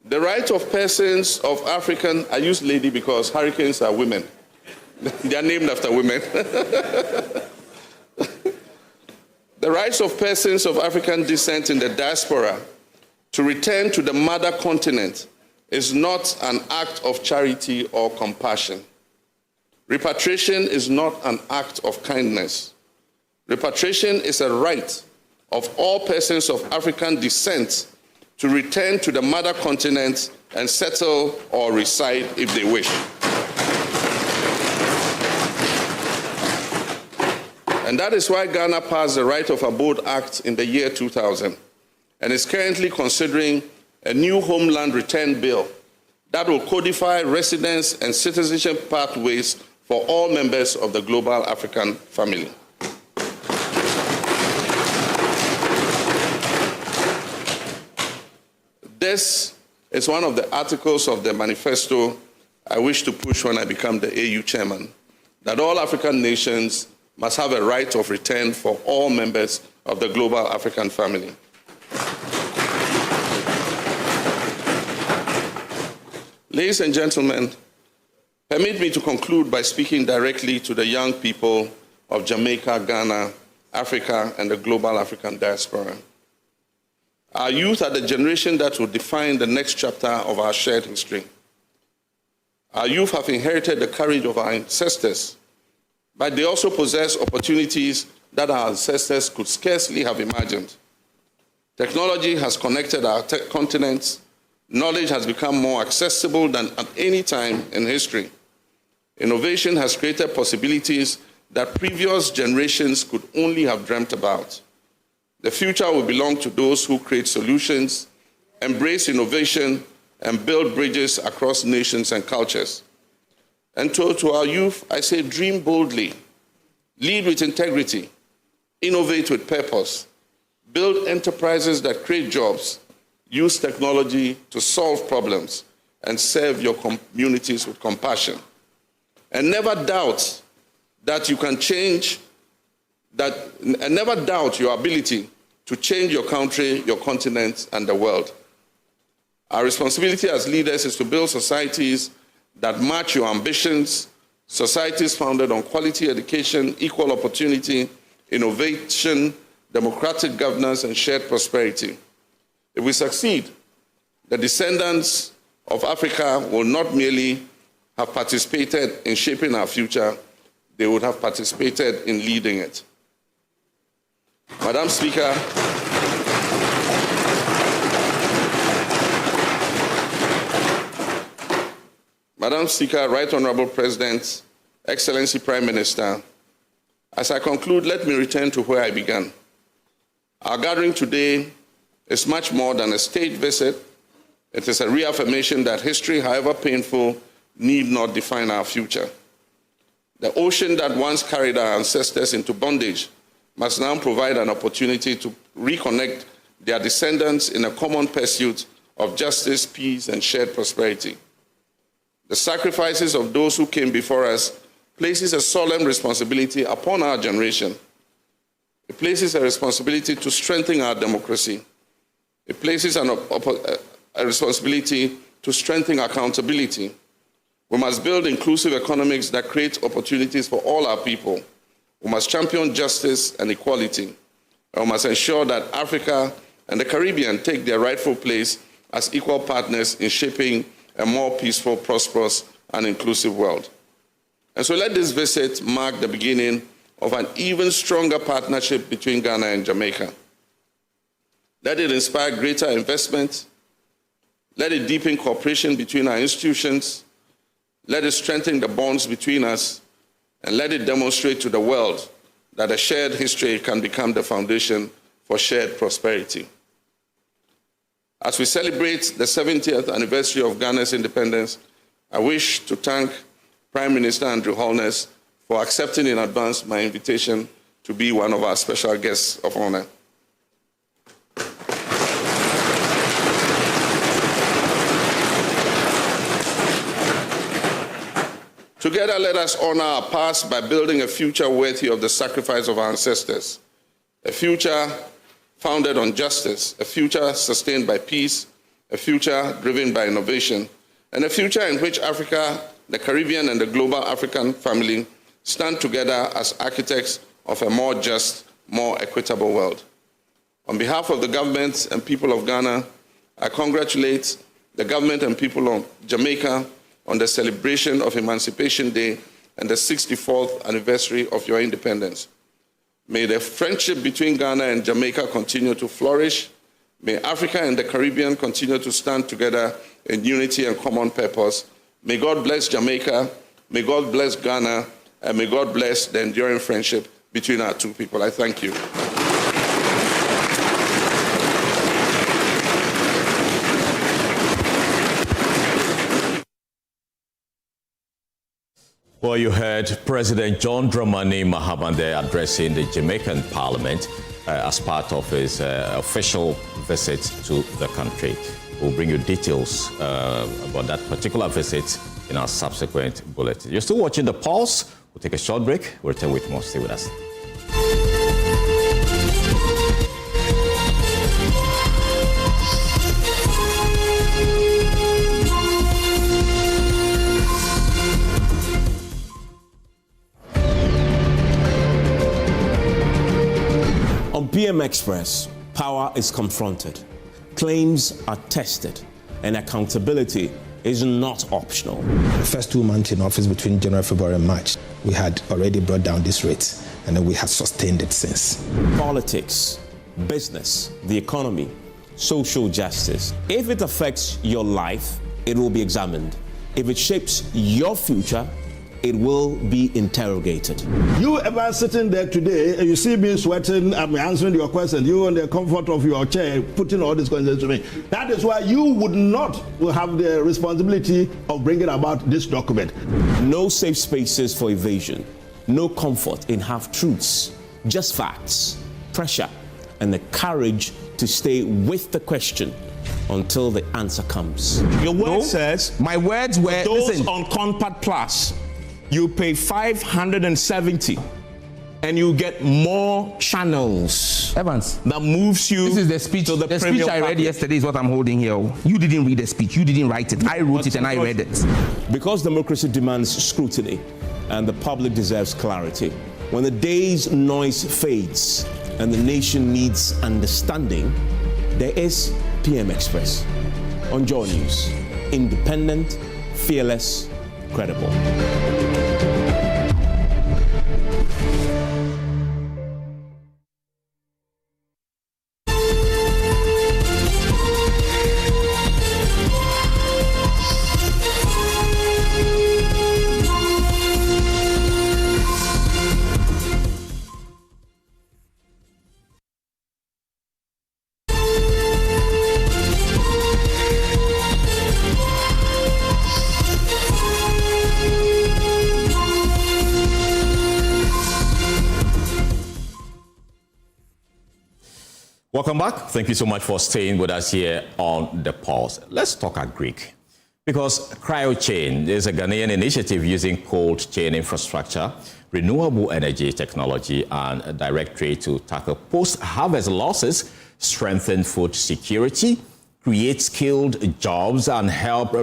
The right of persons of African, I use lady because hurricanes are women. They are named after women. The rights of persons of African descent in the diaspora to return to the mother continent is not an act of charity or compassion. Repatriation is not an act of kindness. Repatriation is a right of all persons of African descent to return to the mother continent and settle or reside if they wish. And that is why Ghana passed the Right of Abode Act in the year 2000 and is currently considering a new homeland return bill that will codify residence and citizenship pathways for all members of the global African family. This is one of the articles of the manifesto I wish to push when I become the AU chairman, that all African nations must have a right of return for all members of the global African family. Ladies and gentlemen, permit me to conclude by speaking directly to the young people of Jamaica, Ghana, Africa, and the global African diaspora. Our youth are the generation that will define the next chapter of our shared history. Our youth have inherited the courage of our ancestors, but they also possess opportunities that our ancestors could scarcely have imagined. Technology has connected our continents. Knowledge has become more accessible than at any time in history. Innovation has created possibilities that previous generations could only have dreamt about. The future will belong to those who create solutions, embrace innovation, and build bridges across nations and cultures. And to our youth, I say dream boldly, lead with integrity, innovate with purpose, build enterprises that create jobs, use technology to solve problems, and serve your communities with compassion. And never doubt that you can change and never doubt your ability to change your country, your continent, and the world. Our responsibility as leaders is to build societies that match your ambitions, societies founded on quality education, equal opportunity, innovation, democratic governance, and shared prosperity. If we succeed, the descendants of Africa will not merely have participated in shaping our future, they would have participated in leading it. Madam Speaker, Right Honorable President, Excellency Prime Minister, as I conclude, let me return to where I began. Our gathering today is much more than a state visit. It is a reaffirmation that history, however painful, need not define our future. The ocean that once carried our ancestors into bondage must now provide an opportunity to reconnect their descendants in a common pursuit of justice, peace, and shared prosperity. The sacrifices of those who came before us places a solemn responsibility upon our generation. It places a responsibility to strengthen our democracy. It places a responsibility to strengthen accountability. We must build inclusive economics that create opportunities for all our people. We must champion justice and equality. And we must ensure that Africa and the Caribbean take their rightful place as equal partners in shaping a more peaceful, prosperous, and inclusive world. And so let this visit mark the beginning of an even stronger partnership between Ghana and Jamaica. Let it inspire greater investment. Let it deepen cooperation between our institutions. Let it strengthen the bonds between us. And let it demonstrate to the world that a shared history can become the foundation for shared prosperity. As we celebrate the 70th anniversary of Ghana's independence, I wish to thank Prime Minister Andrew Holness for accepting in advance my invitation to be one of our special guests of honor. Together, let us honor our past by building a future worthy of the sacrifice of our ancestors, a future founded on justice, a future sustained by peace, a future driven by innovation, and a future in which Africa, the Caribbean, and the global African family stand together as architects of a more just, more equitable world. On behalf of the government and people of Ghana, I congratulate the government and people of Jamaica on the celebration of Emancipation Day and the 64th anniversary of your independence. May the friendship between Ghana and Jamaica continue to flourish. May Africa and the Caribbean continue to stand together in unity and common purpose. May God bless Jamaica, may God bless Ghana, and may God bless the enduring friendship between our two people. I thank you. Well, you heard President John Dramani Mahama addressing the Jamaican Parliament as part of his official visit to the country. We'll bring you details about that particular visit in our subsequent bulletin. You're still watching The Pulse. We'll take a short break. We'll return with more. Stay with us. On PM Express, power is confronted, claims are tested, and accountability is not optional. The first 2 months in office between January, February, and March, we had already brought down this rate, and then we have sustained it since. Politics, business, the economy, social justice. If it affects your life, it will be examined. If it shapes your future, it will be interrogated. You ever sitting there today, you see me sweating, I'm answering your question, you in the comfort of your chair, putting all these questions to me. That is why you would not have the responsibility of bringing about this document. No safe spaces for evasion, no comfort in half-truths, just facts, pressure, and the courage to stay with the question until the answer comes. Your word says, my words were, those on Compact Plus, you pay $570 and you get more channels. Evans, that moves you. This is the speech. To the speech I read yesterday is what I'm holding here. You didn't read the speech. You didn't write it. I wrote it and I read it. Because democracy demands scrutiny and the public deserves clarity. When the day's noise fades and the nation needs understanding, there is PM Express on Joy News. Independent, fearless, credible. Welcome back. Thank you so much for staying with us here on The Pulse. Let's talk Greek, because CryoChain is a Ghanaian initiative using cold chain infrastructure, renewable energy technology, and a direct trade to tackle post-harvest losses, strengthen food security, create skilled jobs, and help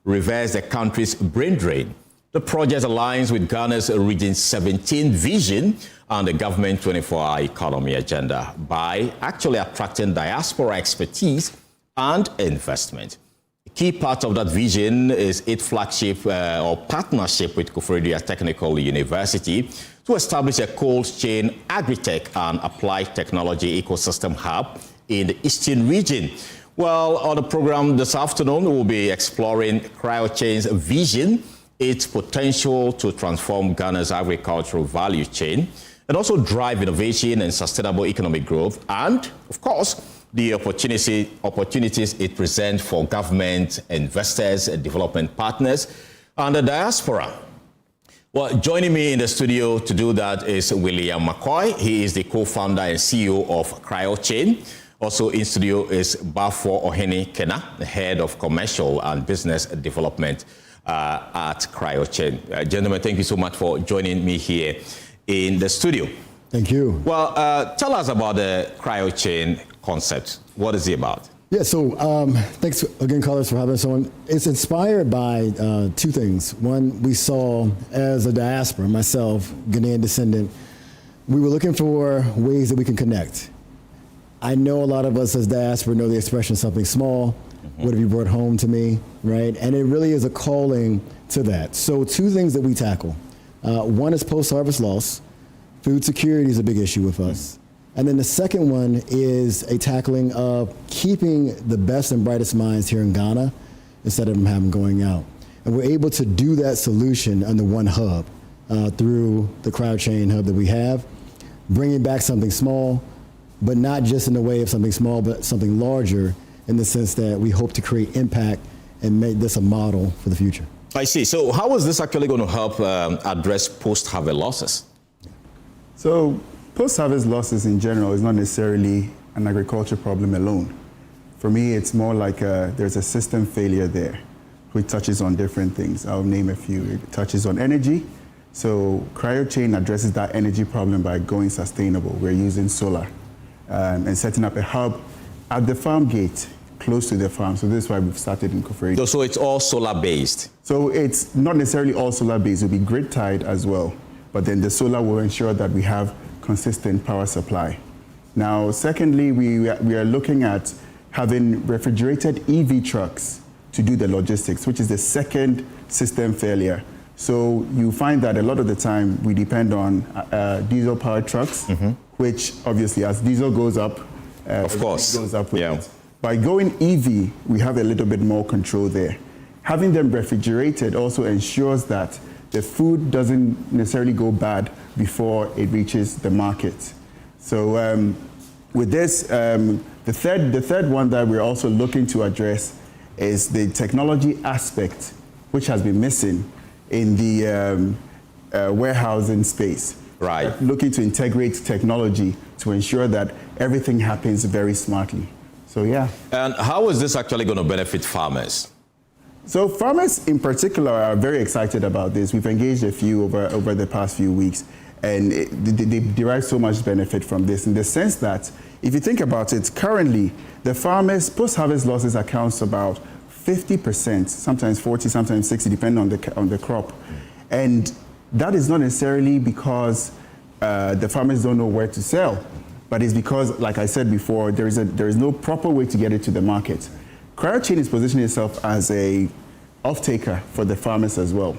reverse the country's brain drain. The project aligns with Ghana's Region 17 vision and the government 24-hour economy agenda by actually attracting diaspora expertise and investment. A key part of that vision is its flagship or partnership with Akufo-Addo Technical University to establish a cold chain agri-tech and applied technology ecosystem hub in the Eastern region. Well, on the program this afternoon, we'll be exploring CryoChain's vision, its potential to transform Ghana's agricultural value chain, and also drive innovation and sustainable economic growth, and, of course, the opportunities it presents for government, investors, and development partners, and the diaspora. Well, joining me in the studio to do that is William McCoy. He is the co-founder and CEO of CryoChain. Also in studio is Bafo Ohene Kena, the head of commercial and business development at CryoChain. Gentlemen, thank you so much for joining me here in the studio. Thank you. Well, tell us about the CryoChain concept. What is it about? Yeah, so thanks again, Carlos, for having us on. It's inspired by two things. One, we saw as a diaspora, myself, Ghanaian descendant, we were looking for ways that we can connect. I know a lot of us as diaspora know the expression something small, what have you brought home to me, right? And it really is a calling to that. So two things that we tackle. One is post-harvest loss. Food security is a big issue with us. And then the second one is a tackling of keeping the best and brightest minds here in Ghana instead of them having going out. And we're able to do that solution under one hub through the CryoChain hub that we have, bringing back something small, but not just in the way of something small, but something larger in the sense that we hope to create impact and make this a model for the future. I see. So how is this actually going to help address post-harvest losses? So post-harvest losses in general is not necessarily an agriculture problem alone. For me, it's more like there's a system failure there, which touches on different things. I'll name a few. It touches on energy. So CryoChain addresses that energy problem by going sustainable. We're using solar and setting up a hub at the farm gate, close to the farm. So this is why we've started in Akufo-Addo. So it's all solar-based? So it's not necessarily all solar-based. It'll be grid-tied as well. But then the solar will ensure that we have consistent power supply. Now, secondly, we are looking at having refrigerated EV trucks to do the logistics, which is the second system failure. So you find that a lot of the time we depend on diesel-powered trucks, which obviously as diesel goes up, of course, goes up with it. By going EV, we have a little bit more control there. Having them refrigerated also ensures that the food doesn't necessarily go bad before it reaches the market. So with this, the third one that we're also looking to address is the technology aspect, which has been missing in the warehousing space. Right. Looking to integrate technology to ensure that everything happens very smartly. So yeah. And how is this actually going to benefit farmers? So farmers in particular are very excited about this. We've engaged a few over the past few weeks, and they derive so much benefit from this in the sense that if you think about it, currently the farmers' post-harvest losses accounts about 50%, sometimes 40, sometimes 60, depending on the crop. And that is not necessarily because the farmers don't know where to sell, but it's because, like I said before, there is no proper way to get it to the market. CryoChain is positioning itself as a off-taker for the farmers as well.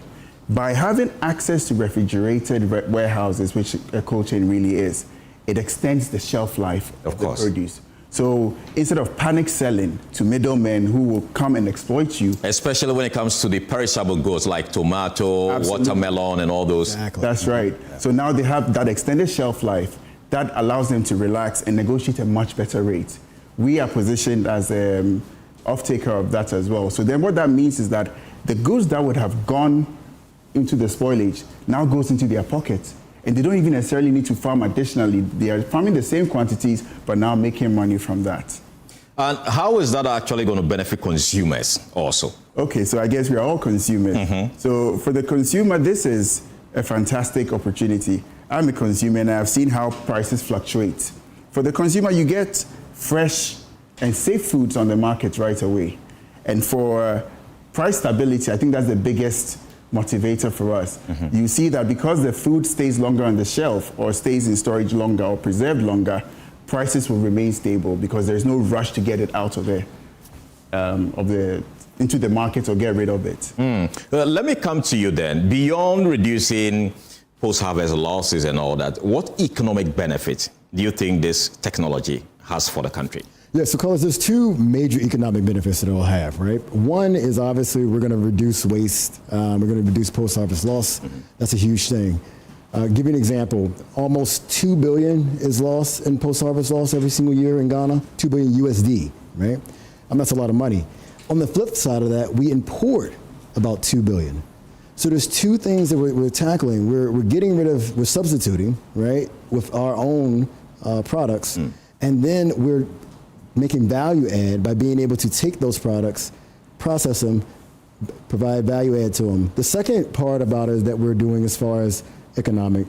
By having access to refrigerated warehouses, which a cold chain really is, it extends the shelf life of the produce. So instead of panic selling to middlemen who will come and exploit you. Especially when it comes to the perishable goods like tomato, watermelon, and all those. Exactly. That's right. So now they have that extended shelf life that allows them to relax and negotiate a much better rate. We are positioned as an off-taker of that as well. So then what that means is that the goods that would have gone into the spoilage now goes into their pocket. And they don't even necessarily need to farm additionally. They are farming the same quantities, but now making money from that. And how is that actually going to benefit consumers also? Okay, so I guess we are all consumers. So for the consumer, this is a fantastic opportunity. I'm a consumer and I've seen how prices fluctuate. For the consumer, you get fresh and safe foods on the market right away. And for price stability, I think that's the biggest motivator for us. You see that because the food stays longer on the shelf or stays in storage longer or preserved longer, prices will remain stable because there's no rush to get it out of into the market or get rid of it. Let me come to you then. Beyond reducing post-harvest losses and all that, what economic benefit do you think this technology has for the country? Yeah, so Carlos, there's two major economic benefits that it'll have, right? One is obviously we're going to reduce waste. We're going to reduce post-harvest loss. That's a huge thing. Give you an example. Almost $2 billion is lost in post-harvest loss every single year in Ghana. $2 billion USD, right? That's a lot of money. On the flip side of that, we import about $2 billion. So there's two things that we're tackling. We're substituting, right, with our own products, and then we're making value add by being able to take those products, process them, provide value add to them. The second part about it that we're doing as far as economic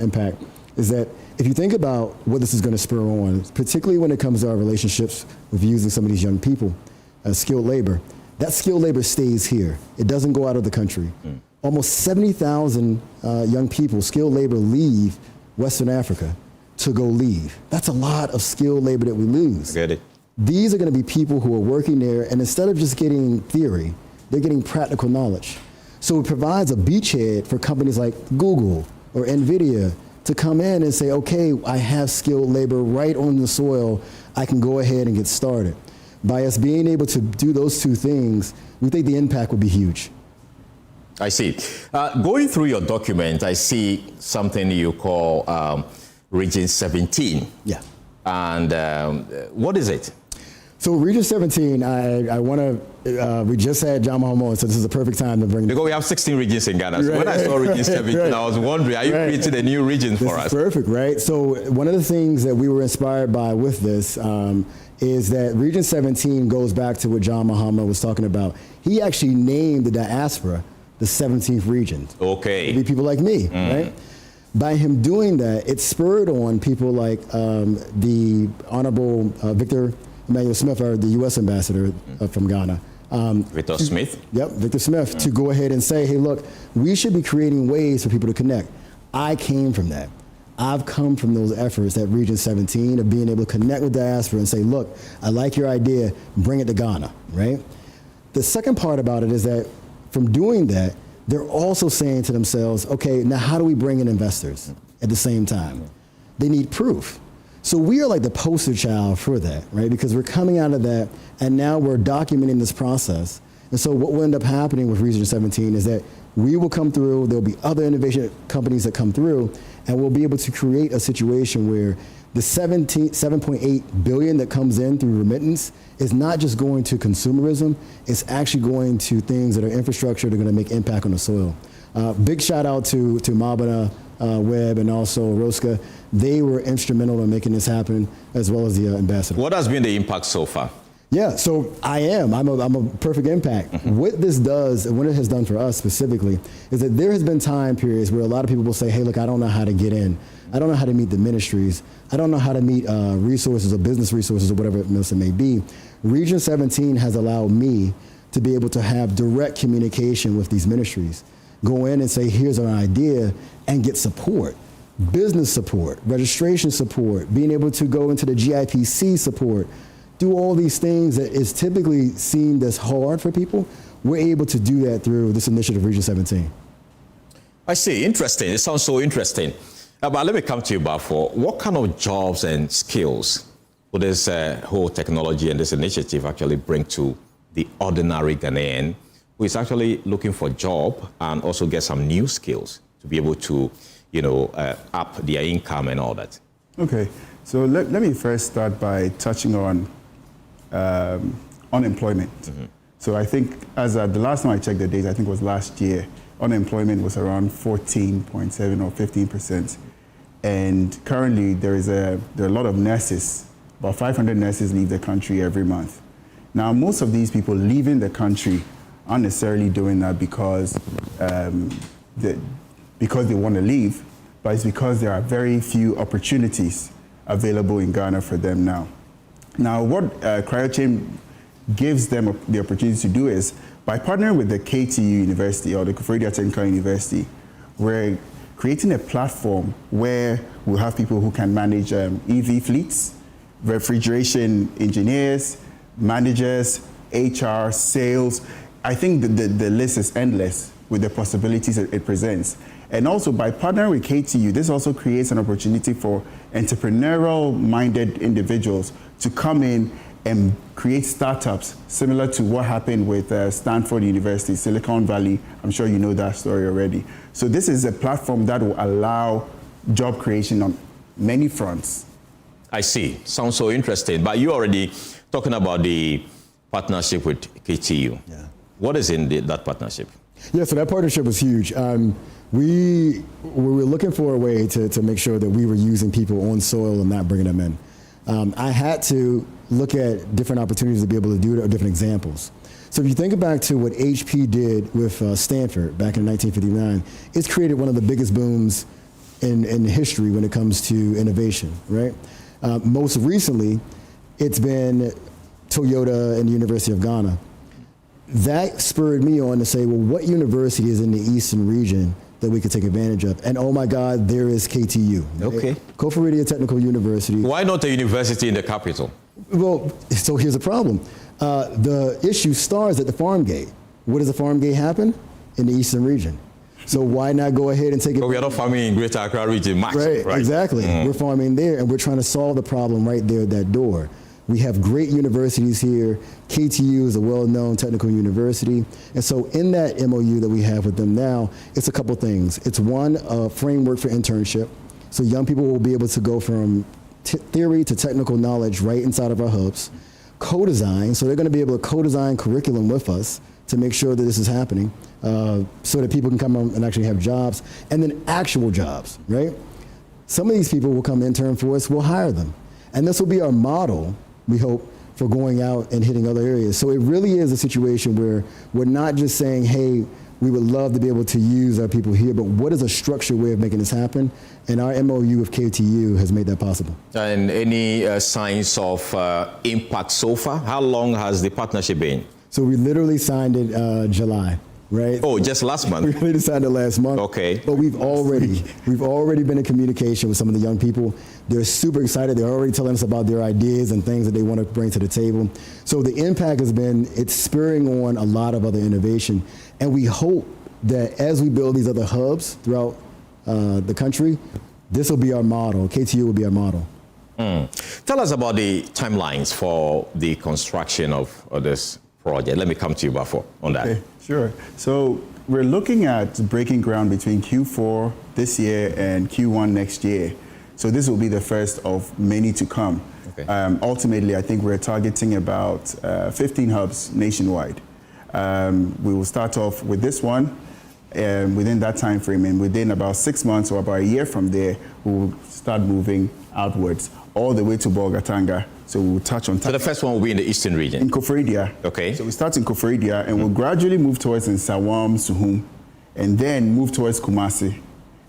impact is that if you think about what this is going to spur on, particularly when it comes to our relationships with using some of these young people, skilled labor, that skilled labor stays here. It doesn't go out of the country. Almost 70,000 young people, skilled labor, leave Western Africa to go leave. That's a lot of skilled labor that we lose. I get it. These are going to be people who are working there, and instead of just getting theory, they're getting practical knowledge. So it provides a beachhead for companies like Google or NVIDIA to come in and say, okay, I have skilled labor right on the soil. I can go ahead and get started. By us being able to do those two things, we think the impact would be huge. I see. Going through your document, I see something you call Region 17. Yeah. And what is it? So Region 17, I want to, we just had John Mahamo, so this is a perfect time to bring Because we have 16 regions in Ghana. So when I saw Region 17, I was wondering, are you creating a new region for us? Perfect, right? So one of the things that we were inspired by with this is that Region 17 goes back to what John Mahama was talking about. He actually named the diaspora the 17th region. Okay. It'd be people like me, right? By him doing that, it spurred on people like the Honorable Victor Emmanuel Smith, or the U.S. ambassador from Ghana. Victor Smith? Yep, Victor Smith, to go ahead and say, hey, look, we should be creating ways for people to connect. I came from that. I've come from those efforts at Region 17 of being able to connect with diaspora and say, look, I like your idea, bring it to Ghana, right? The second part about it is that from doing that, they're also saying to themselves, okay, now how do we bring in investors at the same time? They need proof. So we are like the poster child for that, right? Because we're coming out of that, and now we're documenting this process. And so what will end up happening with Region 17 is that we will come through, there'll be other innovation companies that come through, and we'll be able to create a situation where the 7.8 billion that comes in through remittance is not just going to consumerism, it's actually going to things that are infrastructure that are going to make impact on the soil. Big shout out to Mabana, Webb, and also Rosca. They were instrumental in making this happen, as well as the ambassador. What has been the impact so far? Yeah, so I'm a perfect impact. What this does, and what it has done for us specifically, is that there has been time periods where a lot of people will say, hey, look, I don't know how to get in. I don't know how to meet the ministries. I don't know how to meet resources or business resources or whatever else it may be. Region 17 has allowed me to be able to have direct communication with these ministries. Go in and say, here's an idea, and get support. Business support, registration support, being able to go into the GIPC support, do all these things that is typically seen as hard for people. We're able to do that through this initiative, Region 17. I see. Interesting. It sounds so interesting. But let me come to you, Bafo. What kind of jobs and skills will this whole technology and this initiative actually bring to the ordinary Ghanaian who is actually looking for a job and also get some new skills to be able to, up their income and all that? Okay. So let me first start by touching on unemployment. So I think the last time I checked the data, I think it was last year, unemployment was around 14.7 or 15%. And currently there are a lot of nurses, about 500 nurses leave the country every month. Now, most of these people leaving the country aren't necessarily doing that because they want to leave, but it's because there are very few opportunities available in Ghana for them now. Now, what CryoChain gives them the opportunity to do is, by partnering with the KTU University or the Akufo-Addo University, we're creating a platform where we'll have people who can manage EV fleets, refrigeration engineers, managers, HR, sales. I think the list is endless with the possibilities that it presents. And also, by partnering with KTU, this also creates an opportunity for entrepreneurial-minded individuals to come in and create startups similar to what happened with Stanford University, Silicon Valley. I'm sure you know that story already. So this is a platform that will allow job creation on many fronts. I see. Sounds so interesting. But you already talking about the partnership with KTU. Yeah. What is in that partnership? Yeah, so that partnership was huge. We were looking for a way to make sure that we were using people on soil and not bringing them in. I had to look at different opportunities to be able to do it, or different examples. So if you think back to what HP did with Stanford back in 1959, it's created one of the biggest booms in history when it comes to innovation, right? Most recently, it's been Toyota and the University of Ghana. That spurred me on to say, well, what university is in the Eastern region that we could take advantage of? And oh my God, there is KTU. Okay. Koforidua Technical University. Why not a university in the capital? Well, so here's the problem. The issue starts at the farm gate. Where does the farm gate happen? In the Eastern region. So why not go ahead and take it? But we are not farming in Greater Accra region, Max. Right, exactly. We're farming there, and we're trying to solve the problem right there at that door. We have great universities here. KTU is a well-known technical university. And so in that MOU that we have with them now, it's a couple things. It's one, a framework for internship. So young people will be able to go from theory to technical knowledge right inside of our hubs. Co-design, so they're going to be able to co-design curriculum with us to make sure that this is happening, so that people can come on and actually have jobs. And then actual jobs, right? Some of these people will come intern for us, we'll hire them. And this will be our model, we hope, for going out and hitting other areas. So it really is a situation where we're not just saying, hey, we would love to be able to use our people here, but what is a structured way of making this happen? And our MOU with KTU has made that possible. And any signs of impact so far? How long has the partnership been? So we literally signed it July, right? Oh, just last month? We literally signed it last month. Okay. But we've already been in communication with some of the young people. They're super excited. They're already telling us about their ideas and things that they want to bring to the table. So the impact has been, it's spurring on a lot of other innovation. And we hope that as we build these other hubs throughout the country, this will be our model. KTU will be our model. Tell us about the timelines for the construction of this project. Let me come to you, Bafo, on that. Okay, sure. So we're looking at breaking ground between Q4 this year and Q1 next year. So this will be the first of many to come. Okay. Ultimately, I think we're targeting about 15 hubs nationwide. We will start off with this one within that time frame, and within about 6 months or about a year from there, we will start moving outwards all the way to Bolgatanga. So we'll touch on. So the first one will be in the Eastern region? In Koforidua. Okay. So we start in Koforidua, and we'll gradually move towards Nsawam, Suhum, and then move towards Kumasi,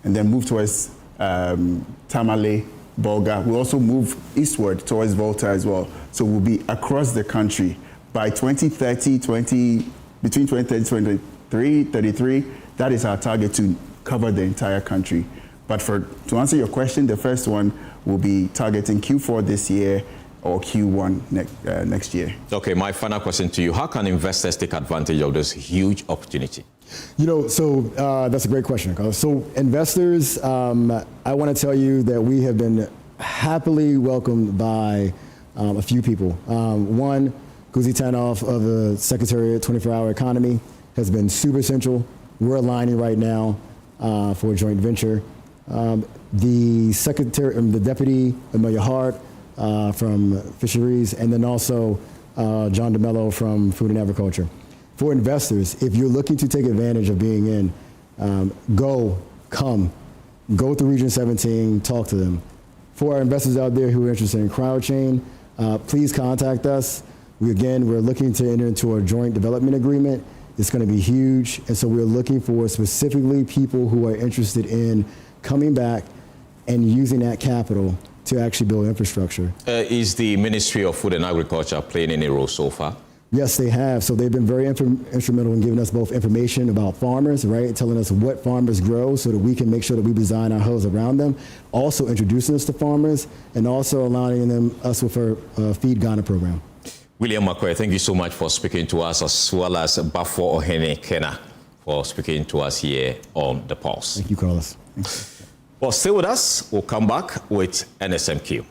and then move towards Tamale, Bolga. We'll also move eastward towards Volta as well. So we'll be across the country. By 2030, between 2030 and 2033, that is our target to cover the entire country. But to answer your question, the first one will be targeting Q4 this year or Q1 next year. Okay, my final question to you. How can investors take advantage of this huge opportunity? You know, so that's a great question, Carlos. So investors, I want to tell you that we have been happily welcomed by a few people. One, Guzi Tanoff of the Secretariat 24-Hour Economy has been super central. We're aligning right now for a joint venture. The Secretary, the Deputy Amelia Hart from Fisheries, and then also John DeMello from Food and Agriculture. For investors, if you're looking to take advantage of being in, go to Region 17, talk to them. For our investors out there who are interested in CrowdChain, please contact us. We're looking to enter into a joint development agreement. It's going to be huge, and so we're looking for specifically people who are interested in coming back and using that capital to actually build infrastructure. Is the Ministry of Food and Agriculture playing any role so far? Yes, they have. So they've been very instrumental in giving us both information about farmers, right? Telling us what farmers grow so that we can make sure that we design our hubs around them. Also introducing us to farmers and also allowing us with our Feed Ghana program. William McCoy, thank you so much for speaking to us, as well as Bafo Ohene Kena for speaking to us here on The Pulse. Thank you, Carlos. Well, stay with us. We'll come back with NSMQ.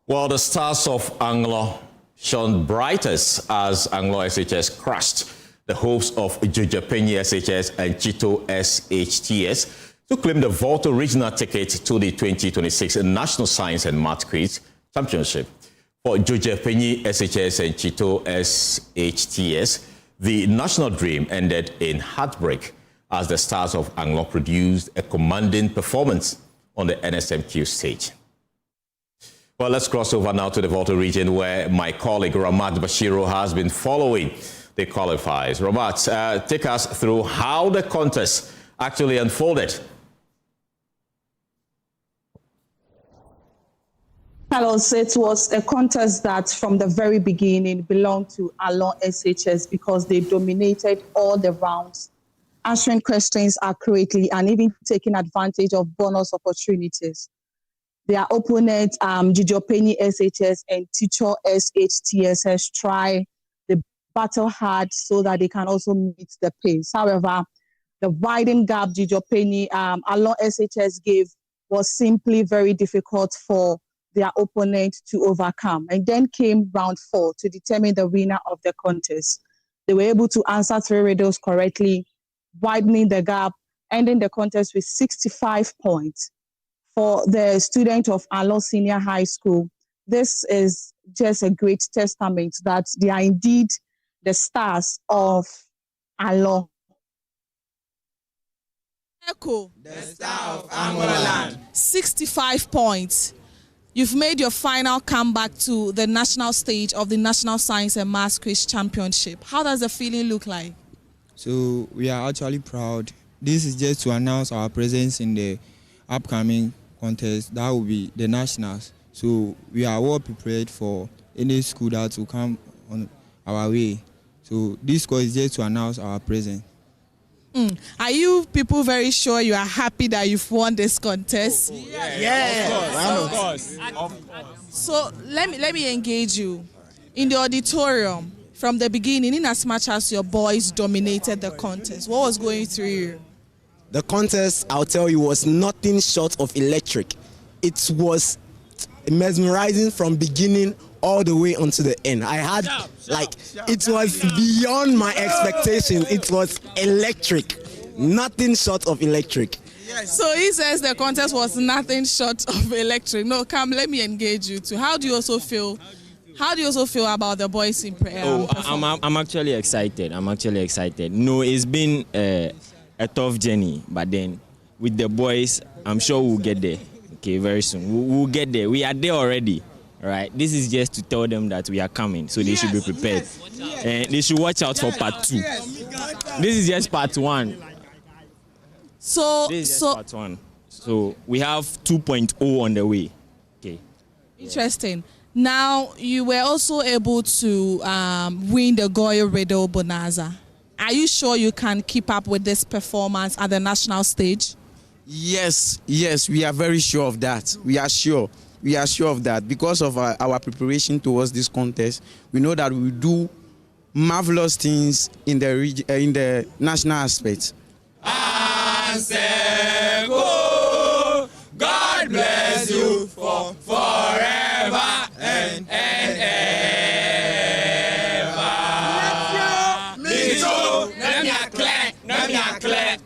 Well, the stars of Anglo shone brightest as Anglo SHS crushed the hopes of Jujapenyi SHS and Chito SHTS to claim the Volta regional ticket to the 2026 National Science and Math Quiz Championship. For Jujapenyi SHS and Chito SHTS, the national dream ended in heartbreak as the stars of Anglo produced a commanding performance on the NSMQ stage. Well, let's cross over now to the Volta region where my colleague Ramat Bashiru has been following the qualifiers. Ramat, take us through how the contest actually unfolded. Carlos, it was a contest that from the very beginning belonged to Alon SHS because they dominated all the rounds, answering questions accurately and even taking advantage of bonus opportunities. Their opponents, Jujapenyi SHS and Teacher SHTS, has tried the battle hard so that they can also meet the pace. However, the widened gap Jujapenyi Alon SHS gave was simply very difficult for their opponent to overcome. And then came round 4 to determine the winner of the contest. They were able to answer 3 riddles correctly, widening the gap, ending the contest with 65 points. For the student of Alon Senior High School, this is just a great testament that they are indeed the stars of Alon. Echo, the star of Angola, 65 points. You've made your final comeback to the national stage of the National Science and Math Quiz Championship. How does the feeling look like? So we are actually proud. This is just to announce our presence in the upcoming contest. That will be the nationals. So we are well prepared for any school that will come on our way. So this call is just to announce our presence. Are you people very sure you are happy that you've won this contest? Of course. So let me engage you. In the auditorium, from the beginning, in as much as your boys dominated the contest, what was going through you? The contest, I'll tell you, was nothing short of electric. It was mesmerizing from beginning all the way onto the end. I had, it was beyond my expectations. It was electric. Nothing short of electric. So he says the contest was nothing short of electric. No, come, let me engage you too. How do you also feel? How do you also feel about the boys in prayer? I'm actually excited. No, it's been a tough journey, but then with the boys, I'm sure we'll get there. Okay, very soon. We'll get there. We are there already. Right. This is just to tell them that we are coming, so they should be prepared. And they should watch out for part 2. This is just part 1. Part 1. So we have 2.0 on the way. Okay. Interesting. Now you were also able to win the Goyo Riddle Bonanza. Are you sure you can keep up with this performance at the national stage? Yes, we are very sure of that. We are sure of that because of our preparation towards this contest. We know that we do marvelous things in the national aspect. Ansego, God bless you for forever and ever. Me too. Nam ya clap.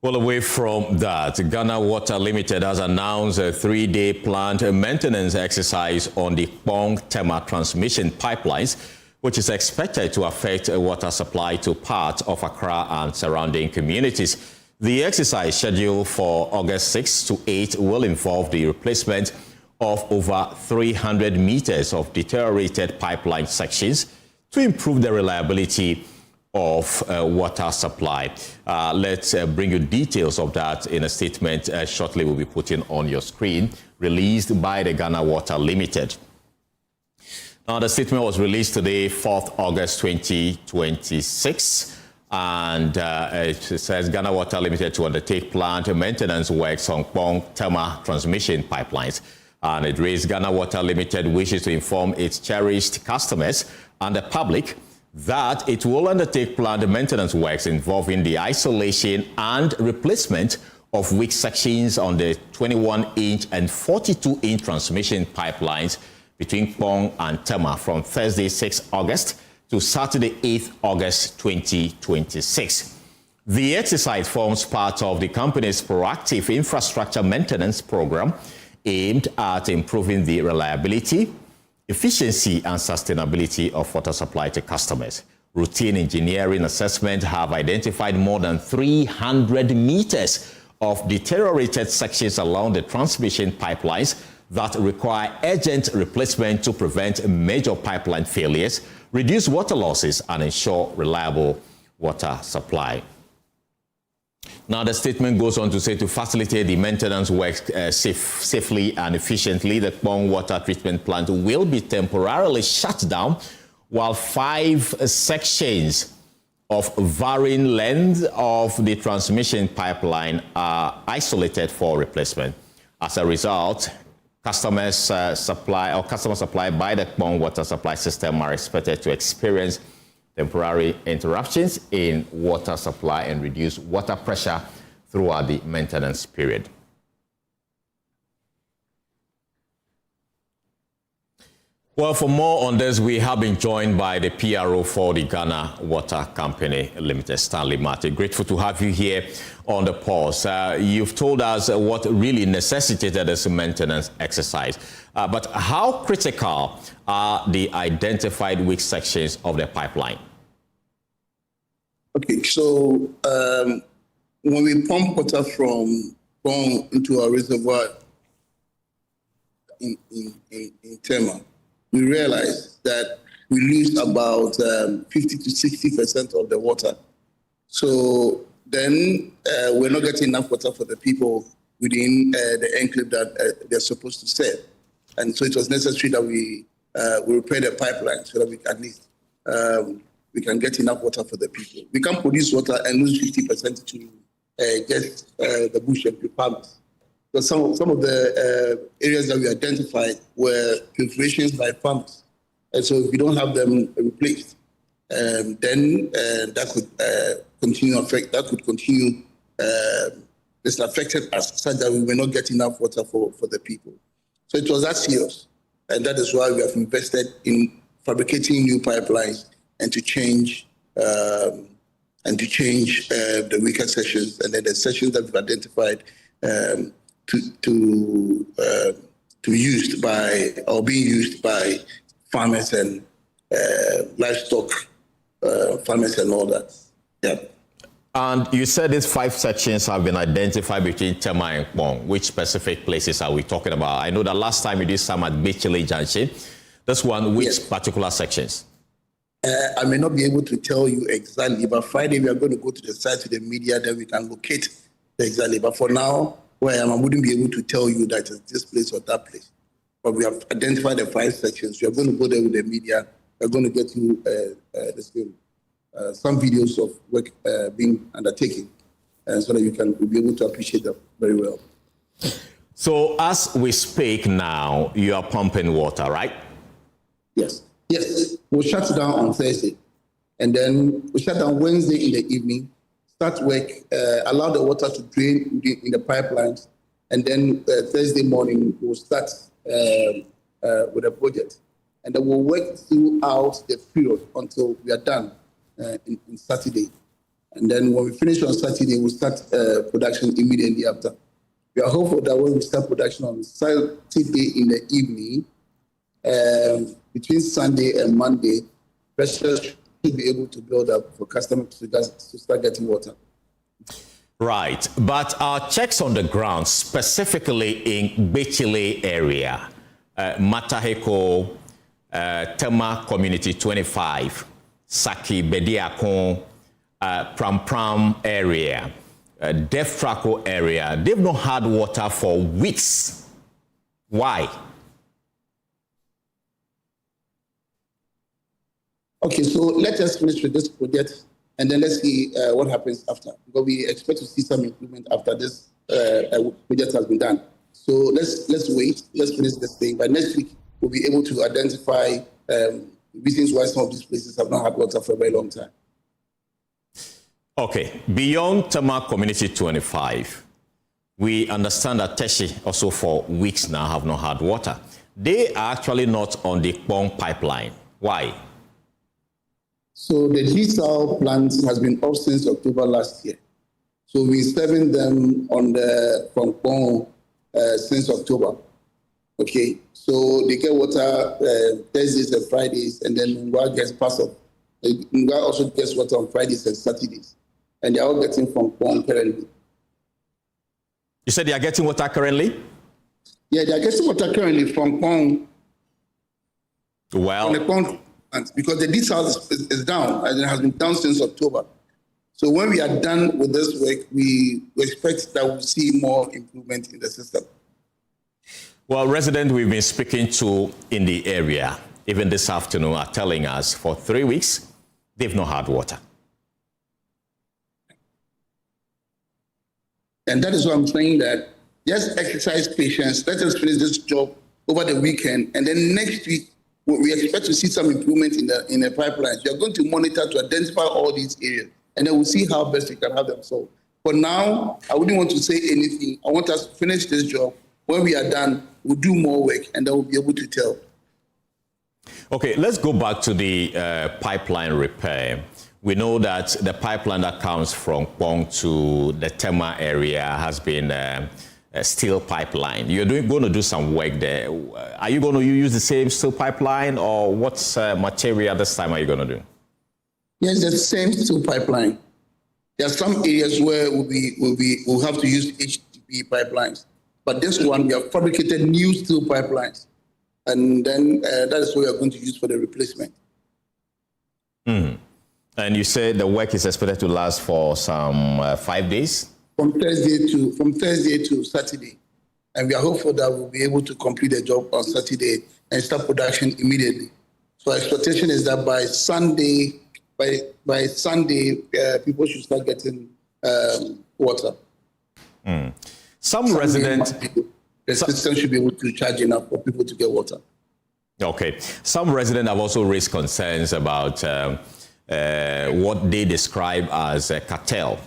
Well, away from that, Ghana Water Limited has announced a 3-day planned maintenance exercise on the Kpong-Tema transmission pipelines, which is expected to affect water supply to parts of Accra and surrounding communities. The exercise, scheduled for August 6 to 8, will involve the replacement of over 300 meters of deteriorated pipeline sections to improve the reliability of water supply. Let's bring you details of that in a statement shortly we'll be putting on your screen, released by the Ghana Water Limited. Now, the statement was released today, 4th August 2026, and it says Ghana Water Limited to undertake plant maintenance works on Kpong-Tema transmission pipelines. And it raised Ghana Water Limited wishes to inform its cherished customers and the public that it will undertake planned maintenance works involving the isolation and replacement of weak sections on the 21-inch and 42-inch transmission pipelines between Kpong and Tema from Thursday, 6 August to Saturday, 8 August 2026. The exercise forms part of the company's proactive infrastructure maintenance program aimed at improving the reliability, efficiency and sustainability of water supply to customers. Routine engineering assessment have identified more than 300 meters of deteriorated sections along the transmission pipelines that require urgent replacement to prevent major pipeline failures, reduce water losses, and ensure reliable water supply. Now, the statement goes on to say to facilitate the maintenance works safely and efficiently, the Kpong water treatment plant will be temporarily shut down while 5 sections of varying length of the transmission pipeline are isolated for replacement. As a result, customer supply by the Kpong water supply system are expected to experience temporary interruptions in water supply and reduce water pressure throughout the maintenance period. Well, for more on this, we have been joined by the PRO for the Ghana Water Company Limited, Stanley Martin. Grateful to have you here on the pause. You've told us what really necessitated this maintenance exercise. But how critical are the identified weak sections of the pipeline? Okay, so when we pump water from Kpong into our reservoir in Tema, we realize that we lose about 50 to 60% of the water. So then we're not getting enough water for the people within the enclave that they're supposed to serve. And so it was necessary that we repair the pipeline so that we at least we can get enough water for the people. We can produce water and lose 50% to get the bush and farmers. But some of the areas that we identified were perforations by farmers. And so if we don't have them replaced, then that could continue this affected us such that we may not get enough water for the people. So it was that serious. And that is why we have invested in fabricating new pipelines and to change the weaker sections, and then the sections that we've identified to used by or being used by farmers and livestock farmers and all that. Yeah. And you said these 5 sections have been identified between Tema and Kpong. Which specific places are we talking about? I know that last time you did some at Bechile Junction. This one, which particular sections? I may not be able to tell you exactly, but Friday we are going to go to the site to the media, then we can locate exactly. But for now, where I am, I wouldn't be able to tell you that it's this place or that place. But we have identified the 5 sections. We are going to go there with the media. We're going to get you some videos of work being undertaken, so that you'll be able to appreciate them very well. So as we speak now, you are pumping water, right? Yes. Yes. We'll shut down on Thursday. And then we'll shut down Wednesday in the evening, start work, allow the water to drain in the pipelines. And then Thursday morning, we'll start with the project. And then we'll work throughout the period until we are done in Saturday. And then when we finish on Saturday, we'll start production immediately after. We are hopeful that when we start production on Saturday in the evening, between Sunday and Monday, pressure should be able to build up for customers to start getting water. Right, but our checks on the ground, specifically in Bechile area, Mataheko, Tema Community 25, Saki, Bediakon, Pram area, Deftraco area, they've not had water for weeks. Why? Okay, so let us finish with this project, and then let's see what happens after. Because we expect to see some improvement after this project has been done. So let's wait. Let's finish this thing. By next week, we'll be able to identify reasons why some of these places have not had water for a very long time. Okay. Beyond Tema Community 25, we understand that Teshi also for weeks now have not had water. They are actually not on the Kpong pipeline. Why? So the desal plant has been off since October last year. So we're serving them on from Kpong since October. Okay, so they get water Thursdays and Fridays, and then Ngwa gets part of. Ngwa also gets water on Fridays and Saturdays, and they're all getting from Kpong currently. You said they are getting water currently? Yeah, they are getting water currently from Kpong. Well, on the Kpong plant, because the desal is down, and it has been down since October. So when we are done with this work, we expect that we'll see more improvement in the system. Well, residents we've been speaking to in the area, even this afternoon, are telling us for 3 weeks, they've not had water. And that is why I'm saying that just exercise patience. Let us finish this job over the weekend. And then next week, we expect to see some improvement in the pipelines. We are going to monitor to identify all these areas. And then we'll see how best we can have them solved. For now, I wouldn't want to say anything. I want us to finish this job. When we are done, we'll do more work, and then we'll be able to tell. Okay, let's go back to the pipeline repair. We know that the pipeline that comes from Kpong to the Tema area has been a steel pipeline. You're going to do some work there. Are you going to use the same steel pipeline, or what material this time are you going to do? Yes, the same steel pipeline. There are some areas where we'll have to use HDPE pipelines. But this one, we have fabricated new steel pipelines. And then that is what we are going to use for the replacement. Mm. And you said the work is expected to last for some 5 days? From Thursday to Saturday. And we are hopeful that we'll be able to complete the job on Saturday and start production immediately. So our expectation is that by Sunday, people should start getting water. Mm. Some residents... The system should be able to charge enough for people to get water. Okay. Some residents have also raised concerns about what they describe as a cartel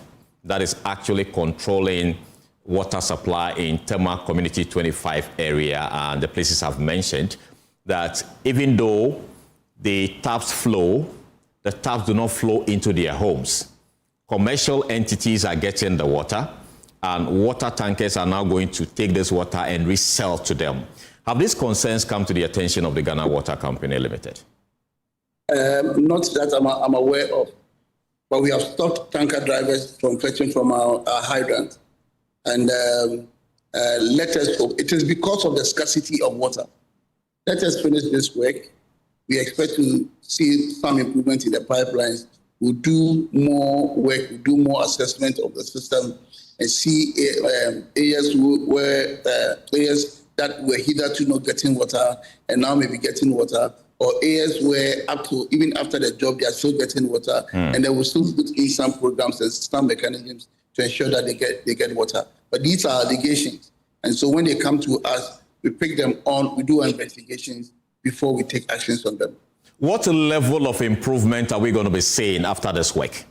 that is actually controlling water supply in Tema Community 25 area, and the places I've mentioned, that even though the taps flow, the taps do not flow into their homes. Commercial entities are getting the water, and water tankers are now going to take this water and resell to them. Have these concerns come to the attention of the Ghana Water Company Limited? Not that I'm aware of, but we have stopped tanker drivers from fetching from our hydrant. And let us hope. It is because of the scarcity of water. Let us finish this work. We expect to see some improvement in the pipelines. We'll do more work, we'll do more assessment of the system, and see areas that were hitherto not getting water and now maybe getting water, or areas where even after the job they are still getting water, and they will still put in some programs and some mechanisms to ensure that they get water. But these are allegations, and so when they come to us, we pick them on, we do investigations before we take actions on them. What level of improvement are we going to be seeing after this work?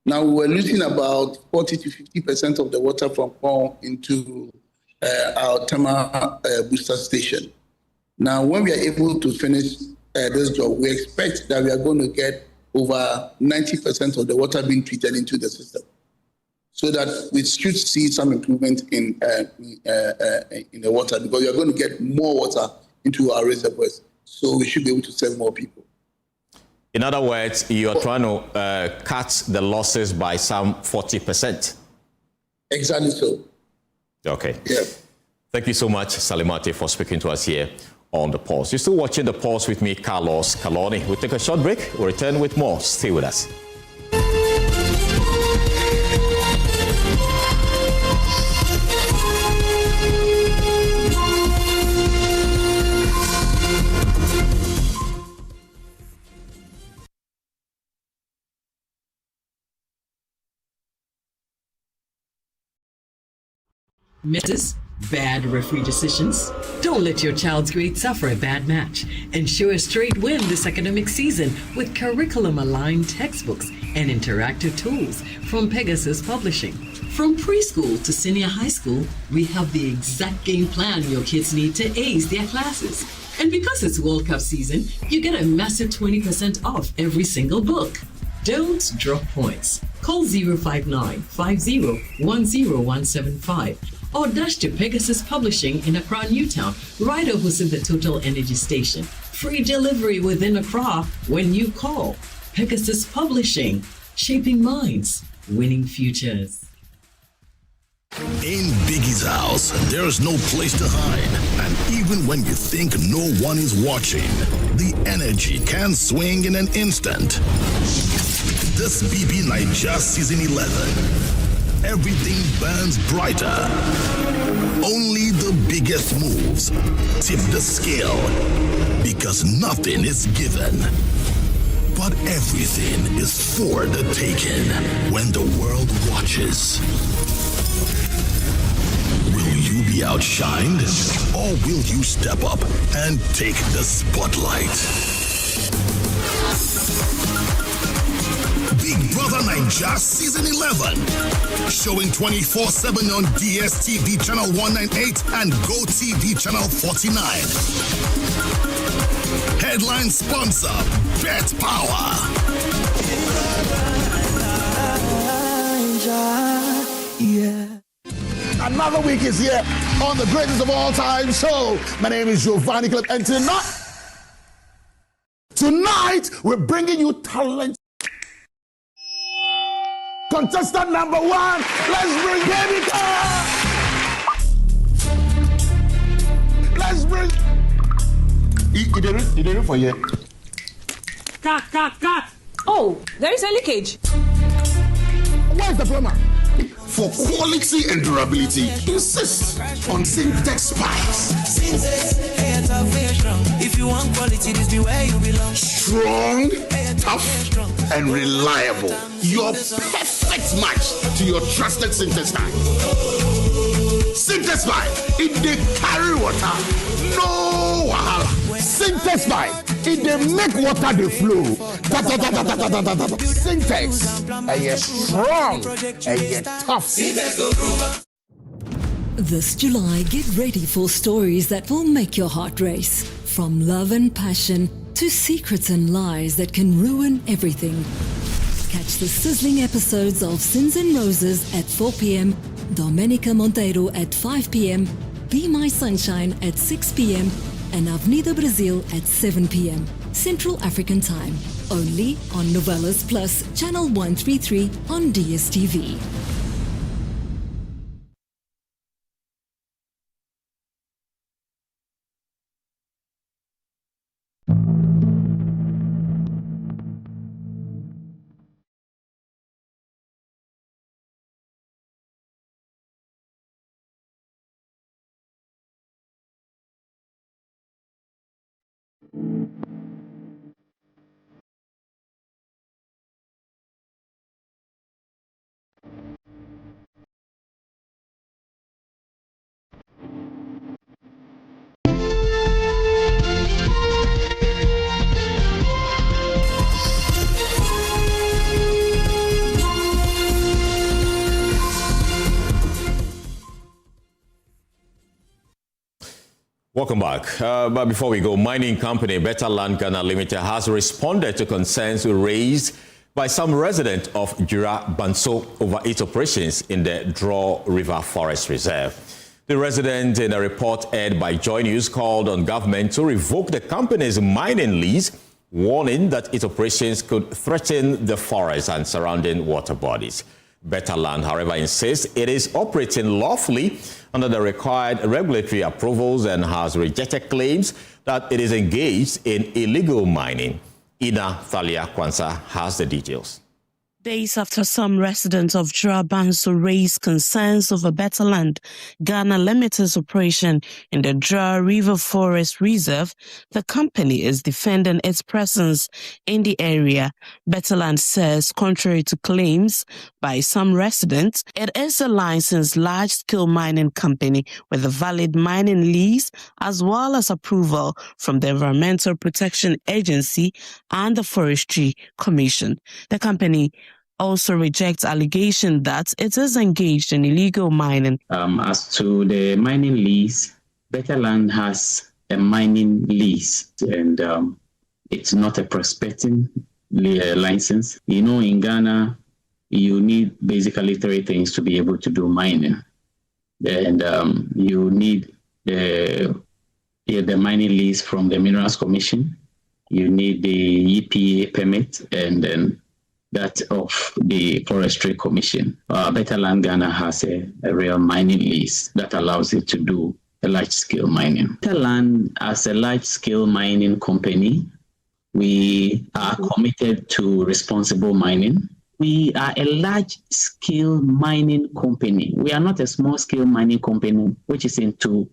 Now, we're losing about 40 to 50% of the water from Kpong into our Tema booster station. Now, when we are able to finish this job, we expect that we are going to get over 90% of the water being treated into the system, so that we should see some improvement in the water, because we are going to get more water into our reservoirs, so we should be able to serve more people. In other words, you are trying to cut the losses by some 40%. Exactly so. Okay. Yeah. Thank you so much, Salimate, for speaking to us here on The Pulse. You're still watching The Pulse with me, Carlos Calony. We'll take a short break. We'll return with more. Stay with us. Misses? Bad referee decisions? Don't let your child's grade suffer a bad match. Ensure a straight win this academic season with curriculum-aligned textbooks and interactive tools from Pegasus Publishing. From preschool to senior high school, we have the exact game plan your kids need to ace their classes. And because it's World Cup season, you get a massive 20% off every single book. Don't drop points. Call 059-50-10175 or dash to Pegasus Publishing in Accra, Newtown, right opposite the Total Energy Station. Free delivery within Accra when you call. Pegasus Publishing, shaping minds, winning futures. In Biggie's house, there's no place to hide. And even when you think no one is watching, the energy can swing in an instant. This BB Nigeria Season 11. Everything burns brighter. Only the biggest moves tip the scale. Because nothing is given. But everything is for the taking when the world watches. Will you be outshined? Or will you step up and take the spotlight? Big Brother Nigeria Season 11. Showing 24/7 on DSTV Channel 198 and GoTV Channel 49. Headline sponsor, Bet Power. Yeah. Another week is here on the greatest of all time show. My name is Giovanni Clip, and tonight we're bringing you talent. Contestant number 1, let's bring Danica. Let's bring. You did it for you. Cut. Oh, there is a leakage. Where's the plumber? For quality and durability, insist on Syntex pipes. If you want quality, this be where you belong. Strong, tough, and reliable. Your perfect match to your trusted Syntex pipe. Syntex pipe, it dey carry water, no wahala. Syntex pipe, it dey make water dey flow. Syntex, strong, tough. This July, get ready for stories that will make your heart race. From love and passion to secrets and lies that can ruin everything. Catch the sizzling episodes of Sins and Roses at 4 p.m., Domenica Monteiro at 5 p.m., Be My Sunshine at 6 p.m., and Avenida Brazil at 7 p.m. Central African Time. Only on Novelas Plus, Channel 133 on DSTV. Welcome back. But before we go, mining company Better Land Ghana Limited has responded to concerns raised by some residents of Jura Banso over its operations in the Draw River Forest Reserve. The resident, in a report aired by Joy News, called on government to revoke the company's mining lease, warning that its operations could threaten the forest and surrounding water bodies. Better Land, however, insists it is operating lawfully under the required regulatory approvals and has rejected claims that it is engaged in illegal mining. Ina Thalia Kwanzaa has the details. Days after some residents of Dra-Banso raised concerns over better land, Ghana Limited's operation in the Dra River Forest Reserve, the company is defending its presence in the area. Better Land says, contrary to claims by some residents, it is a licensed large-scale mining company with a valid mining lease as well as approval from the Environmental Protection Agency and the Forestry Commission. The company also rejects allegation that it is engaged in illegal mining. As to the mining lease, Better Land has a mining lease and it's not a prospecting license. You know, in Ghana, you need basically three things to be able to do mining. And you need the mining lease from the Minerals Commission, you need the EPA permit, and then that of the Forestry Commission. Better Land Ghana has a real mining lease that allows it to do a large-scale mining. Better Land, as a large-scale mining company, we are committed to responsible mining. We are a large-scale mining company. We are not a small-scale mining company, which is into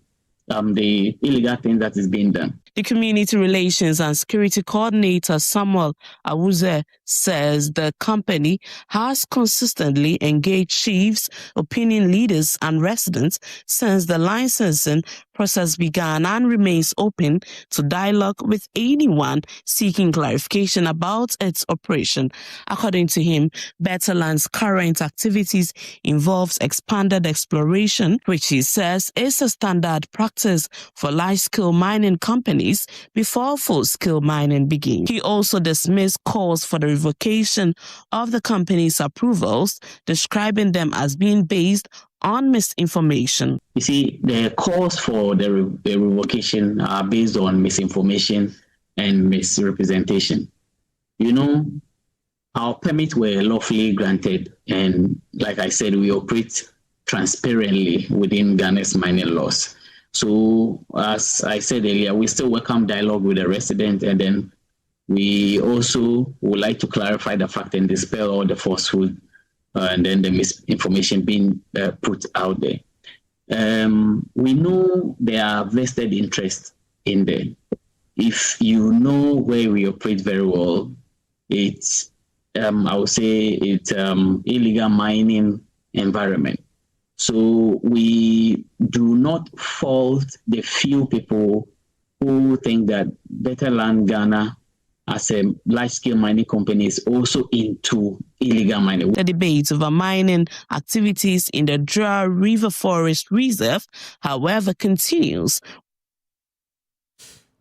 the illegal thing that is being done. The Community Relations and Security Coordinator Samuel Awuze says the company has consistently engaged chiefs, opinion leaders, and residents since the licensing process began and remains open to dialogue with anyone seeking clarification about its operation. According to him, Better Land's current activities involves expanded exploration, which he says is a standard practice for large-scale mining companies before full-scale mining begins. He also dismissed calls for the revocation of the company's approvals, describing them as being based on misinformation. You see, the calls for the revocation are based on misinformation and misrepresentation. You know, our permits were lawfully granted, and like I said, we operate transparently within Ghana's mining laws. So, as I said earlier, we still welcome dialogue with the resident, and then we also would like to clarify the fact and dispel all the falsehood and then the misinformation being put out there. We know there are vested interests in there. If you know where we operate very well, it's, I would say, it's illegal mining environment. So we do not fault the few people who think that Better Land Ghana as a large-scale mining company is also into illegal mining. The debate over mining activities in the Dra River Forest Reserve, however, continues.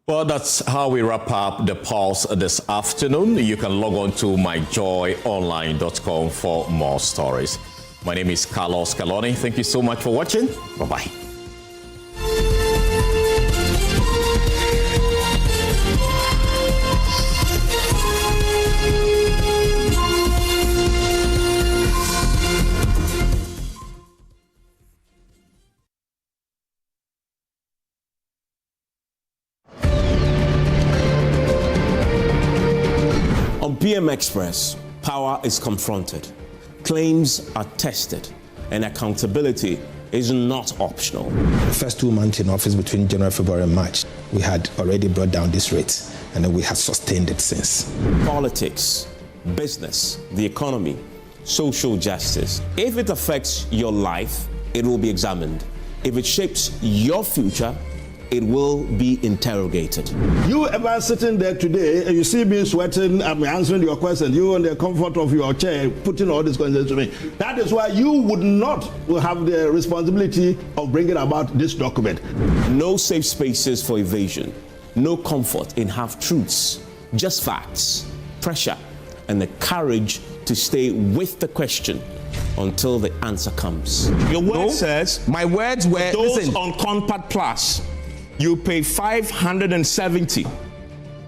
Well, that's how we wrap up the Pulse this afternoon. You can log on to myjoyonline.com for more stories. My name is Carlos Calony. Thank you so much for watching. Bye-bye. On PM Express, power is confronted, claims are tested, and accountability is not optional. The first 2 months in office between January, February, and March, we had already brought down this rate, and then we have sustained it since. Politics, business, the economy, social justice. If it affects your life, it will be examined. If it shapes your future, it will be interrogated. You ever sitting there today and you see me sweating, I'm answering your question, you in the comfort of your chair putting all these questions to me. That is why you would not have the responsibility of bringing about this document. No safe spaces for evasion, no comfort in half-truths, just facts, pressure, and the courage to stay with the question until the answer comes. Your word says, my words were, those listen, on Compact Plus, you pay $570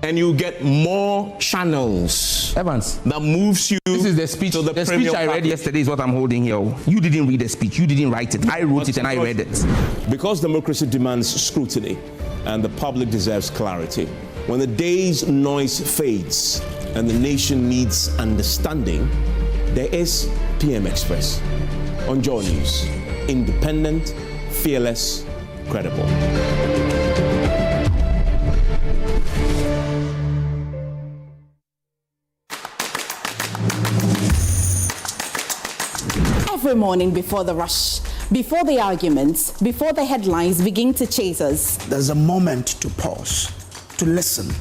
and you get more channels. Evans, that moves you. This is the speech. To the speech I read yesterday is what I'm holding here. You didn't read the speech. You didn't write it. I wrote it and I read it. Because democracy demands scrutiny and the public deserves clarity. When the day's noise fades and the nation needs understanding, there is PM Express on Joy News. Independent, fearless, credible. Every morning before the rush, before the arguments, before the headlines begin to chase us, there's a moment to pause, to listen,